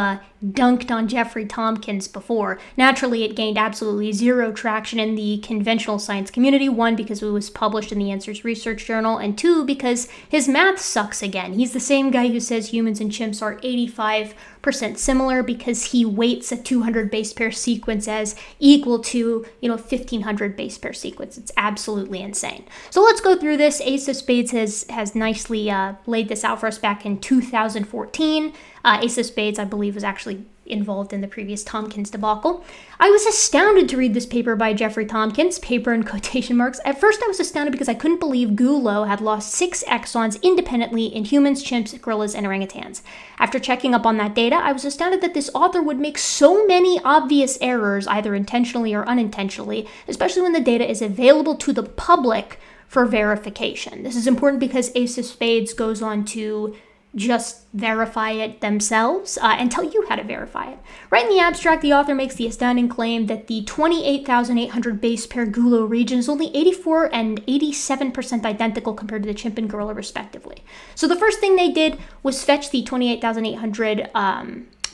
dunked on Jeffrey Tompkins before. Naturally, it gained absolutely zero traction in the conventional science community. 1, because it was published in the Answers Research Journal, and 2, because his math sucks again. He's the same guy who says humans and chimps are 85% similar because he weights a 200 base pair sequence as equal to, 1,500 base pair sequence. It's absolutely insane. So let's go through this. Ace of Spades has nicely laid this out for us back in 2014. Ace of Spades, I believe, was actually involved in the previous Tompkins debacle. I was astounded to read this paper by Jeffrey Tompkins, paper in quotation marks. At first, I was astounded because I couldn't believe gulo had lost 6 exons independently in humans, chimps, gorillas, and orangutans. After checking up on that data, I was astounded that this author would make so many obvious errors, either intentionally or unintentionally, especially when the data is available to the public for verification. This is important because Ace of Spades goes on to just verify it themselves and tell you how to verify it. Right in the abstract, the author makes the astounding claim that the 28,800 base pair gulo region is only 84 and 87% identical compared to the chimp and gorilla, respectively. So the first thing they did was fetch the 28,800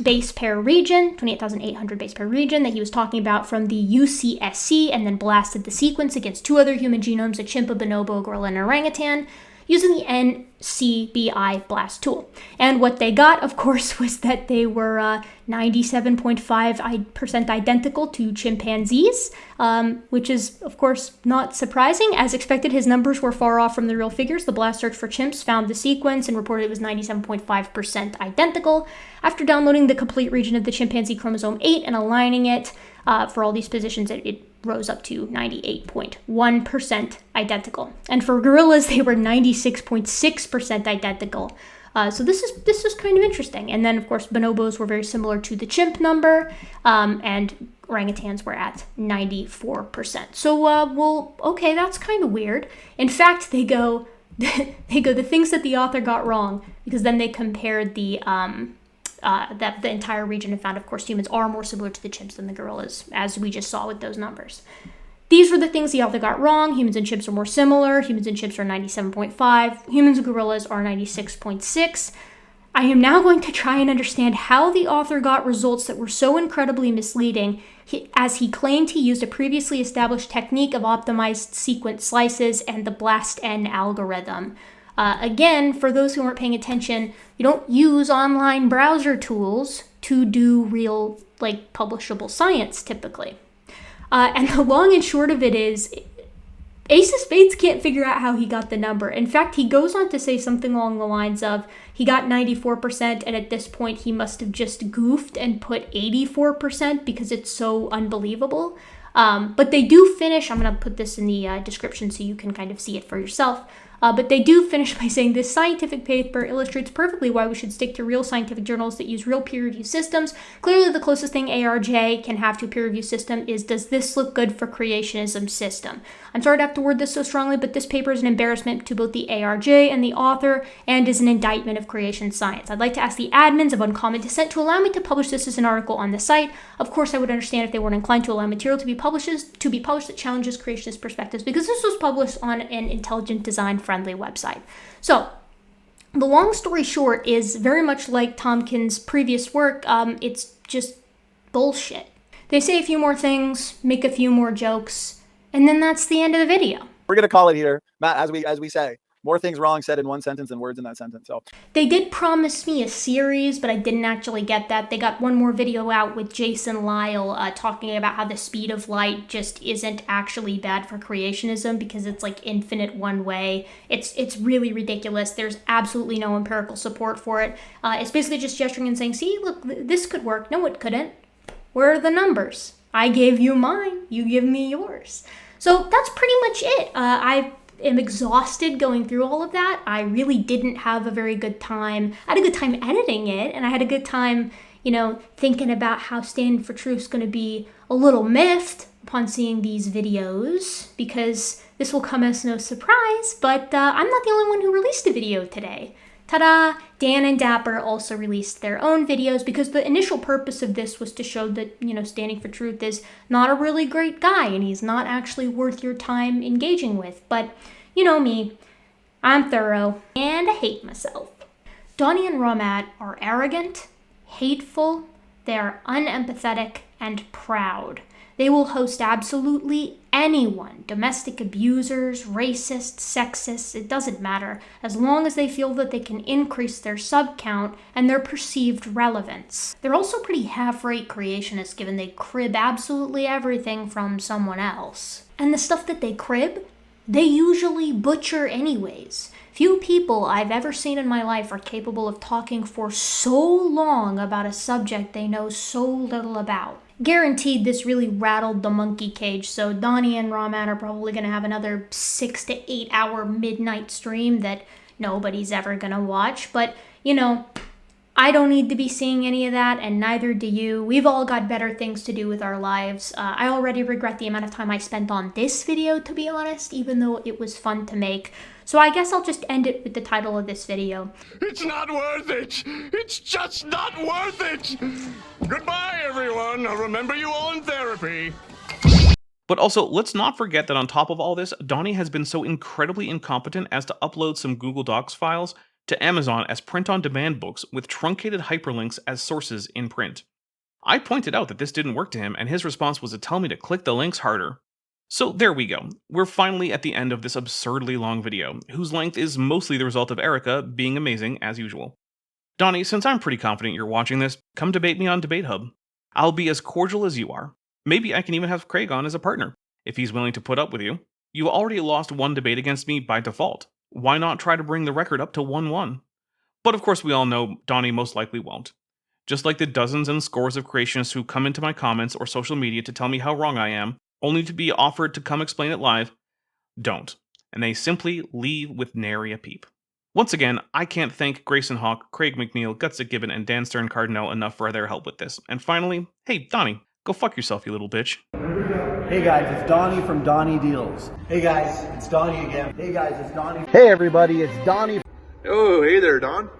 base pair region, 28,800 base pair region that he was talking about from the UCSC, and then blasted the sequence against 2 other human genomes, a chimp, a bonobo, a gorilla, and an orangutan, using the NCBI blast tool. And what they got, of course, was that they were 97.5% identical to chimpanzees, which is, of course, not surprising. As expected, his numbers were far off from the real figures. The blast search for chimps found the sequence and reported it was 97.5% identical. After downloading the complete region of the chimpanzee chromosome 8 and aligning it for all these positions, it rose up to 98.1% identical. And for gorillas, they were 96.6% identical. So this is kind of interesting. And then, of course, bonobos were very similar to the chimp number, and orangutans were at 94%. So, well, okay, that's kind of weird. In fact, they go the things that the author got wrong, because then they compared the entire region and found, of course, humans are more similar to the chimps than the gorillas, as we just saw with those numbers. These were the things the author got wrong. Humans and chimps are more similar. Humans and chimps are 97.5. Humans and gorillas are 96.6. I am now going to try and understand how the author got results that were so incredibly misleading, as he claimed he used a previously established technique of optimized sequence slices and the BLAST-N algorithm. Again, for those who weren't paying attention, you don't use online browser tools to do real, publishable science, typically. And the long and short of it is, Ace of Spades can't figure out how he got the number. In fact, he goes on to say something along the lines of, he got 94%, and at this point he must have just goofed and put 84% because it's so unbelievable. But they do finish, I'm going to put this in the description so you can kind of see it for yourself. But they do finish by saying, this scientific paper illustrates perfectly why we should stick to real scientific journals that use real peer-reviewed systems. Clearly, the closest thing ARJ can have to a peer-reviewed system is, does this look good for creationism system? I'm sorry to have to word this so strongly, but this paper is an embarrassment to both the ARJ and the author, and is an indictment of creation science. I'd like to ask the admins of Uncommon Descent to allow me to publish this as an article on the site. Of course, I would understand if they weren't inclined to allow material to be published that challenges creationist perspectives, because this was published on an intelligent design friendly website. So the long story short is, very much like Tompkins' previous work, it's just bullshit. They say a few more things, make a few more jokes, and then that's the end of the video. We're gonna call it here, Matt, as we say. More things wrong said in one sentence than words in that sentence. So they did promise me a series, but I didn't actually get that. They got one more video out with Jason Lyle talking about how the speed of light just isn't actually bad for creationism, because it's like infinite one way. It's really ridiculous. There's absolutely no empirical support for it. It's basically just gesturing and saying, see, look, this could work. No, it couldn't. Where are the numbers? I gave you mine. You give me yours. So that's pretty much it. I am exhausted going through all of that. I really didn't have a very good time. I had a good time editing it, and I had a good time, thinking about how Standing for Truth is going to be a little miffed upon seeing these videos, because this will come as no surprise, but I'm not the only one who released a video today. Ta-da! Dan and Dapper also released their own videos, because the initial purpose of this was to show that, Standing for Truth is not a really great guy, and he's not actually worth your time engaging with. But, you know me, I'm thorough, and I hate myself. Donny and Ramat are arrogant, hateful, they are unempathetic, and proud. They will host absolutely anyone, domestic abusers, racists, sexists, it doesn't matter, as long as they feel that they can increase their sub count and their perceived relevance. They're also pretty half-rate creationists, given they crib absolutely everything from someone else. And the stuff that they crib, they usually butcher anyways. Few people I've ever seen in my life are capable of talking for so long about a subject they know so little about. Guaranteed this really rattled the monkey cage, so Donny and Ramat are probably going to have another 6 to 8 hour midnight stream that nobody's ever going to watch. But, I don't need to be seeing any of that, and neither do you. We've all got better things to do with our lives. I already regret the amount of time I spent on this video, to be honest, even though it was fun to make. So I guess I'll just end it with the title of this video. It's not worth it! It's just not worth it! Goodbye, everyone. I'll remember you all in therapy. But also, let's not forget that on top of all this, Donny has been so incredibly incompetent as to upload some Google Docs files to Amazon as print-on-demand books with truncated hyperlinks as sources in print. I pointed out that this didn't work to him, and his response was to tell me to click the links harder. So there we go. We're finally at the end of this absurdly long video, whose length is mostly the result of Erica being amazing as usual. Donny, since I'm pretty confident you're watching this, come debate me on Debate Hub. I'll be as cordial as you are. Maybe I can even have Craig on as a partner, if he's willing to put up with you. You already lost one debate against me by default. Why not try to bring the record up to 1-1? But of course we all know Donny most likely won't. Just like the dozens and scores of creationists who come into my comments or social media to tell me how wrong I am, only to be offered to come explain it live, don't. And they simply leave with nary a peep. Once again, I can't thank Grayson Hawk, Craig McNeil, Gutsit Gibbon, and Dan Stern Cardinal enough for their help with this. And finally, hey, Donny, go fuck yourself, you little bitch. Hey guys, it's Donny from Donny Deals. Hey guys, it's Donny again. Hey guys, it's Donny. Hey everybody, it's Donny. Oh, hey there, Don.